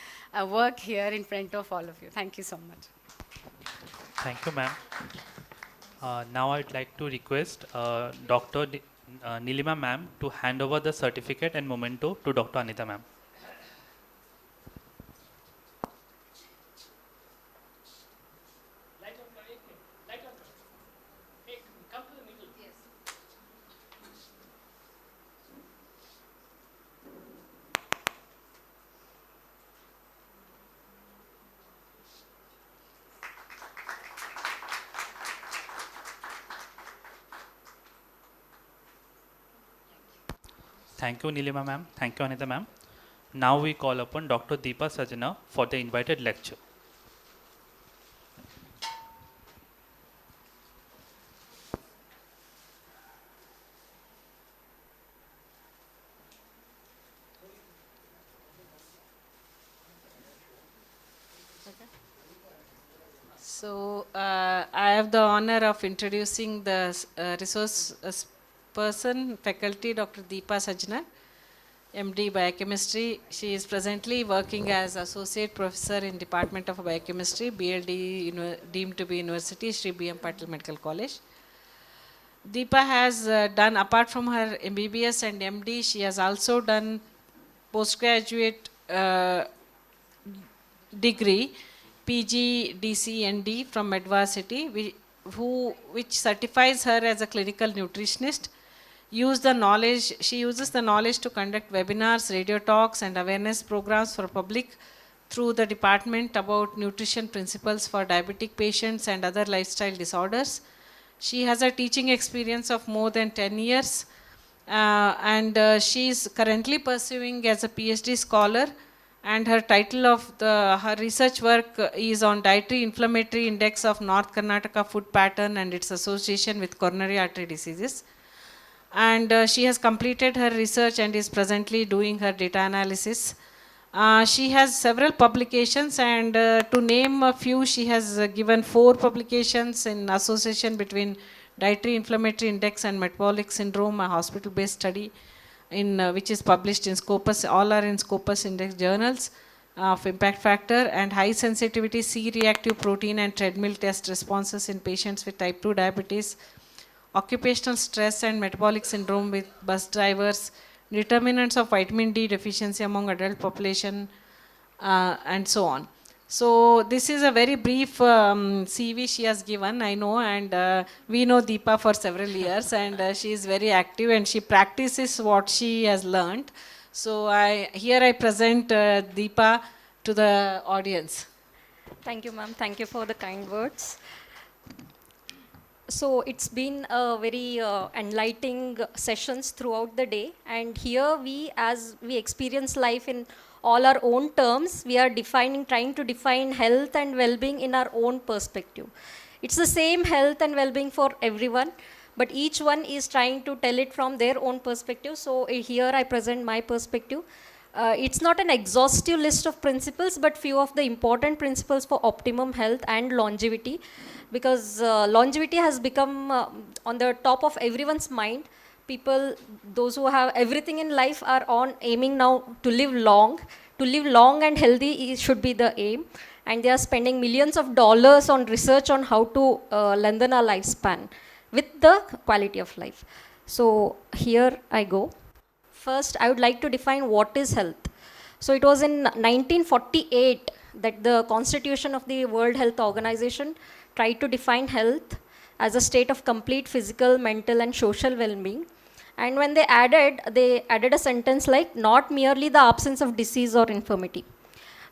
work here in front of all of you. Thank you so much. Thank you, ma'am. Now I'd like to request Dr. Nilima ma'am to hand over the certificate and memento to Dr. Anita ma'am. Thank you, Nilima ma'am. Thank you, Anita ma'am. Now we call upon Dr. Deepa Sajana for the invited lecture. So I have the honor of introducing the resource person, faculty, Dr. Deepa Sajana, MD Biochemistry. She is presently working as Associate Professor in Department of Biochemistry, BLDE deemed to be University, Shri Patil Medical College. Deepa has done, apart from her MBBS and MD, she has also done postgraduate degree, PG, DC, and D from Medvarsity, which certifies her as a clinical nutritionist. She uses the knowledge to conduct webinars, radio talks, and awareness programs for public through the department about nutrition principles for diabetic patients and other lifestyle disorders. She has a teaching experience of more than 10 years, and she is currently pursuing as a PhD scholar, and her title of her research work is on dietary inflammatory index of North Karnataka food pattern and its association with coronary artery diseases. and she has completed her research and is presently doing her data analysis. She has several publications, and to name a few, she has given 4 publications in association between dietary inflammatory index and metabolic syndrome, a hospital-based study in which is published in Scopus. All are in Scopus Index journals of impact factor, and high sensitivity C-reactive protein and treadmill test responses in patients with type 2 diabetes, occupational stress and metabolic syndrome with bus drivers, determinants of vitamin D deficiency among adult population, and so on. So this is a very brief CV she has given, I know, and we know Deepa for several years, and she is very active and she practices what she has learned. So here I present Deepa to the audience. Thank you, ma'am. Thank you for the kind words. So it's been a very enlightening sessions throughout the day, and here as we experience life in all our own terms, we are trying to define health and well-being in our own perspective. It's the same health and well-being for everyone, but each one is trying to tell it from their own perspective. So here I present my perspective. It's not an exhaustive list of principles, but few of the important principles for optimum health and longevity, because longevity has become on the top of everyone's mind. People, those who have everything in life, are aiming now to live long. To live long and healthy should be the aim, and they are spending millions of dollars on research on how to lengthen our lifespan with the quality of life. So here I go. First, I would like to define what is health. So it was in 1948 that the Constitution of the World Health Organization tried to define health as a state of complete physical, mental, and social well-being. And when they added a sentence like, not merely the absence of disease or infirmity.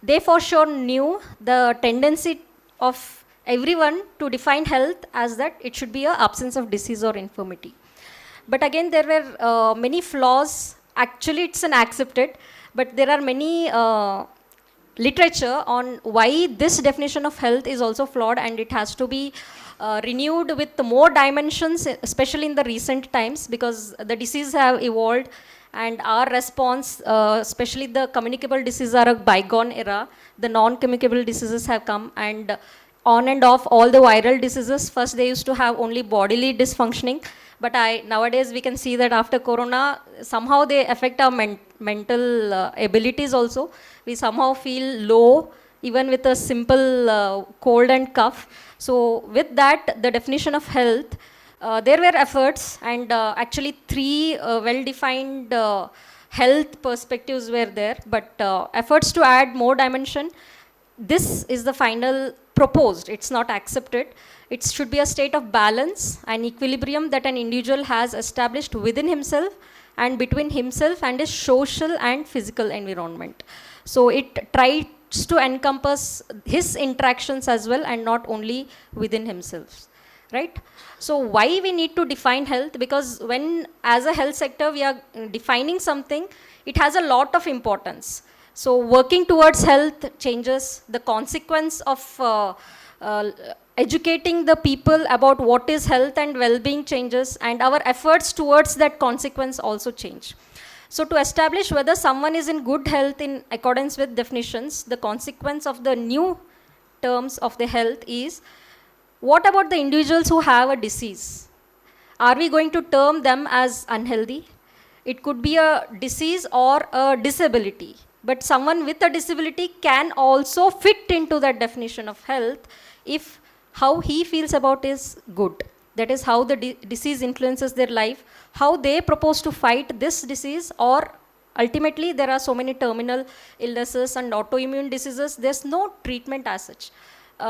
They for sure knew the tendency of everyone to define health as that it should be an absence of disease or infirmity. But again, there were many flaws. Actually, it's an accepted, but there are many literature on why this definition of health is also flawed, and it has to be renewed with more dimensions, especially in the recent times, because the diseases have evolved and our response, especially the communicable diseases, are a bygone era. The non-communicable diseases have come, and on and off all the viral diseases. First they used to have only bodily dysfunctioning, but nowadays we can see that after corona, somehow they affect our mental abilities also. We somehow feel low even with a simple cold and cough. So with that, the definition of health, there were efforts, and actually 3 well-defined health perspectives were there, but efforts to add more dimension. This is the final proposed, it's not accepted. It should be a state of balance and equilibrium that an individual has established within himself and between himself and his social and physical environment. So it tries to encompass his interactions as well, and not only within himself, right? So why we need to define health? Because when as a health sector we are defining something, it has a lot of importance. So working towards health changes, the consequence of educating the people about what is health and well-being changes, and our efforts towards that consequence also change. So to establish whether someone is in good health in accordance with definitions, the consequence of the new terms of the health is, what about the individuals who have a disease? Are we going to term them as unhealthy? It could be a disease or a disability, but someone with a disability can also fit into that definition of health if how he feels about is good. That is how the disease influences their life, how they propose to fight this disease, or ultimately there are so many terminal illnesses and autoimmune diseases, there's no treatment as such.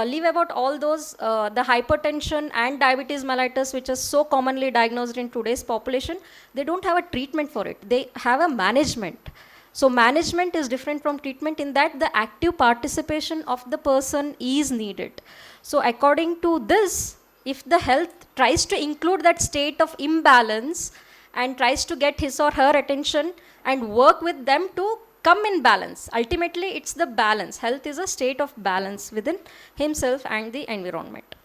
Leave about all those, the hypertension and diabetes mellitus, which is so commonly diagnosed in today's population, they don't have a treatment for it. They have a management. So management is different from treatment in that the active participation of the person is needed. So according to this, if the health tries to include that state of imbalance and tries to get his or her attention and work with them to come in balance, ultimately it's the balance. Health is a state of balance within himself and the environment.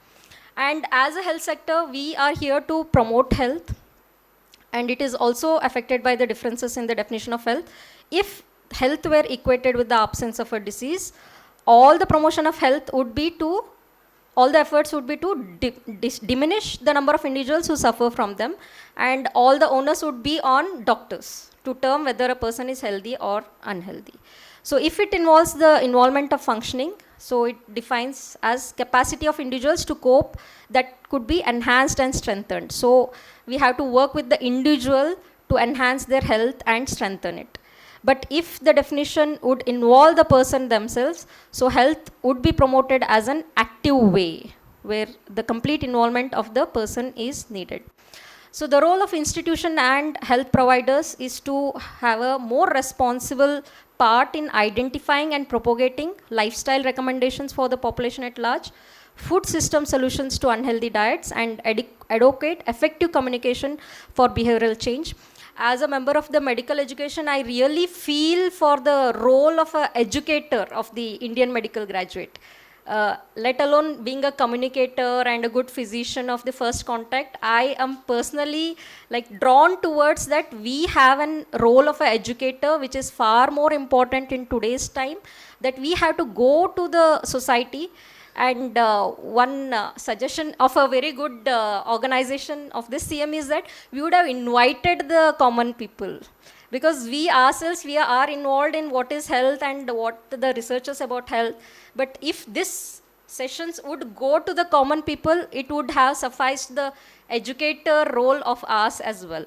And as a health sector, we are here to promote health. and it is also affected by the differences in the definition of health. If health were equated with the absence of a disease, all the promotion of health would be to, all the efforts would be to diminish the number of individuals who suffer from them, and all the onus would be on doctors to term whether a person is healthy or unhealthy. So if it involves the involvement of functioning, so it defines as capacity of individuals to cope that could be enhanced and strengthened. So we have to work with the individual to enhance their health and strengthen it. But if the definition would involve the person themselves, so health would be promoted as an active way, where the complete involvement of the person is needed. So the role of institution and health providers is to have a more responsible part in identifying and propagating lifestyle recommendations for the population at large, food system solutions to unhealthy diets, and advocate effective communication for behavioral change. As a member of the medical education, I really feel for the role of an educator of the Indian medical graduate. Let alone being a communicator and a good physician of the first contact, I am personally like drawn towards that we have a role of an educator, which is far more important in today's time, that we have to go to the society. And one suggestion of a very good organization of this CME is that we would have invited the common people, because we ourselves, we are involved in what is health and what the researchers about health. But if this sessions would go to the common people, it would have sufficed the educator role of us as well.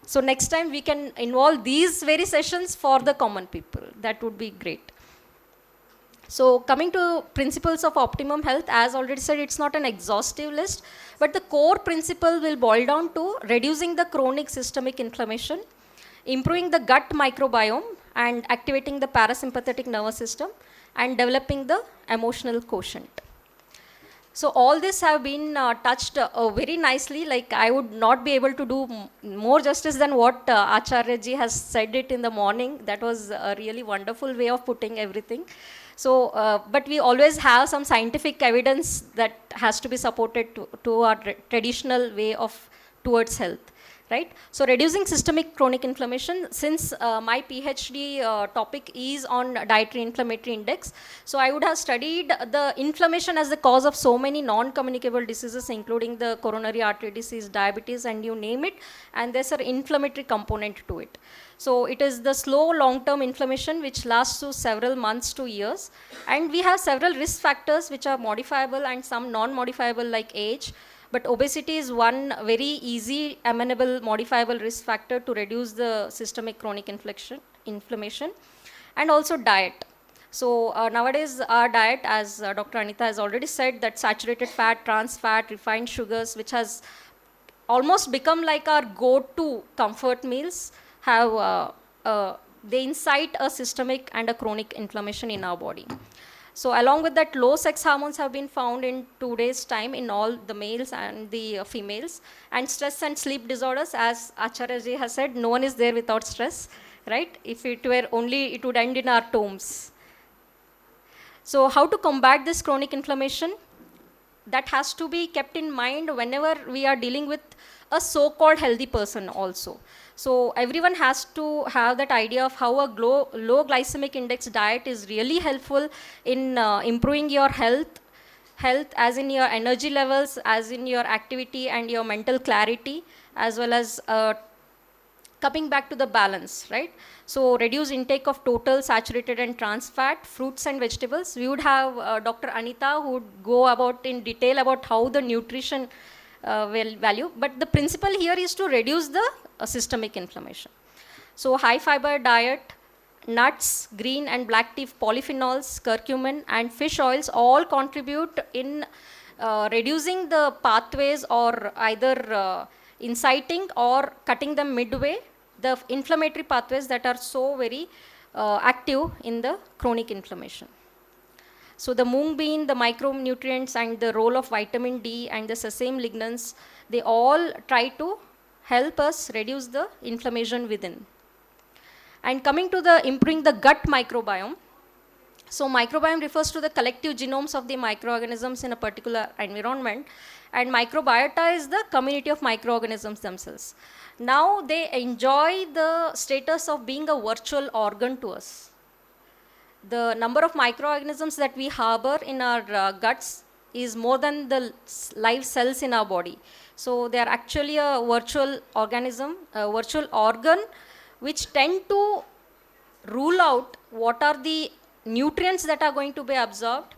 So next time we can involve these very sessions for the common people. That would be great. So coming to principles of optimum health, as already said, it's not an exhaustive list, but the core principle will boil down to reducing the chronic systemic inflammation, improving the gut microbiome and activating the parasympathetic nervous system, and developing the emotional quotient. So all this have been touched very nicely. Like I would not be able to do more justice than what Acharya ji has said it in the morning. That was a really wonderful way of putting everything. So, but we always have some scientific evidence that has to be supported to our traditional way of towards health. Right? So reducing systemic chronic inflammation, since my PhD topic is on dietary inflammatory index, so I would have studied the inflammation as the cause of so many non-communicable diseases, including the coronary artery disease, diabetes, and you name it, and there's an inflammatory component to it. So it is the slow long-term inflammation which lasts to several months to years, and we have several risk factors which are modifiable and some non-modifiable like age. But obesity is one very easy, amenable, modifiable risk factor to reduce the systemic chronic inflammation, and also diet. So nowadays our diet, as Dr. Anita has already said, that saturated fat, trans fat, refined sugars, which has almost become like our go-to comfort meals, have they incite a systemic and a chronic inflammation in our body. So along with that, low sex hormones have been found in today's time in all the males and the females. And stress and sleep disorders, as Acharya ji has said, no one is there without stress, right? If it were only, it would end in our tombs. So how to combat this chronic inflammation? That has to be kept in mind whenever we are dealing with a so-called healthy person also. So everyone has to have that idea of how a low glycemic index diet is really helpful in improving your health as in your energy levels, as in your activity and your mental clarity, as well as coming back to the balance, right? So reduce intake of total saturated and trans fat, fruits and vegetables. We would have Dr. Anita who would go about in detail about how the nutrition value, but the principle here is to reduce the systemic inflammation. So high fiber diet, nuts, green and black tea polyphenols, curcumin and fish oils all contribute in reducing the pathways or either inciting or cutting them midway, the inflammatory pathways that are so very active in the chronic inflammation. So the mung bean, the micronutrients and the role of vitamin D and the sesame lignans, they all try to help us reduce the inflammation within. And coming to the improving the gut microbiome. So microbiome refers to the collective genomes of the microorganisms in a particular environment. and microbiota is the community of microorganisms themselves. Now they enjoy the status of being a virtual organ to us. The number of microorganisms that we harbor in our guts is more than the live cells in our body. So they are actually a virtual organism, a virtual organ, which tend to rule out what are the nutrients that are going to be absorbed,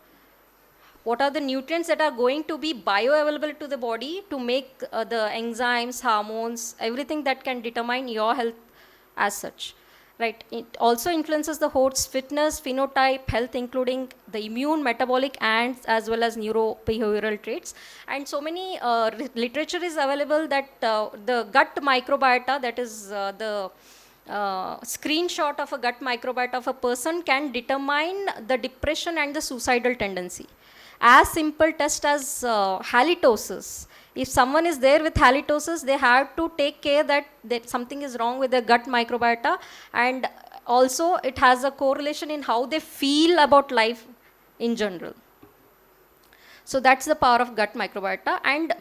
what are the nutrients that are going to be bioavailable to the body to make the enzymes, hormones, everything that can determine your health as such. Right. It also influences the host's fitness, phenotype, health, including the immune, metabolic, and as well as neurobehavioral traits. And so many literature is available that the gut microbiota, that is the screenshot of a gut microbiota of a person, can determine the depression and the suicidal tendency. As simple test as halitosis. If someone is there with halitosis, they have to take care that something is wrong with their gut microbiota, and also it has a correlation in how they feel about life in general. So that's the power of gut microbiota, and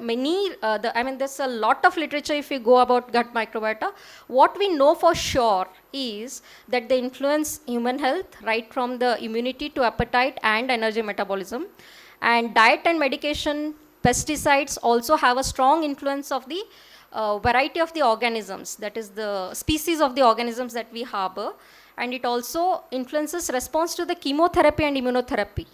there's a lot of literature if you go about gut microbiota. What we know for sure is that they influence human health right from the immunity to appetite and energy metabolism, and diet and medication, pesticides also have a strong influence of the variety of the organisms, that is the species of the organisms that we harbor, and it also influences response to the chemotherapy and immunotherapy,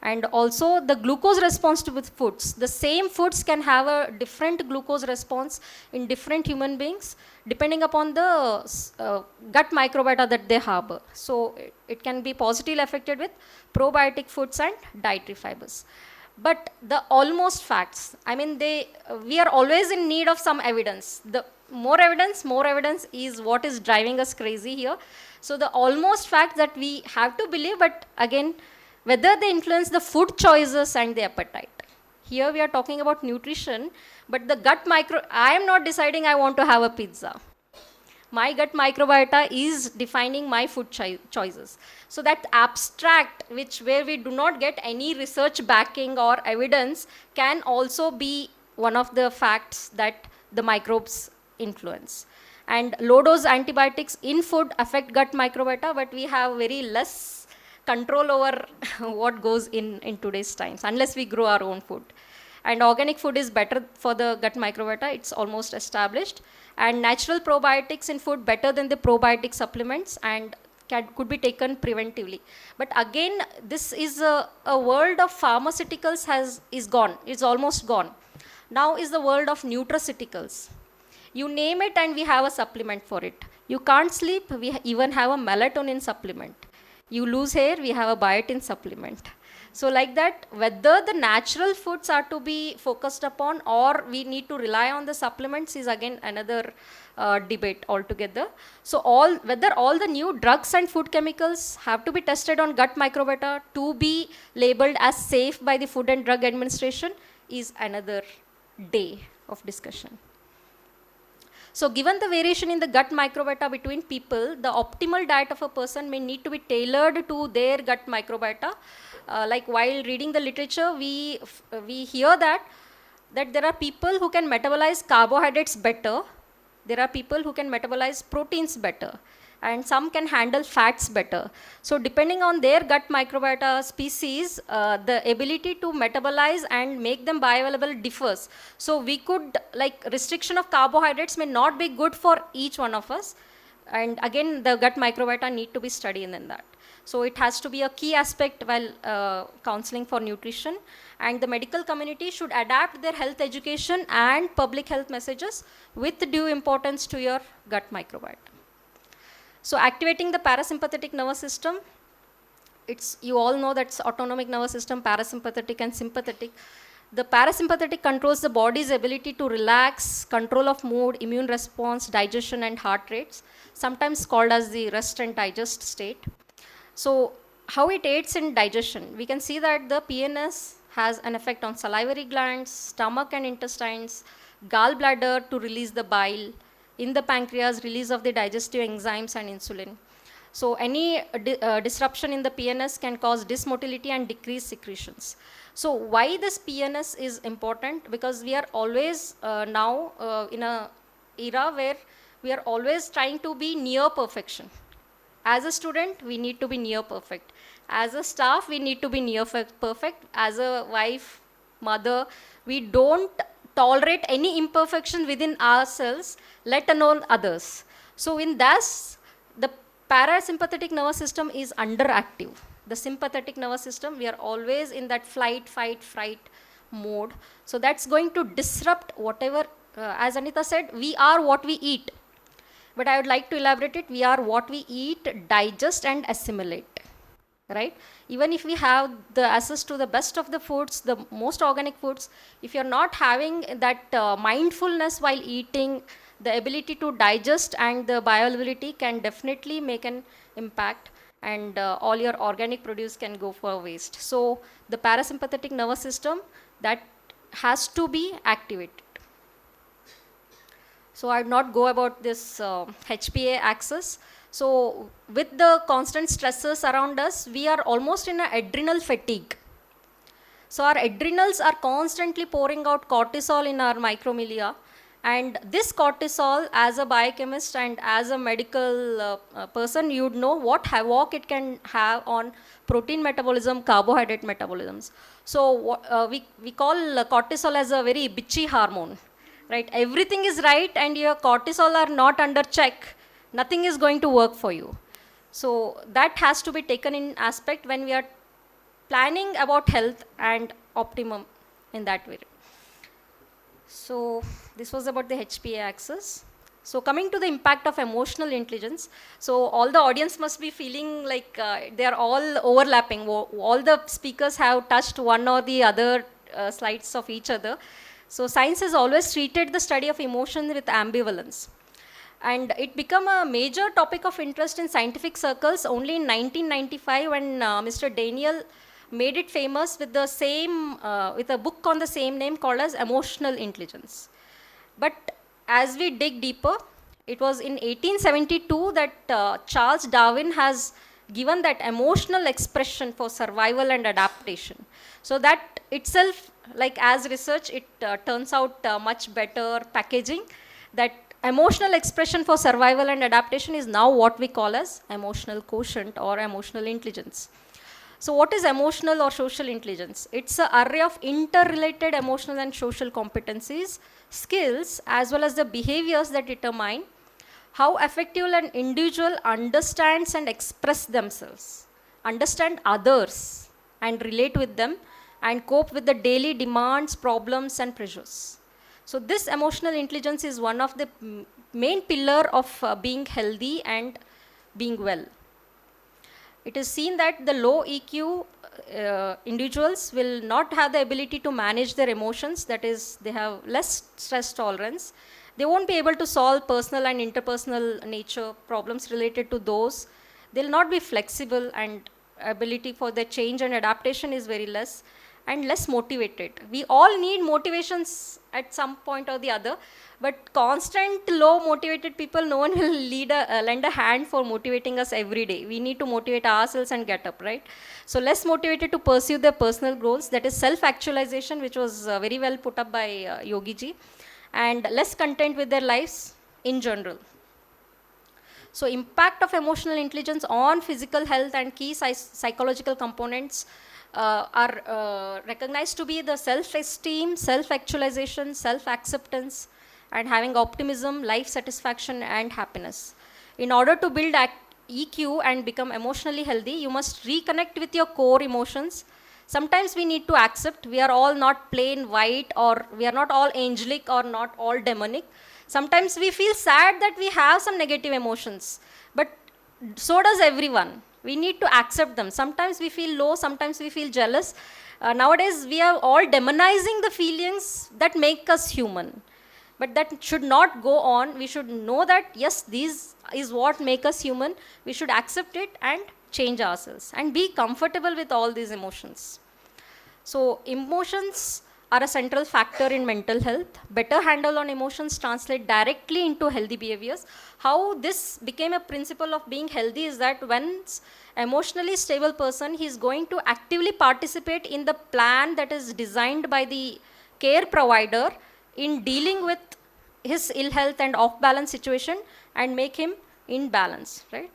and also the glucose response to with foods. The same foods can have a different glucose response in different human beings depending upon the gut microbiota that they harbor. So it can be positively affected with probiotic foods and dietary fibers. But the almost facts, we are always in need of some evidence. The more evidence is what is driving us crazy here. So the almost fact that we have to believe, but again, whether they influence the food choices and the appetite. Here we are talking about nutrition, but the gut I am not deciding I want to have a pizza. My gut microbiota is defining my food choices. So that abstract, where we do not get any research backing or evidence, can also be one of the facts that the microbes influence. And low dose antibiotics in food affect gut microbiota, but we have very less control over what goes in today's times, unless we grow our own food. And organic food is better for the gut microbiota, it's almost established. And natural probiotics in food better than the probiotic supplements, and could be taken preventively. But again, this is a world of pharmaceuticals is gone, it's almost gone. Now is the world of nutraceuticals. You name it and we have a supplement for it. You can't sleep, we even have a melatonin supplement. You lose hair, we have a biotin supplement. So like that, whether the natural foods are to be focused upon or we need to rely on the supplements is again another debate altogether. So whether all the new drugs and food chemicals have to be tested on gut microbiota to be labeled as safe by the Food and Drug Administration is another day of discussion. So given the variation in the gut microbiota between people, the optimal diet of a person may need to be tailored to their gut microbiota. Like while reading the literature, we hear that there are people who can metabolize carbohydrates better, there are people who can metabolize proteins better, and some can handle fats better. So depending on their gut microbiota species, the ability to metabolize and make them bioavailable differs. So we could, restriction of carbohydrates may not be good for each one of us. And again, the gut microbiota need to be studied in that. So it has to be a key aspect while counseling for nutrition. And the medical community should adapt their health education and public health messages with due importance to your gut microbiota. So activating the parasympathetic nervous system, you all know that's autonomic nervous system, parasympathetic and sympathetic. The parasympathetic controls the body's ability to relax, control of mood, immune response, digestion and heart rates, sometimes called as the rest and digest state. So how it aids in digestion? We can see that the PNS has an effect on salivary glands, stomach and intestines, gallbladder to release the bile, in the pancreas, release of the digestive enzymes and insulin. So any disruption in the PNS can cause dysmotility and decrease secretions. So why this PNS is important? Because we are always now in a era where we are always trying to be near perfection. As a student, we need to be near perfect. As a staff, we need to be near perfect. As a wife, mother, we don't tolerate any imperfection within ourselves, let alone others. So in this, the parasympathetic nervous system is underactive. The sympathetic nervous system, we are always in that flight, fight, fright mode. So that's going to disrupt whatever, as Anita said, we are what we eat. But I would like to elaborate it. We are what we eat, digest, and assimilate. Right? Even if we have the access to the best of the foods, the most organic foods, if you're not having that mindfulness while eating, the ability to digest and the bioavailability can definitely make an impact, and all your organic produce can go for waste. So the parasympathetic nervous system, that has to be activated. So I'd not go about this HPA axis. So with the constant stresses around us, we are almost in an adrenal fatigue. So our adrenals are constantly pouring out cortisol in our micromilia. And this cortisol, as a biochemist and as a medical person, you'd know what havoc it can have on protein metabolism, carbohydrate metabolisms. So we call cortisol as a very bitchy hormone. Right? Everything is right and your cortisol are not under check, nothing is going to work for you. So that has to be taken in aspect when we are planning about health and optimum in that way. So this was about the HPA axis. So coming to the impact of emotional intelligence, so all the audience must be feeling like they are all overlapping. All the speakers have touched one or the other slides of each other. So science has always treated the study of emotion with ambivalence. And it became a major topic of interest in scientific circles only in 1995 when Mr. Daniel made it famous with the same, with a book on the same name called as Emotional Intelligence. But as we dig deeper, it was in 1872 that Charles Darwin has given that emotional expression for survival and adaptation. So that itself, like as research, it turns out much better packaging, that emotional expression for survival and adaptation is now what we call as emotional quotient or emotional intelligence. So what is emotional or social intelligence? It's an array of interrelated emotional and social competencies, skills, as well as the behaviors that determine how effective an individual understands and express themselves, understand others and relate with them, and cope with the daily demands, problems, and pressures. So this emotional intelligence is one of the main pillar of being healthy and being well. It is seen that the low EQ individuals will not have the ability to manage their emotions, that is, they have less stress tolerance. They won't be able to solve personal and interpersonal nature problems related to those. They'll not be flexible, and ability for their change and adaptation is very less, and less motivated. We all need motivations at some point or the other, but constant low motivated people, no one will lend a hand for motivating us every day. We need to motivate ourselves and get up, right? So less motivated to pursue their personal goals, that is self-actualization, which was very well put up by Yogi ji, and less content with their lives in general. So impact of emotional intelligence on physical health and key psychological components are recognized to be the self-esteem, self-actualization, self-acceptance, and having optimism, life satisfaction, and happiness. In order to build EQ and become emotionally healthy, you must reconnect with your core emotions. Sometimes we need to accept we are all not plain white, or we are not all angelic or not all demonic. Sometimes we feel sad that we have some negative emotions, but so does everyone. We need to accept them. Sometimes we feel low, sometimes we feel jealous. Nowadays, we are all demonizing the feelings that make us human. But that should not go on. We should know that, yes, these is what make us human. We should accept it and change ourselves and be comfortable with all these emotions. So emotions are a central factor in mental health. Better handle on emotions translate directly into healthy behaviors. How this became a principle of being healthy is that once emotionally stable person, he is going to actively participate in the plan that is designed by the care provider in dealing with his ill health and off balance situation and make him in balance, right?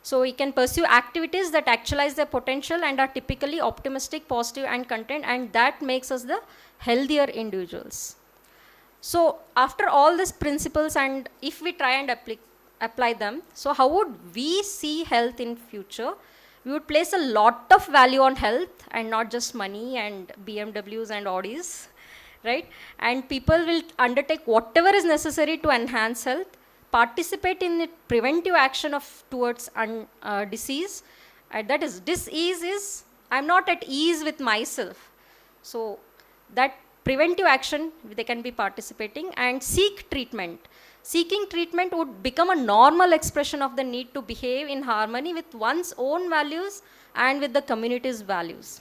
So he can pursue activities that actualize their potential and are typically optimistic, positive and content, and that makes us the healthier individuals. So after all these principles, and if we try and apply them, so how would we see health in future? We would place a lot of value on health and not just money and BMWs and Audis, right? And people will undertake whatever is necessary to enhance health, participate in the preventive action of towards disease. That is, disease is, I'm not at ease with myself. So that preventive action, they can be participating and seek treatment. Seeking treatment would become a normal expression of the need to behave in harmony with one's own values and with the community's values.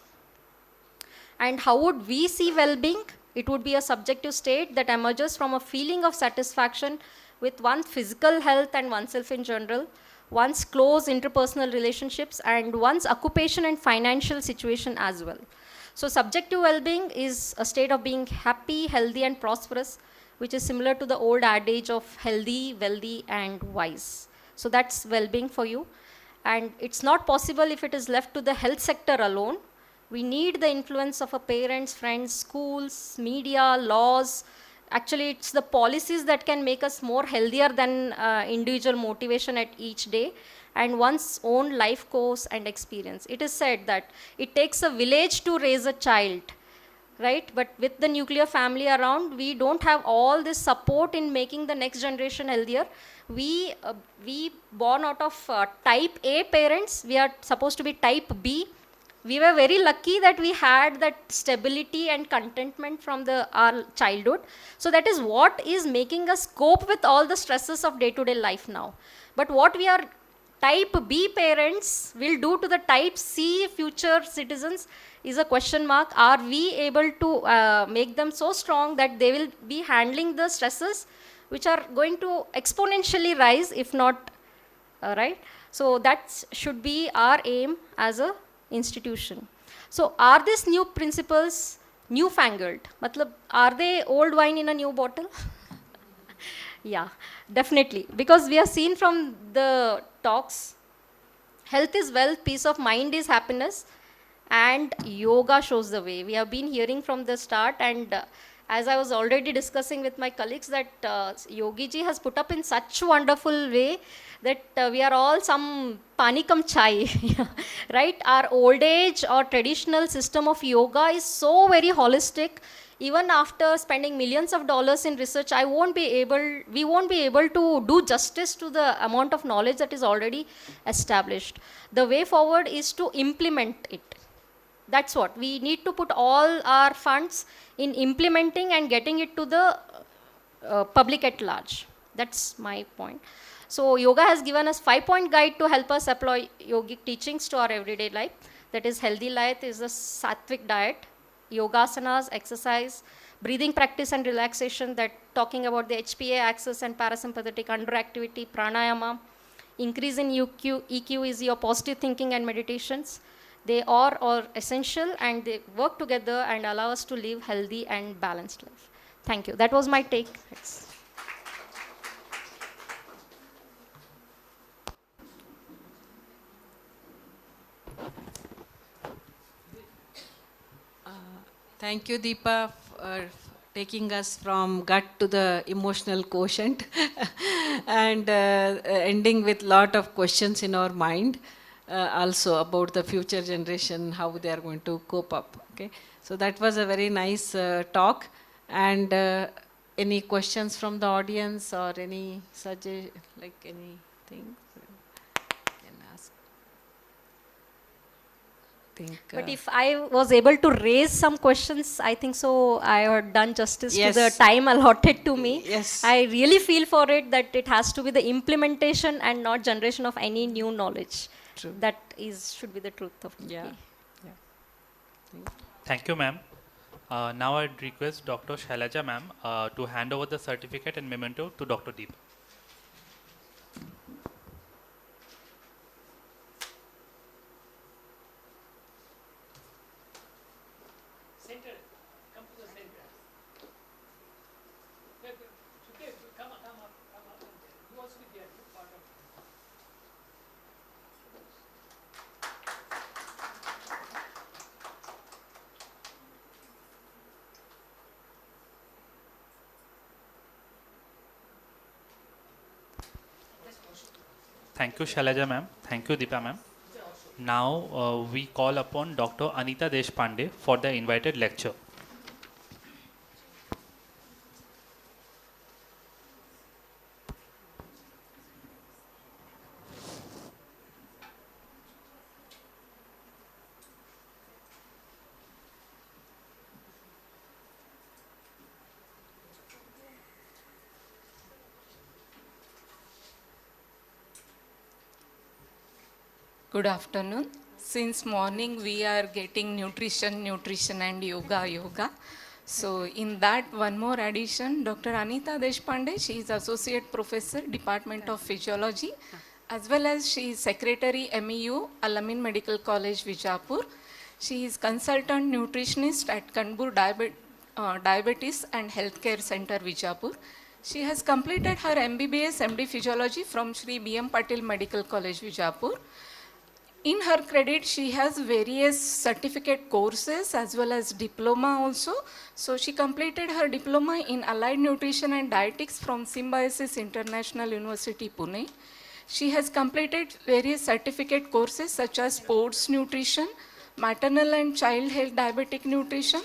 And how would we see well-being? It would be a subjective state that emerges from a feeling of satisfaction with one's physical health and oneself in general, one's close interpersonal relationships, and one's occupation and financial situation as well. So subjective well-being is a state of being happy, healthy, and prosperous, which is similar to the old adage of healthy, wealthy, and wise. So that's well-being for you. And it's not possible if it is left to the health sector alone. We need the influence of our parents, friends, schools, media, laws. Actually, it's the policies that can make us more healthier than individual motivation at each day and one's own life course and experience. It is said that it takes a village to raise a child, right? But with the nuclear family around, we don't have all this support in making the next generation healthier. We born out of type A parents, we are supposed to be type B. We were very lucky that we had that stability and contentment from our childhood. So that is what is making us cope with all the stresses of day-to-day life now. But what we are type B parents will do to the type C future citizens is a question mark. Are we able to make them so strong that they will be handling the stresses which are going to exponentially rise if not, right? So that should be our aim as a institution. So are these new principles newfangled? Matlab, are they old wine in a new bottle? Yeah, definitely. Because we have seen from the talks, health is wealth, peace of mind is happiness, and yoga shows the way. We have been hearing from the start, and as I was already discussing with my colleagues that Yogi ji has put up in such a wonderful way that we are all some pani kam chai, right? Our old age or traditional system of yoga is so very holistic. Even after spending millions of dollars in research, we won't be able to do justice to the amount of knowledge that is already established. The way forward is to implement it. That's what. We need to put all our funds in implementing and getting it to the public at large. That's my point. So yoga has given us 5-point guide to help us apply yogic teachings to our everyday life. That is, healthy life is a sattvic diet, yogasanas, exercise, breathing practice and relaxation, that talking about the HPA axis and parasympathetic underactivity, pranayama. Increase in EQ is your positive thinking and meditations. They are essential and they work together and allow us to live healthy and balanced life. Thank you. That was my take. Thanks. Thank you, Deepa, for taking us from gut to the emotional quotient and ending with a lot of questions in our mind. Also about the future generation, how they are going to cope up. Okay, so that was a very nice talk. And any questions from the audience or any suggestion, like anything? Can ask. But if I was able to raise some questions, I think so I have done justice Yes. to the time allotted to me. Yes. I really feel for it that it has to be the implementation and not generation of any new knowledge. True. That should be the truth of it. Yeah. Thank you, ma'am. Now I'd request Dr. Shailaja ma'am to hand over the certificate and memento to Dr. Deep. Thank you, Shailaja ma'am. Thank you, Deepa ma'am. Now we call upon Dr. Anita Deshpande for the invited lecture. Good afternoon. Since morning we are getting nutrition and yoga. So in that one more addition, Dr. Anita Deshpande, she is Associate Professor, Department of Physiology, as well as she is Secretary MEU, Alamin Medical College, Vijayapur. She is Consultant Nutritionist at Kanpur Diabetes and Healthcare Center, Vijayapur. She has completed her MBBS MD Physiology from Shri Patil Medical College, Vijayapur. In her credit, she has various certificate courses as well as diploma also. So she completed her diploma in Allied Nutrition and Dietetics from Symbiosis International University, Pune. She has completed various certificate courses such as sports nutrition, maternal and child health diabetic nutrition,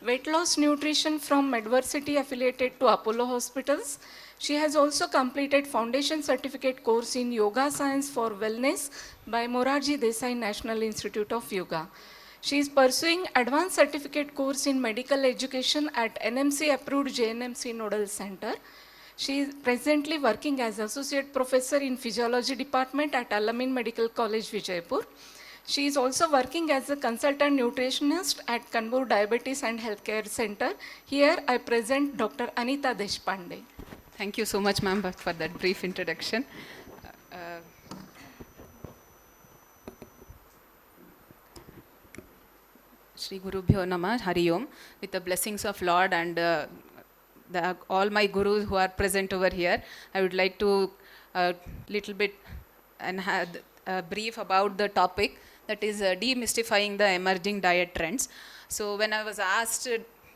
weight loss nutrition from Medversity affiliated to Apollo Hospitals. She has also completed foundation certificate course in Yoga Science for Wellness by Morarji Desai National Institute of Yoga. She is pursuing advanced certificate course in medical education at NMC approved JNMC Nodal Center. She is presently working as Associate Professor in Physiology Department at Alamin Medical College, Vijayapur. She is also working as a consultant nutritionist at Kanpur Diabetes and Healthcare Center. Here I present Dr. Anita Deshpande. Thank you so much, ma'am, for that brief introduction. Shri Gurubhyo Namah, Hari Om, with the blessings of Lord and all my gurus who are present over here. I would like to little bit and have a brief about the topic, that is demystifying the emerging diet trends. So when I was asked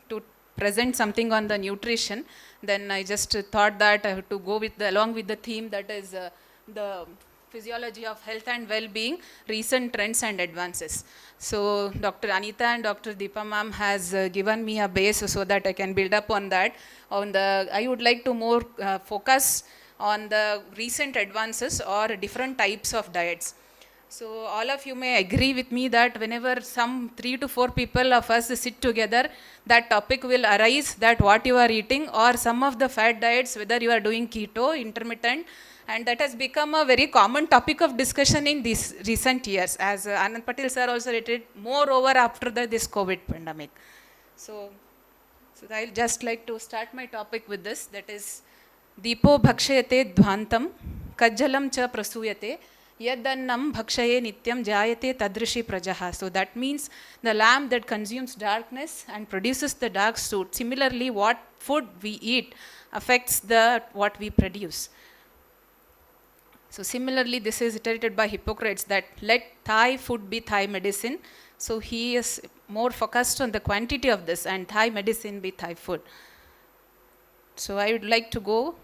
to present something on the nutrition, then I just thought that I have to go with along with the theme, that is the physiology of health and well-being, recent trends and advances. So Dr. Anita and Dr. Deepa ma'am has given me a base so that I can build up on that. I would like to more focus on the recent advances or different types of diets. So all of you may agree with me that whenever some 3 to 4 people of us sit together, that topic will arise, that what you are eating or some of the fat diets, whether you are doing keto, intermittent, and that has become a very common topic of discussion in these recent years, as Anand Patil sir also stated, moreover after this COVID pandemic. So I'll just like to start my topic with this, that is Deepo bhakshayate dhvantam kajjalam cha prasuyate yadannam bhakshaye nityam jayate tadrishi prajaha. So that means the lamp that consumes darkness and produces the dark fruit. Similarly, what food we eat affects what we produce. So similarly, this is iterated by Hippocrates, that let Thai food be Thai medicine. So he is more focused on the quantity of this, and Thai medicine be Thai food. So I would like to go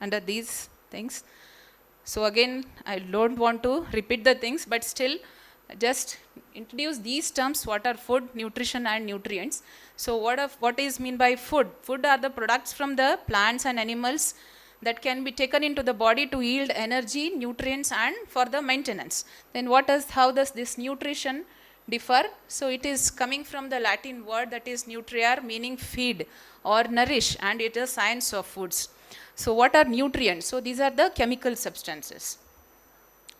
under these things. So again, I don't want to repeat the things, but still just introduce these terms, what are food, nutrition and nutrients. So what is mean by food? Food are the products from the plants and animals that can be taken into the body to yield energy, nutrients and for the maintenance. Then how does this nutrition differ? So it is coming from the Latin word that is nutriare, meaning feed or nourish, and it is science of foods. So what are nutrients? So these are the chemical substances.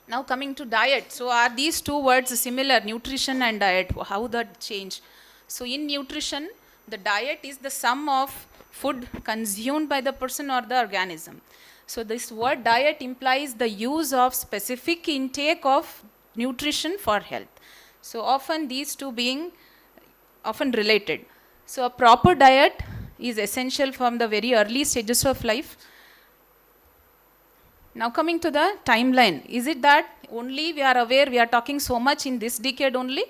Now coming to diet. So are these two words similar, nutrition and diet? How that change? So in nutrition, The diet is the sum of food consumed by the person or the organism. So this word diet implies the use of specific intake of nutrition for health. So often these two being often related. So a proper diet is essential from the very early stages of life. Now coming to the timeline, is it that only we are aware, we are talking so much in this decade only?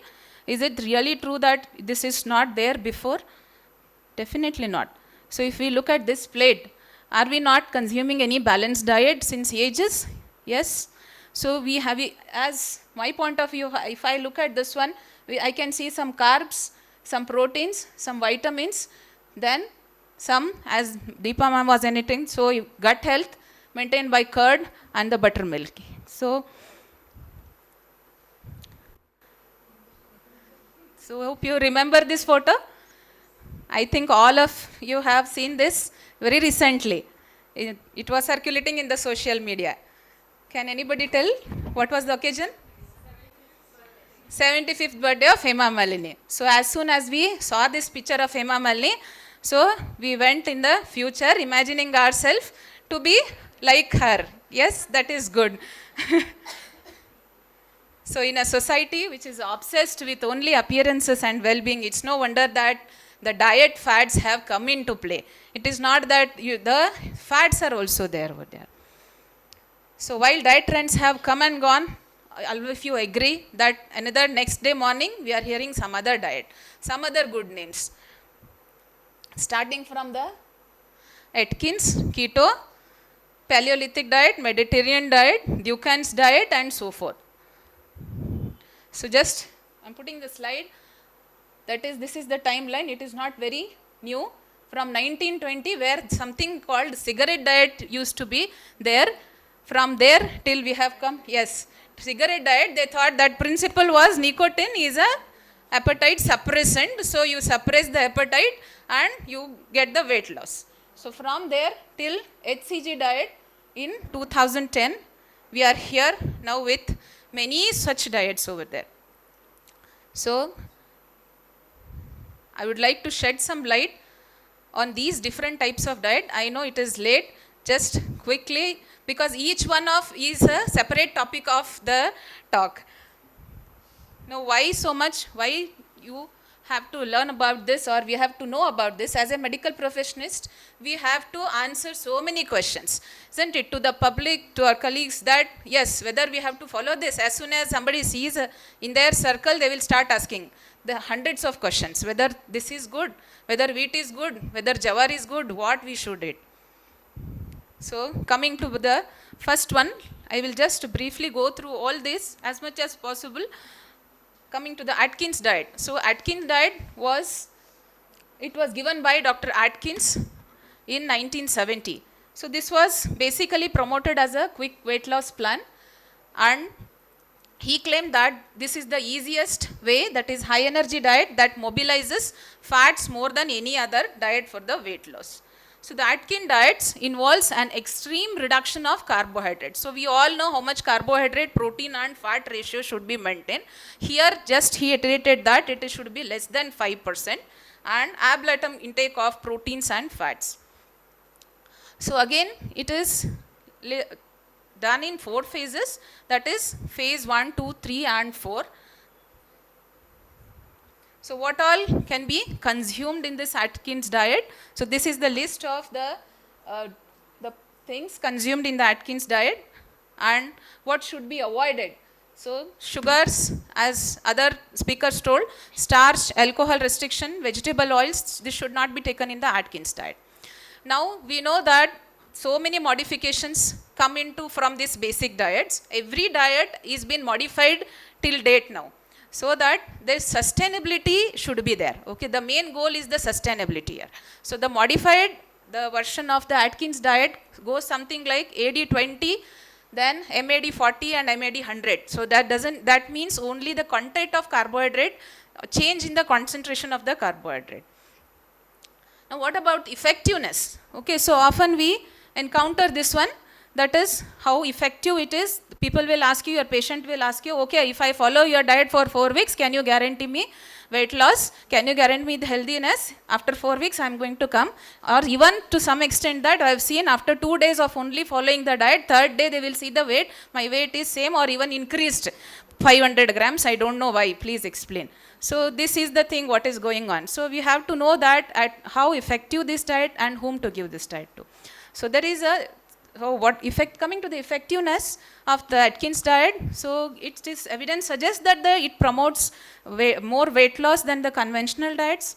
Is it really true that this is not there before? Definitely not. So if we look at this plate, are we not consuming any balanced diet since ages? Yes. So we have, as my point of view, if I look at this one, I can see some carbs, some proteins, some vitamins, then some, as Deepa ma'am was anything, so gut health maintained by curd and the buttermilk. So hope you remember this photo. I think all of you have seen this very recently. It was circulating in the social media. Can anybody tell what was the occasion? 75th birthday of Hema Malini. So as soon as we saw this picture of Hema Malini, so we went in the future imagining ourselves to be like her. Yes, that is good. So in a society which is obsessed with only appearances and well-being, it's no wonder that the diet fads have come into play. It is not that the fads are also there over there. So while diet trends have come and gone, if you agree that another next day morning we are hearing some other diet, some other good names. Starting from the Atkins, keto, Paleolithic diet, Mediterranean diet, Dukan's diet and so forth. So just, I'm putting the slide. This is the timeline. It is not very new. From 1920, where something called cigarette diet used to be there. From there till we have come, yes, cigarette diet, they thought that principle was nicotine is a appetite suppressant. So you suppress the appetite and you get the weight loss. So from there till HCG diet in 2010, we are here now with many such diets over there. So I would like to shed some light on these different types of diet. I know it is late, just quickly, because each one of is a separate topic of the talk. Now why so much, why you have to learn about this or we have to know about this? As a medical professionist, we have to answer so many questions, isn't it, to the public, to our colleagues, that yes, whether we have to follow this. As soon as somebody sees in their circle, they will start asking the hundreds of questions, whether this is good, whether wheat is good, whether jawar is good, what we should eat. So coming to the first one, I will just briefly go through all this as much as possible. Coming to the Atkins diet. So Atkins diet was given by Dr. Atkins in 1970. So this was basically promoted as a quick weight loss plan, and he claimed that this is the easiest way, that is high energy diet that mobilizes fats more than any other diet for the weight loss. So the Atkins diet involves an extreme reduction of carbohydrates. So we all know how much carbohydrate, protein and fat ratio should be maintained. Here just he iterated that it should be less than 5% and ab litem intake of proteins and fats. So again it is done in 4 phases, that is phase 1, 2, 3 and 4. So what all can be consumed in this Atkins diet? So this is the list of the things consumed in the Atkins diet and what should be avoided. So sugars, as other speakers told, starch, alcohol restriction, vegetable oils, this should not be taken in the Atkins diet. Now we know that so many modifications come into from these basic diets. Every diet is been modified till date now, so that the sustainability should be there. Okay, the main goal is the sustainability here. So the modified, the version of the Atkins diet goes something like AD20, then MAD40 and MAD100. So that means only the content of carbohydrate, change in the concentration of the carbohydrate. Now what about effectiveness? Okay, so often we encounter this one, that is how effective it is. People will ask you, your patient will ask you, okay, if I follow your diet for 4 weeks, can you guarantee me weight loss, can you guarantee me the healthiness? After 4 weeks, I'm going to come. Or even to some extent that I've seen after 2 days of only following the diet, third day they will see the weight, my weight is same or even increased 500 grams. I don't know why, please explain. So this is the thing what is going on. So we have to know that at how effective this diet and whom to give this diet to. So there is a what effect coming to the effectiveness of the Atkins diet. So it is evidence suggests that it promotes more weight loss than the conventional diets.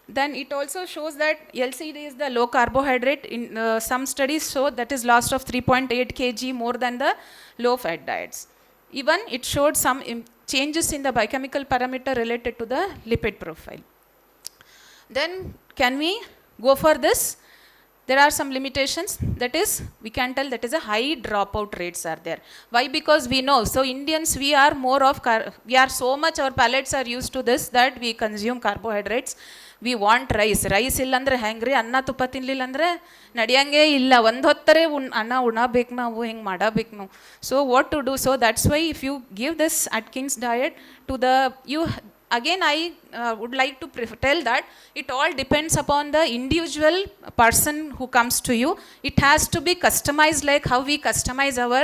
Then it also shows that LCD is the low carbohydrate. In some studies show that is loss of 3.8 kg more than the low fat diets. Even it showed some changes in the biochemical parameter related to the lipid profile. Then can we go for this? There are some limitations, that is we can tell that is a high dropout rates are there. Why? Because we know, so Indians we are more of, we are so much, our palates are used to this that we consume carbohydrates. We want rice illandre hangry, anna tuppa tinlilandre nadiyange illa, ಒಂದು ಹೊತ್ತರೆ ಅನ್ನ ಉಣಬೇಕು ನಾವು, ಹಿಂಗೆ ಮಾಡಬೇಕು ನಾವು. So what to do? So that's why if you give this Atkins diet to the, again I would like to tell that it all depends upon the individual person who comes to you. It has to be customized like how we customize our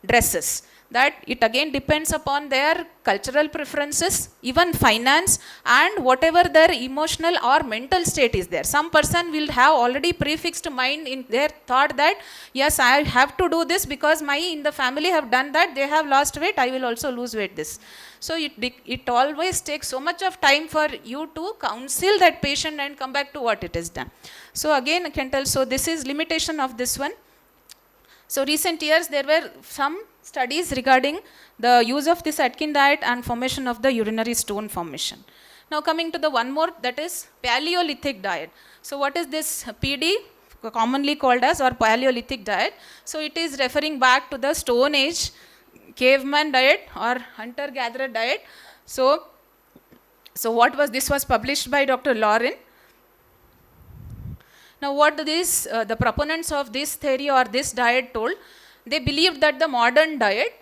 dresses. That it again depends upon their cultural preferences, even finance, and whatever their emotional or mental state is there. Some person will have already prefixed mind in their thought that yes, I have to do this because my in the family have done that, they have lost weight, I will also lose weight this. So it always takes so much of time for you to counsel that patient and come back to what it is done. So again I can tell, so this is limitation of this one. So recent years there were some studies regarding the use of this Atkins diet and formation of the urinary stone formation. Now coming to the one more, that is Paleolithic diet. So what is this PD, commonly called as, or Paleolithic diet? So it is referring back to the Stone Age caveman diet or hunter-gatherer diet. So what was this? Was published by Dr. Lauren. Now what the proponents of this theory or this diet told, they believed that the modern diet,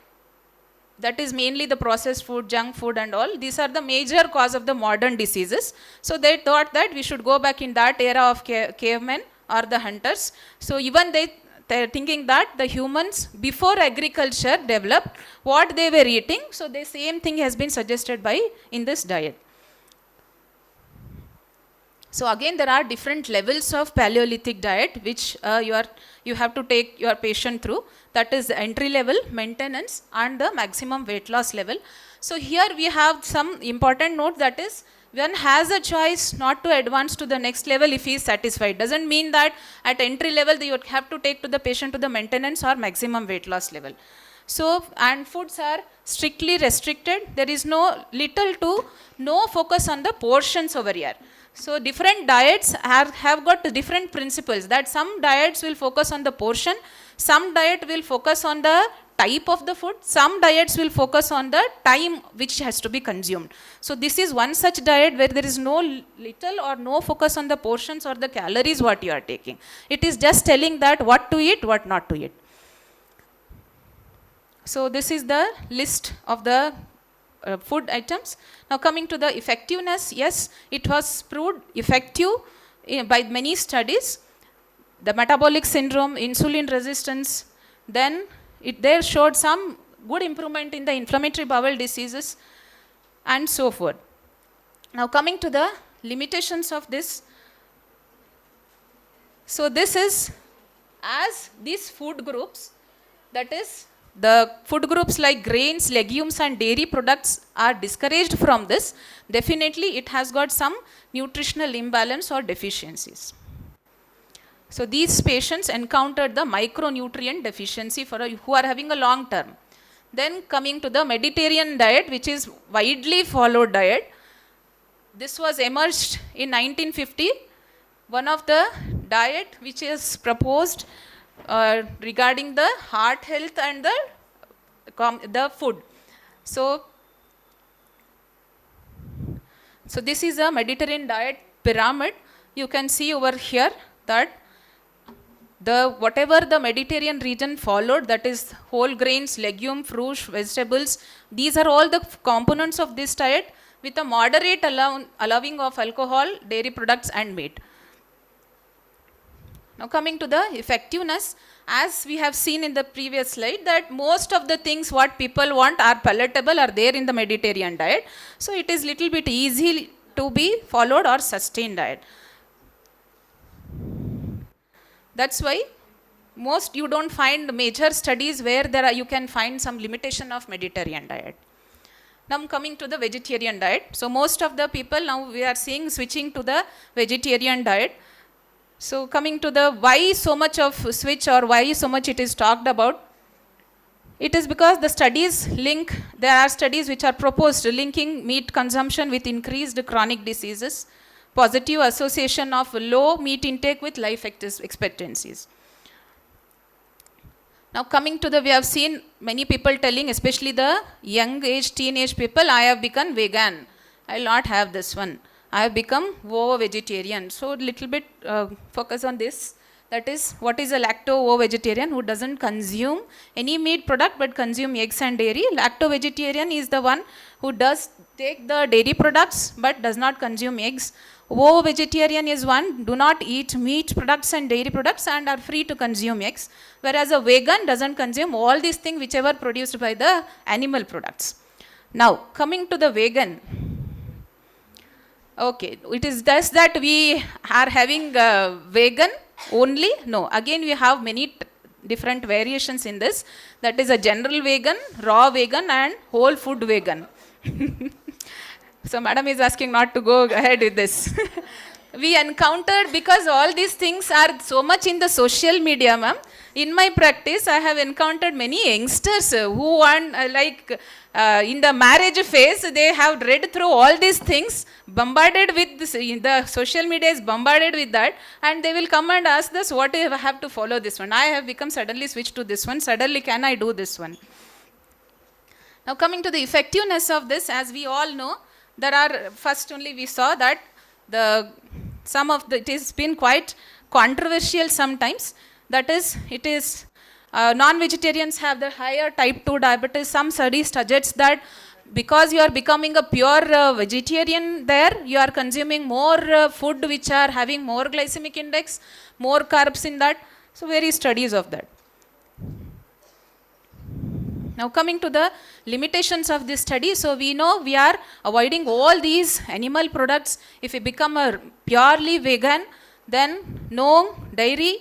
that is mainly the processed food, junk food and all, these are the major cause of the modern diseases. So they thought that we should go back in that era of cavemen or the hunters. So even they're thinking that the humans before agriculture developed, what they were eating, so the same thing has been suggested by in this diet. So again there are different levels of Paleolithic diet which you have to take your patient through. That is the entry level, maintenance and the maximum weight loss level. So here we have some important note, that is one has a choice not to advance to the next level if he is satisfied. Doesn't mean that at entry level you have to take to the patient to the maintenance or maximum weight loss level. So, and foods are strictly restricted. There is little to no focus on the portions over here. So different diets have got different principles, that some diets will focus on the portion, some diet will focus on the type of the food, some diets will focus on the time which has to be consumed. So this is one such diet where there is little or no focus on the portions or the calories what you are taking. It is just telling that what to eat, what not to eat. So this is the list of the food items. Now coming to the effectiveness, yes, it was proved effective by many studies. The metabolic syndrome, insulin resistance, then there showed some good improvement in the inflammatory bowel diseases and so forth. Now coming to the limitations of this. So this is, as these food groups, that is the food groups like grains, legumes and dairy products are discouraged from this, definitely it has got some nutritional imbalance or deficiencies. So these patients encountered the micronutrient deficiency who are having a long term. Then coming to the Mediterranean diet, which is widely followed diet. This was emerged in 1950, one of the diet which is proposed regarding the heart health and the food. So this is a Mediterranean diet pyramid. You can see over here that whatever the Mediterranean region followed, that is whole grains, legume, fruits, vegetables, these are all the components of this diet. with a moderate allowing of alcohol, dairy products and meat. Now coming to the effectiveness, as we have seen in the previous slide, that most of the things what people want are palatable, are there in the Mediterranean diet. So it is little bit easy to be followed or sustained diet. That's why most you don't find major studies where you can find some limitation of Mediterranean diet. Now coming to the vegetarian diet. So most of the people now we are seeing switching to the vegetarian diet. So coming to the why so much of switch or why so much it is talked about. It is because the studies link, there are studies which are proposed linking meat consumption with increased chronic diseases, positive association of low meat intake with life expectancies. Now coming to the, we have seen many people telling, especially the young age, teenage people, I have become vegan. I will not have this one. I have become ovo-vegetarian. So little bit focus on this. That is, what is a lacto-ovo-vegetarian who doesn't consume any meat product but consume eggs and dairy. Lacto-vegetarian is the one who does take the dairy products but does not consume eggs. Ovo-vegetarian is one, do not eat meat products and dairy products and are free to consume eggs. Whereas a vegan doesn't consume all these things whichever produced by the animal products. Now, coming to the vegan. Okay, it is just that we are having vegan only? No, again we have many different variations in this. That is a general vegan, raw vegan and whole food vegan. So madam is asking not to go ahead with this. We encountered, because all these things are so much in the social media, ma'am. In my practice, I have encountered many youngsters who want in the marriage phase, they have read through all these things, bombarded with this, the social media is bombarded with that, and they will come and ask us, what do I have to follow this one? I have become suddenly switched to this one, suddenly can I do this one? Now coming to the effectiveness of this, as we all know, there are, first only we saw that it has been quite controversial sometimes. That is, non-vegetarians have the higher type 2 diabetes. Some studies suggest that because you are becoming a pure vegetarian there, you are consuming more food which are having more glycemic index, more carbs in that. So various studies of that. Now coming to the limitations of this study, so we know we are avoiding all these animal products. If we become a purely vegan, then no dairy,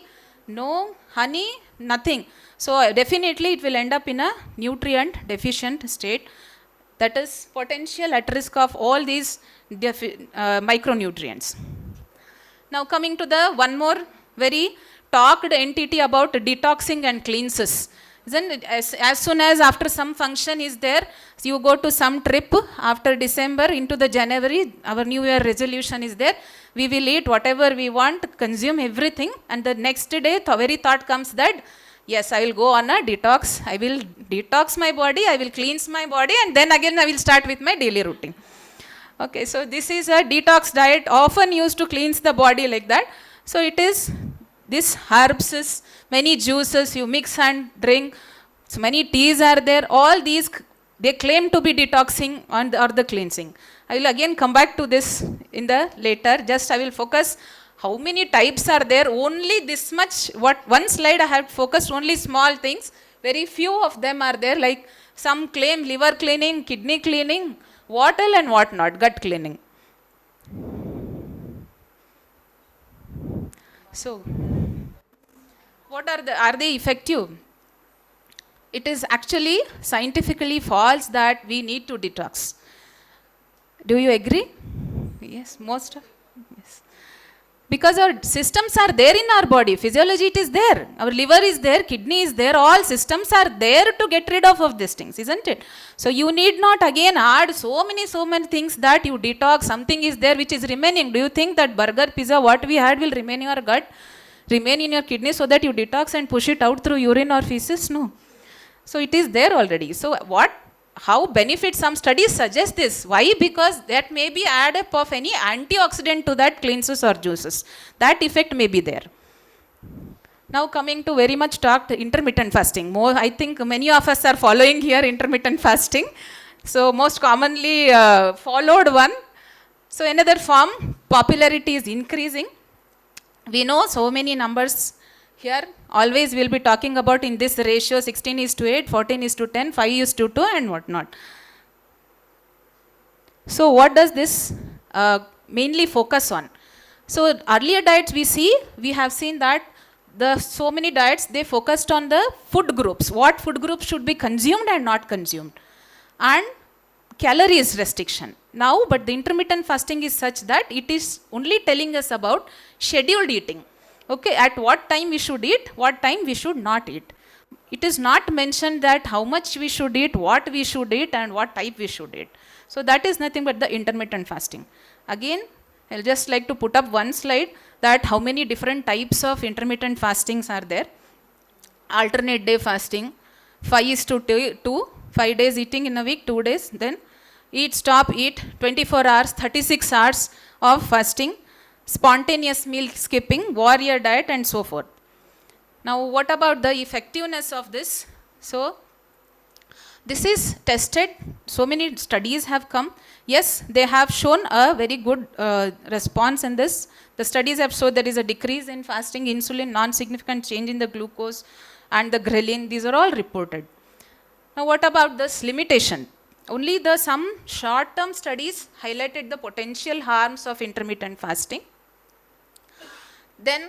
no honey, nothing. So definitely it will end up in a nutrient deficient state. That is potential at risk of all these micronutrients. Now coming to the one more very talked entity about detoxing and cleanses. Then as soon as after some function is there, so you go to some trip after December into the January, our New Year resolution is there. We will eat whatever we want, consume everything, and the next day the very thought comes that, yes, I will go on a detox. I will detox my body, I will cleanse my body, and then again I will start with my daily routine. Okay, so this is a detox diet often used to cleanse the body like that. So it is this herbs, many juices you mix and drink, so many teas are there, all these they claim to be detoxing or the cleansing. I will again come back to this in the later, just I will focus how many types are there, only this much, one slide I have focused only small things, very few of them are there, like some claim liver cleaning, kidney cleaning, what all and what not, gut cleaning. So, what are they effective? It is actually scientifically false that we need to detox. Do you agree? Yes, most of, yes. Because our systems are there in our body, physiology it is there, our liver is there, kidney is there, all systems are there to get rid of these things, isn't it? So you need not again add so many things that you detox, something is there which is remaining. Do you think that burger, pizza, what we had will remain in your gut, remain in your kidney so that you detox and push it out through urine or feces? No. So it is there already. So how benefits, some studies suggest this. Why? Because that may be add up of any antioxidant to that cleanses or juices. That effect may be there. Now coming to very much talked intermittent fasting. I think many of us are following here intermittent fasting. So most commonly followed one. So another form, popularity is increasing. We know so many numbers here. Always we'll be talking about in this ratio 16:8, 14:10, 5:2 and whatnot. So what does this mainly focus on? So earlier diets we have seen that so many diets, they focused on the food groups, what food groups should be consumed and not consumed, and calories restriction. Now, but the intermittent fasting is such that it is only telling us about scheduled eating. Okay, at what time we should eat, what time we should not eat. It is not mentioned that how much we should eat, what we should eat, and what type we should eat. So that is nothing but the intermittent fasting. Again, I'll just like to put up one slide that how many different types of intermittent fastings are there. Alternate day fasting, 5:2, 5 days eating in a week, 2 days, then eat, stop, eat, 24 hours, 36 hours of fasting, spontaneous meal skipping, warrior diet, and so forth. Now, what about the effectiveness of this? So, this is tested. So many studies have come. Yes, they have shown a very good response in this. The studies have shown there is a decrease in fasting insulin, non-significant change in the glucose and the ghrelin. These are all reported. Now, what about this limitation? Only some short-term studies highlighted the potential harms of intermittent fasting. Then,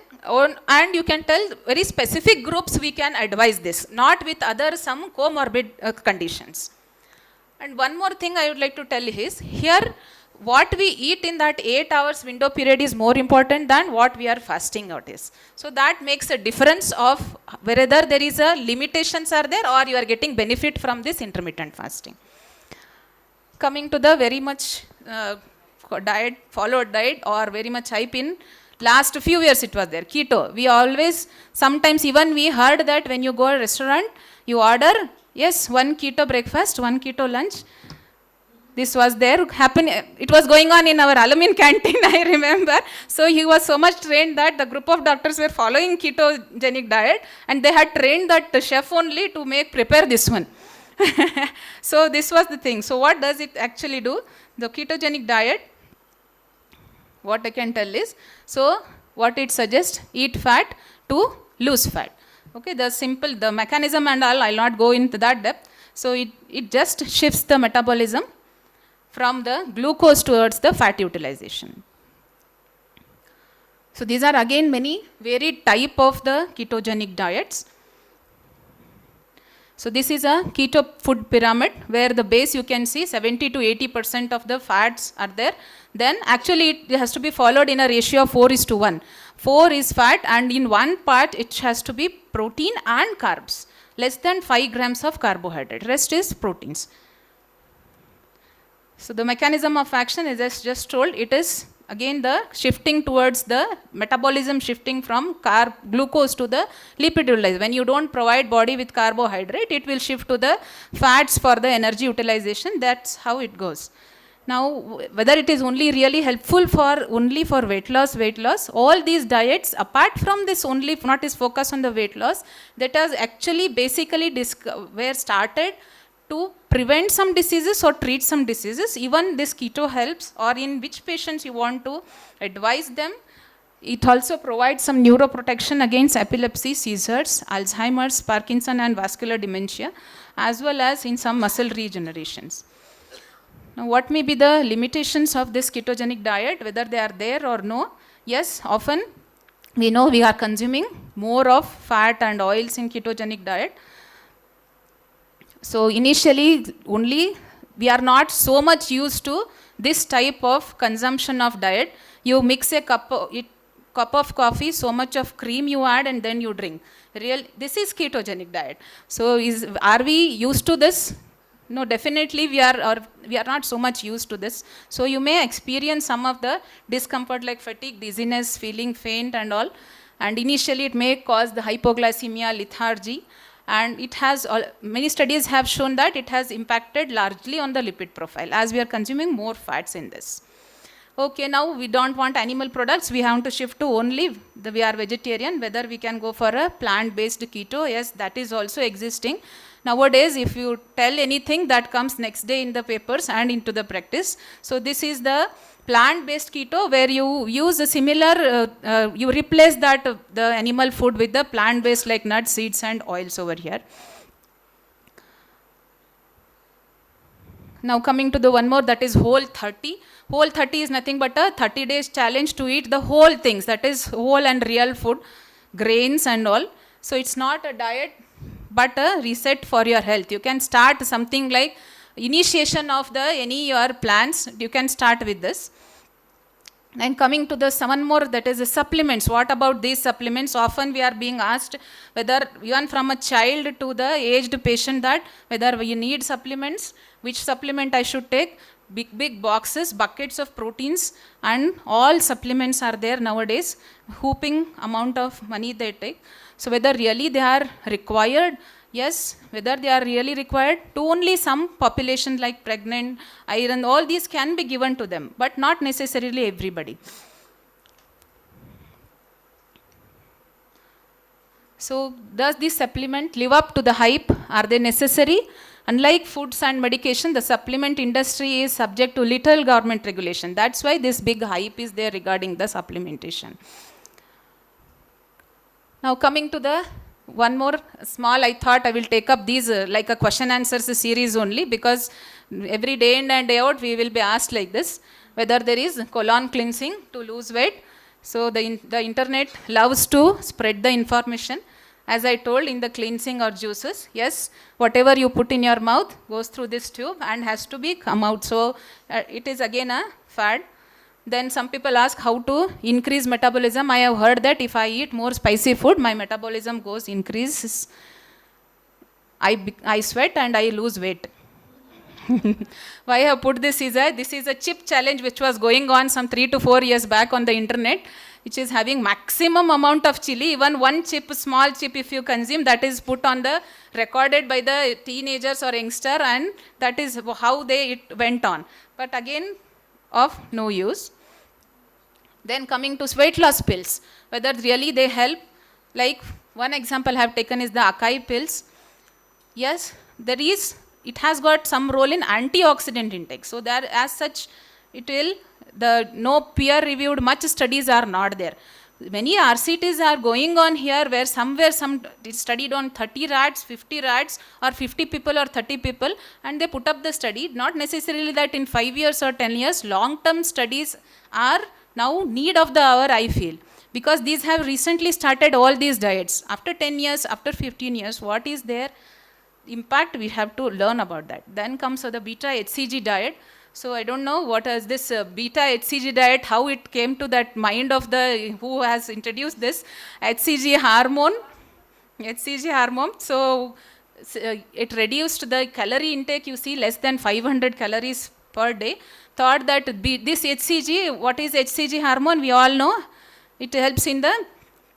and you can tell very specific groups we can advise this, not with some comorbid conditions. And one more thing I would like to tell is, here what we eat in that 8 hours window period is more important than what we are fasting out is. So that makes a difference of whether there is a limitations are there or you are getting benefit from this intermittent fasting. Coming to the very much followed diet or very much hype in last few years it was there, keto. We always, sometimes even we heard that when you go to a restaurant, you order, yes, 1 keto breakfast, 1 keto lunch. This was there, it was going on in our aluminum canteen, I remember. So he was so much trained that the group of doctors were following ketogenic diet and they had trained that chef only to prepare this one. So this was the thing. So what does it actually do? The ketogenic diet, what I can tell is, so what it suggests, eat fat to lose fat. Okay, the mechanism and all, I'll not go into that depth. So it just shifts the metabolism from the glucose towards the fat utilization. So these are again many varied type of the ketogenic diets. So this is a keto food pyramid where the base you can see 70 to 80% of the fats are there. Then actually it has to be followed in a ratio of 4:1. 4 is fat and in one part it has to be protein and carbs. Less than 5 grams of carbohydrate. Rest is proteins. So the mechanism of action is just told, it is again the shifting towards the metabolism shifting from glucose to the lipid utilization. When you don't provide body with carbohydrate, it will shift to the fats for the energy utilization. That's how it goes. Now, whether it is only really helpful only for weight loss, all these diets, apart from this only not is focused on the weight loss, that has actually basically were started to prevent some diseases or treat some diseases. Even this keto helps, or in which patients you want to advise them. It also provides some neuroprotection against epilepsy, seizures, Alzheimer's, Parkinson and vascular dementia, as well as in some muscle regenerations. Now, what may be the limitations of this ketogenic diet, whether they are there or no? Yes, often we know we are consuming more of fat and oils in ketogenic diet. So initially only we are not so much used to this type of consumption of diet. You mix a cup of coffee, so much of cream you add and then you drink. This is ketogenic diet. So are we used to this? No, definitely we are not so much used to this. So you may experience some of the discomfort like fatigue, dizziness, feeling faint and all. And initially it may cause the hypoglycemia, lethargy. And it has, many studies have shown that it has impacted largely on the lipid profile as we are consuming more fats in this. Okay, now we don't want animal products, we have to shift to only, we are vegetarian, whether we can go for a plant-based keto, yes, that is also existing. nowadays if you tell anything, that comes next day in the papers and into the practice. So this is the plant-based keto, where you use a similar, you replace that the animal food with the plant-based like nuts, seeds and oils over here. Now coming to the one more, that is Whole 30. Whole 30 is nothing but a 30 days challenge to eat the whole things, that is whole and real food, grains and all. So it's not a diet but a reset for your health. You can start something like initiation of the any your plans, you can start with this. And coming to the one more, that is the supplements. What about these supplements? Often we are being asked, whether even from a child to the aged patient, that whether you need supplements, which supplement I should take. Big boxes, buckets of proteins, and all supplements are there nowadays, whooping amount of money they take. So whether really they are required, yes, whether they are really required to only some population like pregnant, iron, all these can be given to them, but not necessarily everybody. So does this supplement live up to the hype? Are they necessary? Unlike foods and medication, the supplement industry is subject to little government regulation. That's why this big hype is there regarding the supplementation. Now coming to the one more small, I thought I will take up these like a question answers series only, because every day in and day out we will be asked like this, whether there is colon cleansing to lose weight. So the internet loves to spread the information. As I told, in the cleansing or juices, yes, whatever you put in your mouth goes through this tube and has to be come out. So it is again a fad. Then some people ask how to increase metabolism. I have heard that if I eat more spicy food, my metabolism increases. I sweat and I lose weight. Why I have put this is this is a chip challenge which was going on some 3 to 4 years back on the internet, which is having maximum amount of chili. Even one chip, small chip, if you consume, that is put on the recorded by the teenagers or youngster, and that is how it went on. But again, of no use. Then coming to weight loss pills, whether really they help. Like one example I have taken is the Acai pills. Yes, it has got some role in antioxidant intake. So there, as such, no peer-reviewed much studies are not there. Many RCTs are going on here, where somewhere some studied on 30 rats, 50 rats, or 50 people or 30 people, and they put up the study. Not necessarily that in 5 years or 10 years, long-term studies are now need of the hour, I feel. Because these have recently started all these diets. After 10 years, after 15 years, what is their impact? We have to learn about that. Then comes the beta HCG diet. So I don't know what is this beta HCG diet, how it came to that mind of who has introduced this HCG hormone. So it reduced the calorie intake, you see, less than 500 calories per day. Thought that this HCG, what is HCG hormone? We all know. It helps in the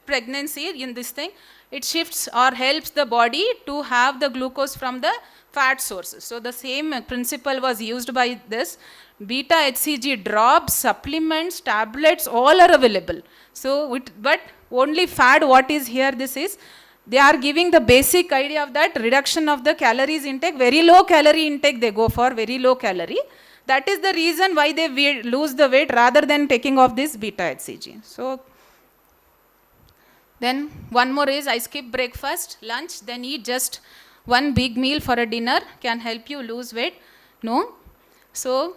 pregnancy, in this thing. It shifts or helps the body to have the glucose from the fat sources. So the same principle was used by this. Beta HCG drops, supplements, tablets, all are available. So, but only fad, what is here, they are giving the basic idea of that reduction of the calories intake, very low calorie intake they go for, very low calorie. That is the reason why they lose the weight rather than taking off this beta HCG. So, then one more is I skip breakfast, lunch, then eat just one big meal for a dinner can help you lose weight. No. So,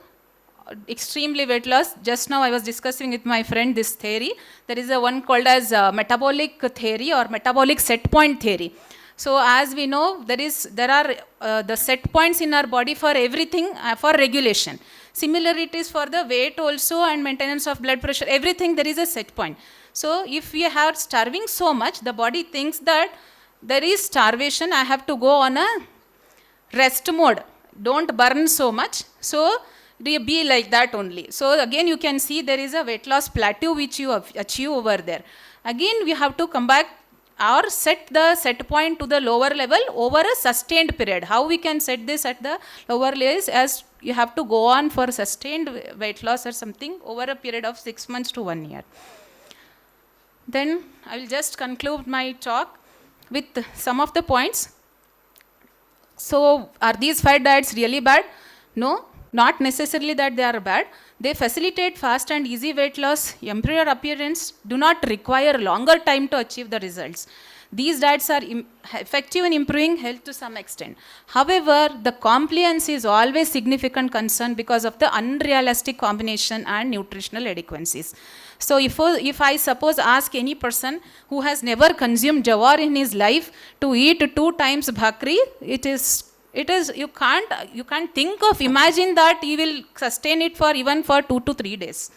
extremely weight loss. Just now I was discussing with my friend this theory. There is a one called as metabolic theory or metabolic set point theory. So as we know, there are the set points in our body for everything for regulation. Similarly, it is for the weight also and maintenance of blood pressure. Everything there is a set point. So if we are starving so much, the body thinks that there is starvation, I have to go on a rest mode. Don't burn so much. So be like that only. So again you can see there is a weight loss plateau which you achieve over there. Again we have to come back or set the set point to the lower level over a sustained period. How we can set this at the lower layers, as you have to go on for sustained weight loss or something over a period of 6 months to 1 year. Then I will just conclude my talk with some of the points. So are these fad diets really bad? No, not necessarily that they are bad. They facilitate fast and easy weight loss, improve appearance, do not require longer time to achieve the results. These diets are effective in improving health to some extent. However, the compliance is always significant concern because of the unrealistic combination and nutritional adequacies. So if I suppose ask any person who has never consumed jawar in his life to eat 2 times bhakri, it is you can't think of imagine that you will sustain it for even for 2 to 3 days.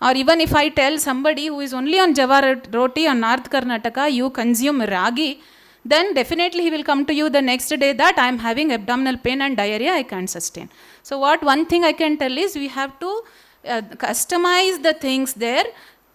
Or even if I tell somebody who is only on jawar roti on North Karnataka, you consume ragi, then definitely he will come to you the next day that I am having abdominal pain and diarrhea, I can't sustain. So one thing I can tell is we have to customize the things there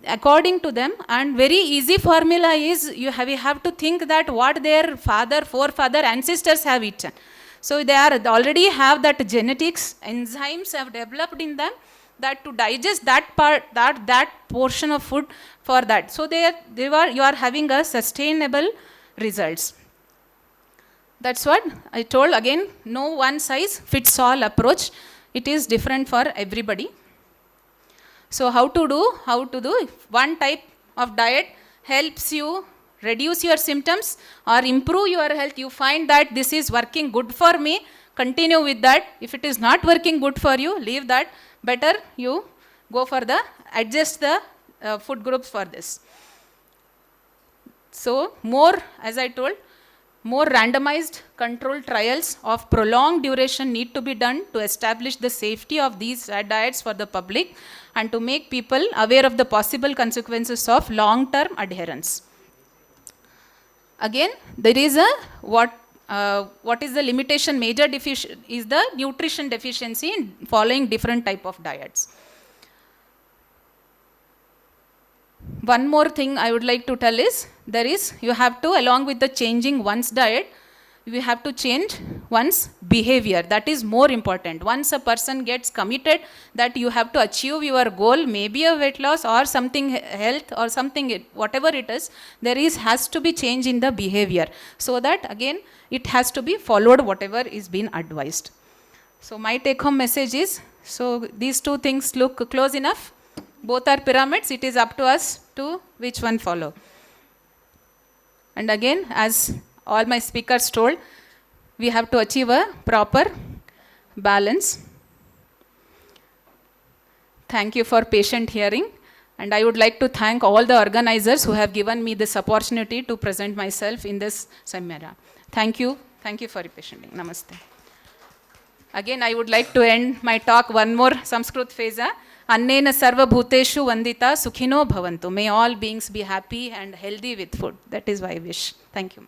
according to them, and very easy formula is we have to think that what their forefather, ancestors have eaten. So they already have that genetics, enzymes have developed in them that to digest that part, that portion of food for that. So you are having a sustainable results. That's what I told. Again, no one size fits all approach. It is different for everybody. So how to do? One type of diet helps you reduce your symptoms or improve your health. You find that this is working good for me, continue with that. If it is not working good for you, leave that. Better you go for adjust the food groups for this. So more, as I told, more randomized controlled trials of prolonged duration need to be done to establish the safety of these diets for the public and to make people aware of the possible consequences of long-term adherence. Again, there is what is the limitation? Major deficiency is the nutrition deficiency in following different type of diets. One more thing I would like to tell is, you have to, along with the changing one's diet, you have to change one's behavior. That is more important. Once a person gets committed that you have to achieve your goal, maybe a weight loss or something health or something, whatever it is, has to be change in the behavior. So that again, it has to be followed whatever is being advised. So my take home message is, so these two things look close enough. Both are pyramids. It is up to us to which one follow. And again, as all my speakers told, we have to achieve a proper balance. Thank you for patient hearing. And I would like to thank all the organizers who have given me this opportunity to present myself in this seminar. Thank you. Thank you for your patient hearing. Namaste. Again, I would like to end my talk one more Sanskrit phrase. Annena sarva bhuteshu vandita sukhino bhavantu. May all beings be happy and healthy with food. That is my wish. Thank you.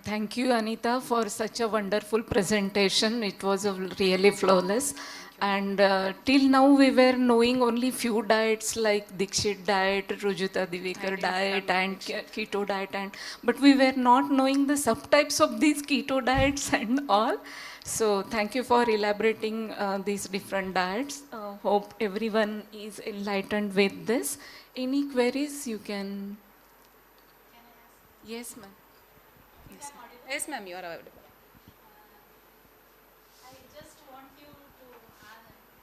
Thank you, Anita, for such a wonderful presentation. It was really flawless. And till now, we were knowing only few diets like Dikshit diet, Rujuta Divekar diet, and keto diet, but we were not knowing the subtypes of these keto diets and all. So thank you for elaborating these different diets. Hope everyone is enlightened with this. Any queries you can? Yes, ma'am. Yes, ma'am, you are audible. I just want you to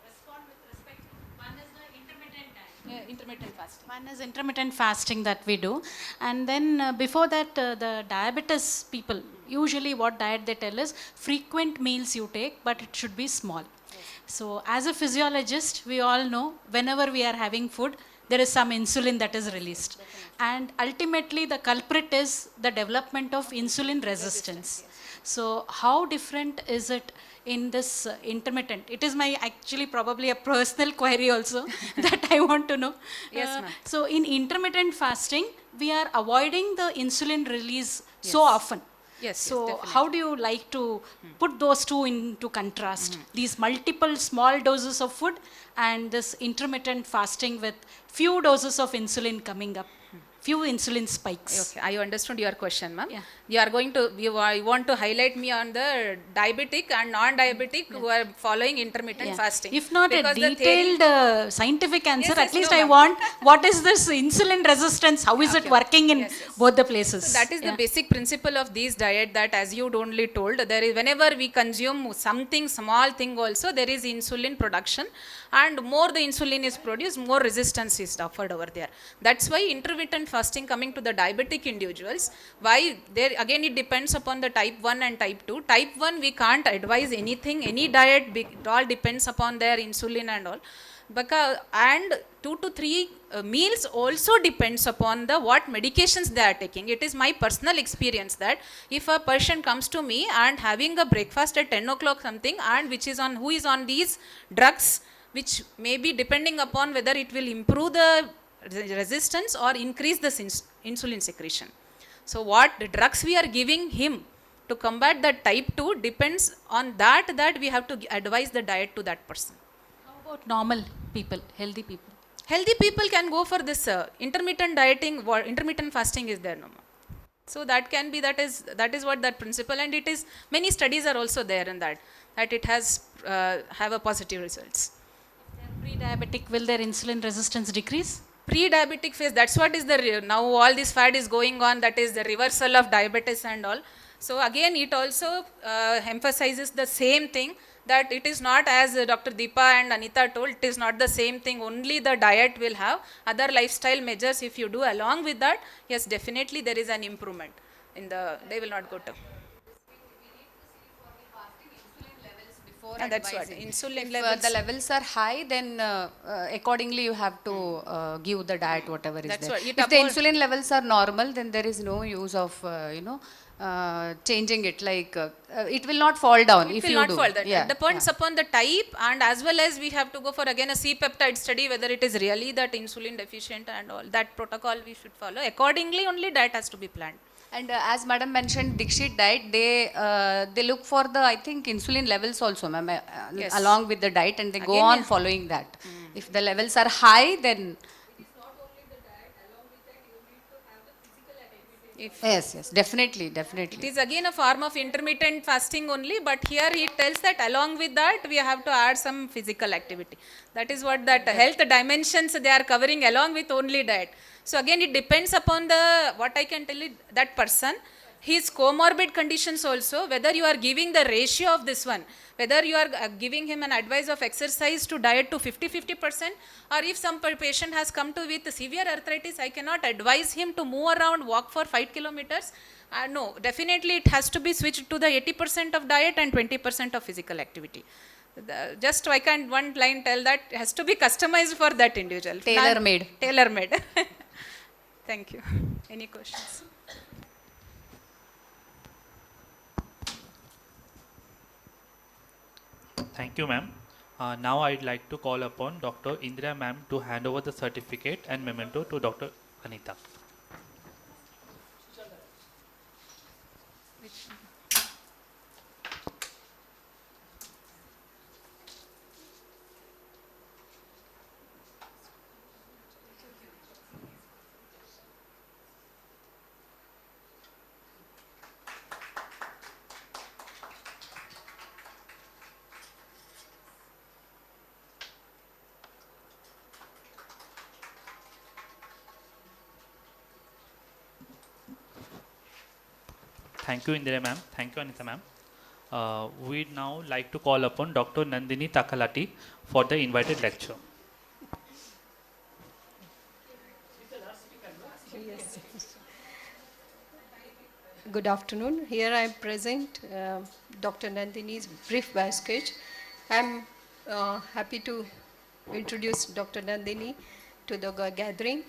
respond with respect to one is the intermittent diet. Intermittent fasting. One is intermittent fasting that we do. And then before that, the diabetes people, usually what diet they tell is frequent meals you take, but it should be small. Yes. So as a physiologist, we all know whenever we are having food, there is some insulin that is released. Definitely. And ultimately the culprit is the development of insulin resistance. Yes. So how different is it in this intermittent? It is my actually probably a personal query also that I want to know. Yes, ma'am. So in intermittent fasting, we are avoiding the insulin release so often. Yes, so yes, how do you like to put those two into contrast? These multiple small doses of food and this intermittent fasting with few doses of insulin coming up. few insulin spikes. Okay, I understood your question, ma'am. Yeah. You want to highlight me on the diabetic and non-diabetic who are following intermittent Yeah. fasting. If not Because a the theory- detailed scientific answer, Yes, at yes, least no, I ma'am. want what is this insulin resistance? How is it working in both the places? So that is the basic principle of these diet, that as you only told, there is whenever we consume something small thing also, there is insulin production, and more the insulin is produced, more resistance is offered over there. That's why intermittent fasting, coming to the diabetic individuals, why there again it depends upon the type 1 and type 2. Type 1 we can't advise anything, any diet, it all depends upon their insulin and all. Because, and 2 to 3 meals also depends upon the what medications they are taking. It is my personal experience that if a person comes to me and having a breakfast at 10 o'clock something, and which is on, who is on these drugs, which may be depending upon whether it will improve the resistance or increase the insulin secretion. So what drugs we are giving him to combat that type 2 depends on that we have to advise the diet to that person. How about normal people, healthy people? Healthy people can go for this intermittent dieting, intermittent fasting is there, no? So that can be, that is what that principle, and it is, many studies are also there in that it has have a positive results. If they're pre-diabetic, will their insulin resistance decrease? Pre-diabetic phase, that's what is the, now all this fad is going on, that is the reversal of diabetes and all. So again it also emphasizes the same thing, that it is not, as Dr. Deepa and Anita told, it is not the same thing, only the diet will have other lifestyle measures. If you do along with that, yes, definitely there is an improvement in the, they will not go to. That's what, insulin If levels. the levels are high, then accordingly you have to give the diet whatever is That's there. what, it If the uphold- insulin levels are normal, then there is no use of changing it. Like it will not fall down It if will you not do. fall. That Yeah, depends yeah. upon the type, and as well as we have to go for again a C-peptide study, whether it is really that insulin deficient and all. That protocol we should follow. Accordingly, only diet has to be planned. And as Madam mentioned, Dikshit diet, they look for the, I think, insulin levels also, ma'am, Yes. along with the diet, and they go Again, on yeah. following that. If the levels are high, then yes, definitely, It definitely. is again a form of intermittent fasting only, but here he tells that along with that we have to add some physical activity. That is what that health dimensions they are covering along with only diet. So again it depends upon the, what I can tell you, that person, his comorbid conditions also, whether you are giving the ratio of this one, whether you are giving him an advice of exercise to diet to 50%, or if some patient has come to with severe arthritis, I cannot advise him to move around, walk for 5 kilometers. No, definitely it has to be switched to the 80% of diet and 20% of physical activity. Just I can one line tell that it has to be customized for that individual. Tailor-made. Tailor-made. Thank you. Any questions? Thank you, ma'am. Now I'd like to call upon Dr. Indira ma'am to hand over the certificate and memento to Dr. Anita. Thank you, Indira ma'am. Thank you, Anita ma'am. We'd now like to call upon Dr. Nandini Takalati for the invited lecture. Yes. Good afternoon. Here I present Dr. Nandini's brief biosketch. I'm happy to introduce Dr. Nandini to the gathering,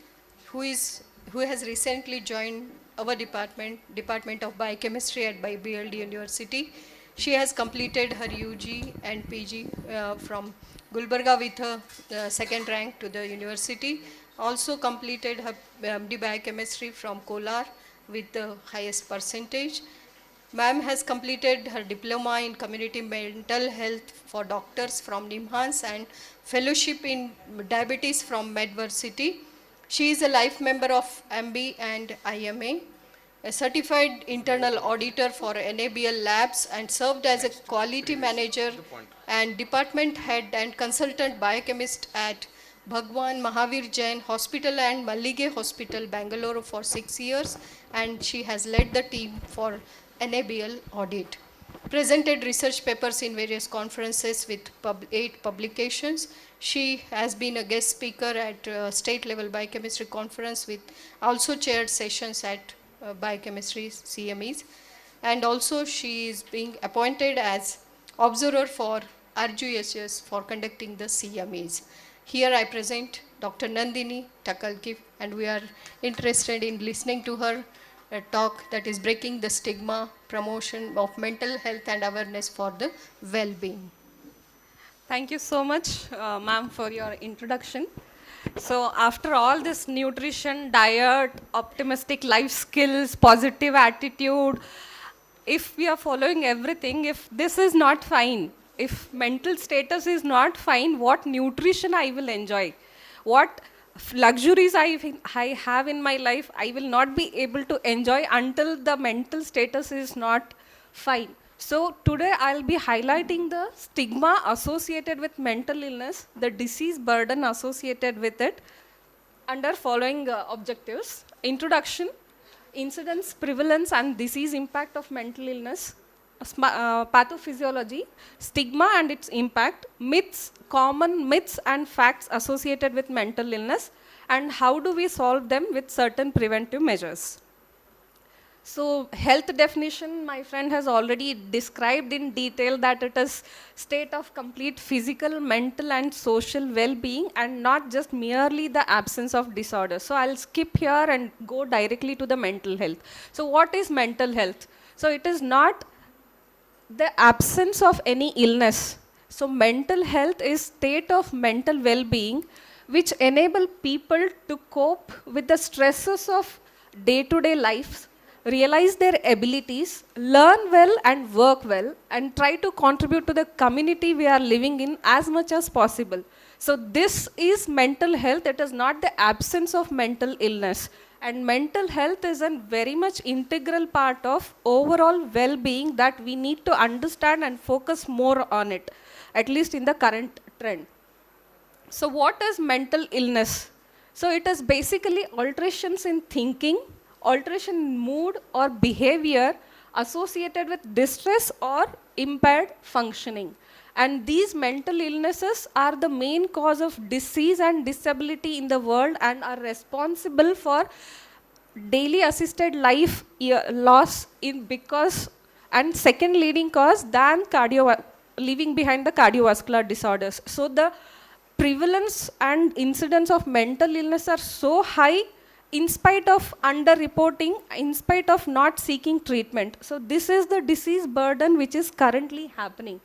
who has recently joined our Department of Biochemistry at BLDE University. She has completed her UG and PG from Gulbarga with a second rank to the university. Also completed her MD Biochemistry from Kolar with the highest percentage. Ma'am has completed her diploma in community mental health for doctors from NIMHANS and fellowship in diabetes from Medversity. She is a life member of MB and IMA, a certified internal auditor for NABL Labs, and served as a quality manager and department head and consultant biochemist at Bhagwan Mahavir Jain Hospital and Mallige Hospital, Bangalore for 6 years, and she has led the team for NABL audit. Presented research papers in various conferences with 8 publications. She has been a guest speaker at state level biochemistry conference, with also chaired sessions at biochemistry CMEs, and also she is being appointed as observer for RGSS for conducting the CMEs. Here I present Dr. Nandini Takalki, and we are interested in listening to her talk, that is breaking the stigma, promotion of mental health and awareness for the well-being. Thank you so much, ma'am, for your introduction. So after all this nutrition, diet, optimistic life skills, positive attitude, if we are following everything, if this is not fine, if mental status is not fine, what nutrition I will enjoy? What luxuries I have in my life, I will not be able to enjoy until the mental status is not fine. So today I'll be highlighting the stigma associated with mental illness, the disease burden associated with it, under following objectives: introduction, incidence, prevalence and disease impact of mental illness, pathophysiology, stigma and its impact, myths, common myths and facts associated with mental illness, and how do we solve them with certain preventive measures. So health definition, my friend has already described in detail that it is state of complete physical, mental and social well-being, and not just merely the absence of disorder. So I'll skip here and go directly to the mental health. So what is mental health? So it is not the absence of any illness. So mental health is state of mental well-being which enable people to cope with the stresses of day-to-day life, realize their abilities, learn well and work well, and try to contribute to the community we are living in as much as possible. So this is mental health. It is not the absence of mental illness. And mental health is a very much integral part of overall well-being that we need to understand and focus more on it, at least in the current trend. So what is mental illness? So it is basically alterations in thinking, alteration in mood or behavior associated with distress or impaired functioning. And these mental illnesses are the main cause of disease and disability in the world and are responsible for daily assisted life loss in because, and second leading cause than leaving behind the cardiovascular disorders. So the prevalence and incidence of mental illness are so high in spite of underreporting, in spite of not seeking treatment. So this is the disease burden which is currently happening.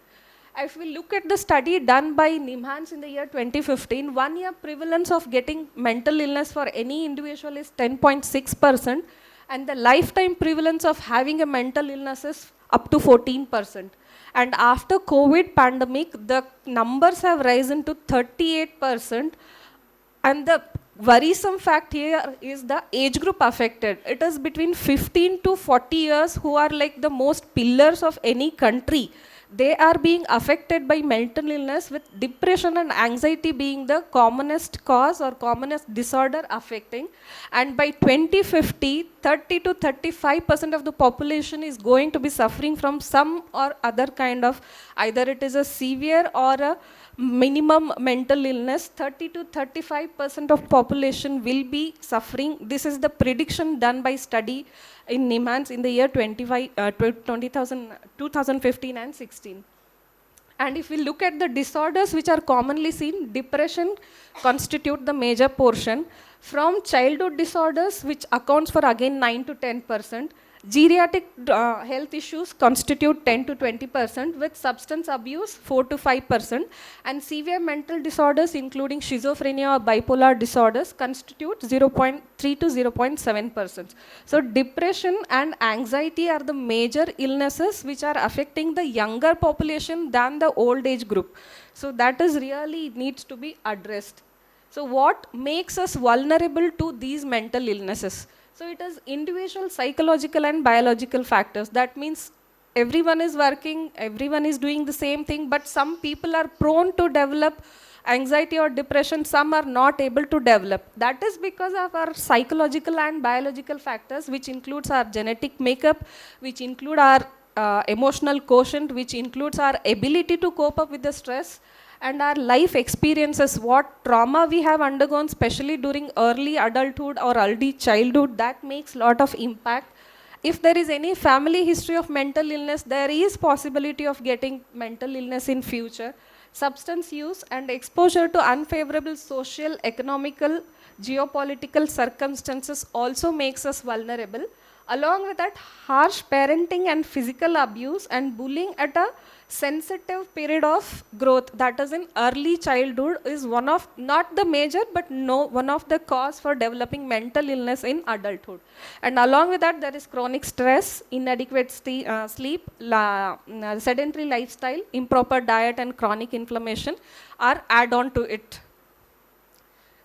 If we look at the study done by NIMHANS in the year 2015, 1 year prevalence of getting mental illness for any individual is 10.6%, and the lifetime prevalence of having a mental illness is up to 14%. And after COVID pandemic, the numbers have risen to 38%, and the worrisome fact here is the age group affected. It is between 15 to 40 years who are like the most pillars of any country. They are being affected by mental illness, with depression and anxiety being the commonest cause or commonest disorder affecting. And by 2050, 30 to 35% of the population is going to be suffering from some or other kind of, either it is a severe or a minimum mental illness. 30 to 35% of population will be suffering. This is the prediction done by study in NIMHANS in the year 2015 and 16. And if we look at the disorders which are commonly seen, depression constitute the major portion. From childhood disorders, which accounts for again 9 to 10%, geriatric health issues constitute 10 to 20%, with substance abuse 4 to 5%, and severe mental disorders including schizophrenia or bipolar disorders constitute 0.3 to 0.7%. So depression and anxiety are the major illnesses which are affecting the younger population than the old age group. So that is really needs to be addressed. So what makes us vulnerable to these mental illnesses? So it is individual psychological and biological factors. That means everyone is working, everyone is doing the same thing, but some people are prone to develop anxiety or depression, some are not able to develop. That is because of our psychological and biological factors, which includes our genetic makeup, which include our emotional quotient, which includes our ability to cope up with the stress, and our life experiences, what trauma we have undergone, especially during early adulthood or early childhood, that makes lot of impact. If there is any family history of mental illness, there is possibility of getting mental illness in future. Substance use and exposure to unfavorable social, economical, geopolitical circumstances also makes us vulnerable. Along with that, harsh parenting and physical abuse and bullying at a sensitive period of growth, that is in early childhood, is one of, not the major, but one of the cause for developing mental illness in adulthood. And along with that, there is chronic stress, inadequate sleep, sedentary lifestyle, improper diet, and chronic inflammation are add on to it.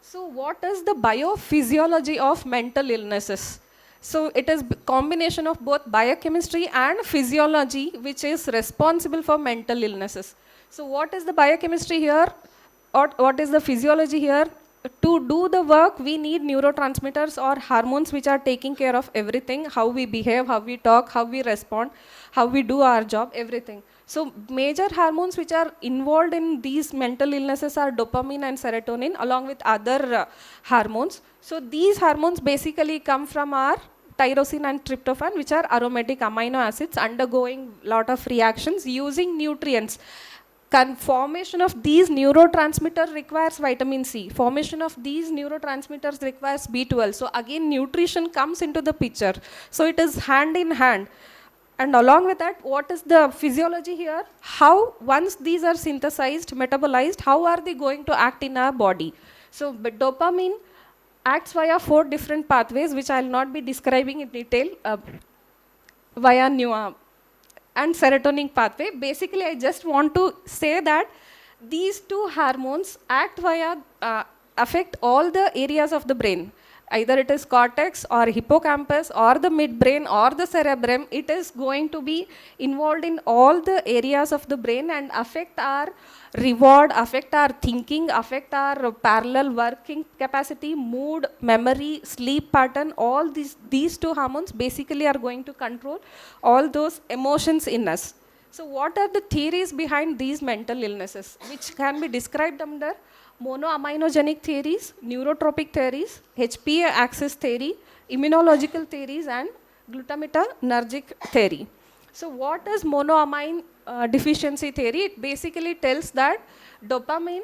So what is the biophysiology of mental illnesses? So it is combination of both biochemistry and physiology which is responsible for mental illnesses. So what is the biochemistry here? Or what is the physiology here? To do the work, we need neurotransmitters or hormones which are taking care of everything, how we behave, how we talk, how we respond, how we do our job, everything. So major hormones which are involved in these mental illnesses are dopamine and serotonin along with other hormones. So these hormones basically come from our tyrosine and tryptophan, which are aromatic amino acids undergoing lot of reactions using nutrients. Formation of these neurotransmitters requires vitamin C. Formation of these neurotransmitters requires B12. So again, nutrition comes into the picture. So it is hand in hand. And along with that, what is the physiology here? How, once these are synthesized, metabolized, how are they going to act in our body? So dopamine acts via 4 different pathways, which I will not be describing in detail, via and serotonin pathway. Basically, I just want to say that these 2 hormones act via, affect all the areas of the brain. Either it is cortex or hippocampus or the midbrain or the cerebrum, it is going to be involved in all the areas of the brain and affect our reward, affect our thinking, affect our parallel working capacity, mood, memory, sleep pattern. All these 2 hormones basically are going to control all those emotions in us. So what are the theories behind these mental illnesses, which can be described under monoaminogenic theories, neurotropic theories, HPA axis theory, immunological theories, and glutamatergic theory. So what is monoamine deficiency theory? It basically tells that dopamine,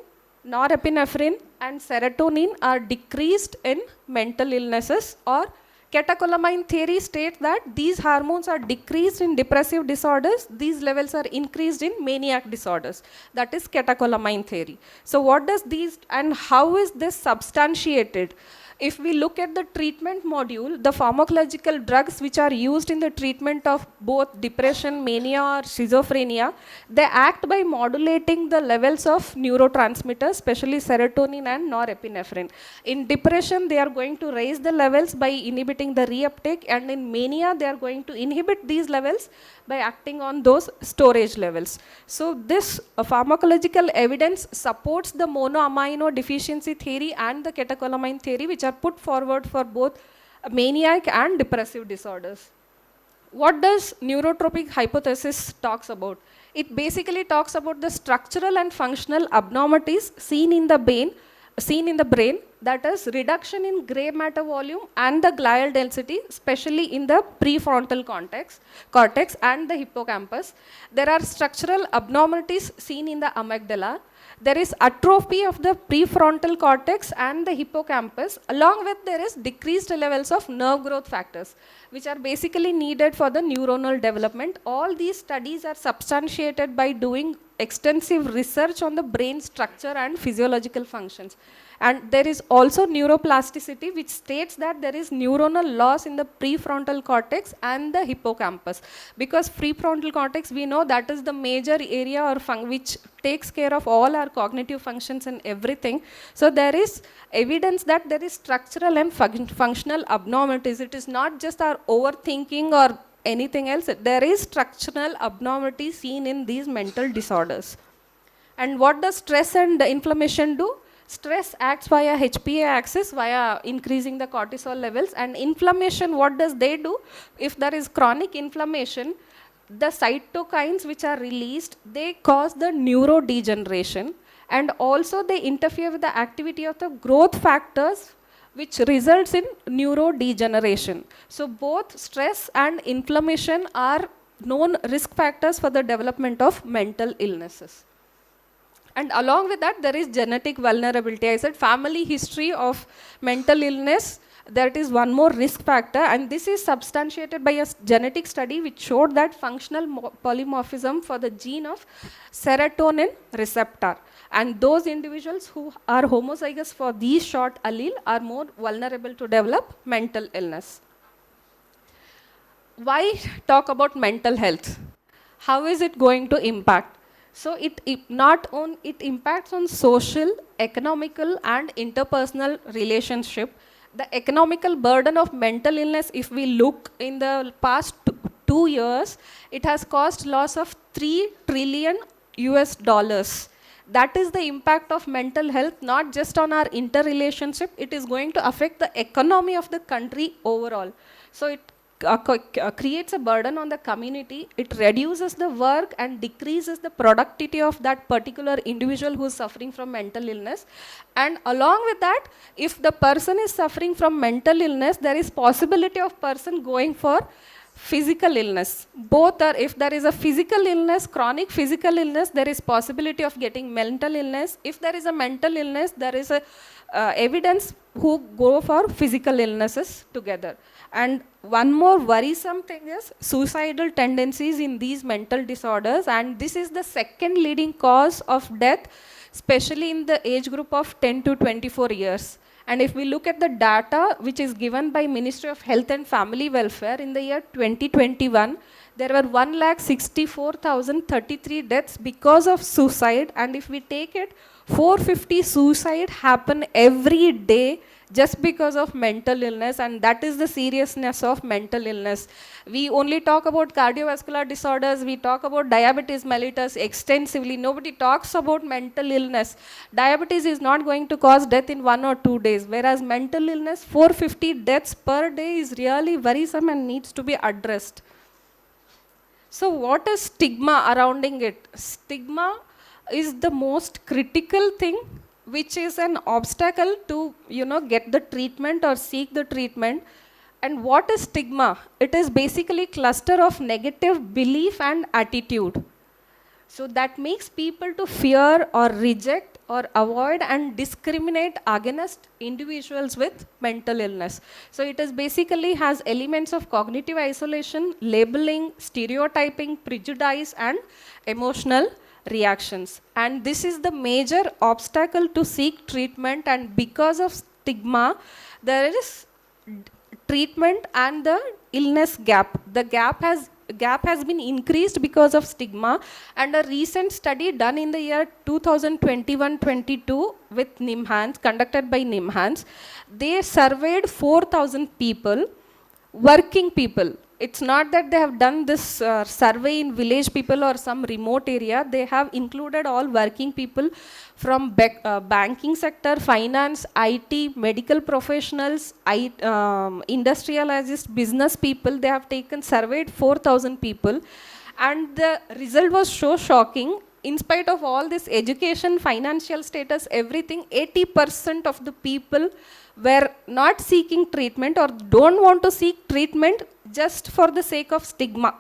norepinephrine, and serotonin are decreased in mental illnesses, or catecholamine theory states that these hormones are decreased in depressive disorders, these levels are increased in maniac disorders. That is catecholamine theory. So what does these, and how is this substantiated? If we look at the treatment module, the pharmacological drugs which are used in the treatment of both depression, mania, or schizophrenia, they act by modulating the levels of neurotransmitters, especially serotonin and norepinephrine. In depression, they are going to raise the levels by inhibiting the reuptake, and in mania, they are going to inhibit these levels by acting on those storage levels. So this pharmacological evidence supports the monoamino deficiency theory and the catecholamine theory, which are put forward for both maniac and depressive disorders. What does neurotropic hypothesis talks about? It basically talks about the structural and functional abnormalities seen in the brain, that is reduction in gray matter volume and the glial density, especially in the prefrontal cortex and the hippocampus. There are structural abnormalities seen in the amygdala. There is atrophy of the prefrontal cortex and the hippocampus. Along with there is decreased levels of nerve growth factors, which are basically needed for the neuronal development. All these studies are substantiated by doing extensive research on the brain structure and physiological functions. And there is also neuroplasticity, which states that there is neuronal loss in the prefrontal cortex and the hippocampus. Because prefrontal cortex, we know that is the major area or which takes care of all our cognitive functions and everything. So there is evidence that there is structural and functional abnormalities. It is not just our overthinking or anything else. There is structural abnormality seen in these mental disorders. And what does stress and inflammation do? Stress acts via HPA axis via increasing the cortisol levels, and inflammation, what does they do? If there is chronic inflammation, the cytokines which are released, they cause the neurodegeneration, and also they interfere with the activity of the growth factors, which results in neurodegeneration. So both stress and inflammation are known risk factors for the development of mental illnesses. And along with that, there is genetic vulnerability. I said family history of mental illness, that is one more risk factor, and this is substantiated by a genetic study which showed that functional polymorphism for the gene of serotonin receptor. And those individuals who are homozygous for these short allele are more vulnerable to develop mental illness. Why talk about mental health? How is it going to impact? So it impacts on social, economical and interpersonal relationship. The economical burden of mental illness, if we look in the past 2 years, it has caused loss of $3 trillion US. That is the impact of mental health, not just on our interrelationship, it is going to affect the economy of the country overall. So it creates a burden on the community, it reduces the work and decreases the productivity of that particular individual who is suffering from mental illness. And along with that, if the person is suffering from mental illness, there is possibility of person going for physical illness. Both are, if there is a physical illness, chronic physical illness, there is possibility of getting mental illness. If there is a mental illness, there is a evidence who go for physical illnesses together. And one more worrisome thing is suicidal tendencies in these mental disorders, and this is the second leading cause of death, especially in the age group of 10 to 24 years. And if we look at the data which is given by Ministry of Health and Family Welfare in the year 2021, there were 1,64,033 deaths because of suicide, and if we take it, 450 suicide happen every day just because of mental illness, and that is the seriousness of mental illness. We only talk about cardiovascular disorders, we talk about diabetes mellitus extensively, nobody talks about mental illness. Diabetes is not going to cause death in 1 or 2 days, whereas mental illness, 450 deaths per day is really worrisome and needs to be addressed. So what is stigma surrounding it? Stigma is the most critical thing which is an obstacle to get the treatment or seek the treatment. And what is stigma? It is basically cluster of negative belief and attitude. So that makes people to fear or reject or avoid and discriminate against individuals with mental illness. So it is basically has elements of cognitive isolation, labeling, stereotyping, prejudice and emotional reactions. And this is the major obstacle to seek treatment, and because of stigma, there is treatment and the illness gap. The gap has been increased because of stigma, and a recent study done in the year 2021-22 with NIMHANS, conducted by NIMHANS, they surveyed 4,000 people, working people. It's not that they have done this survey in village people or some remote area. They have included all working people from banking sector, finance, IT, medical professionals, industrialists, business people. They have surveyed 4,000 people, and the result was so shocking. In spite of all this education, financial status, everything, 80% of the people were not seeking treatment or don't want to seek treatment just for the sake of stigma.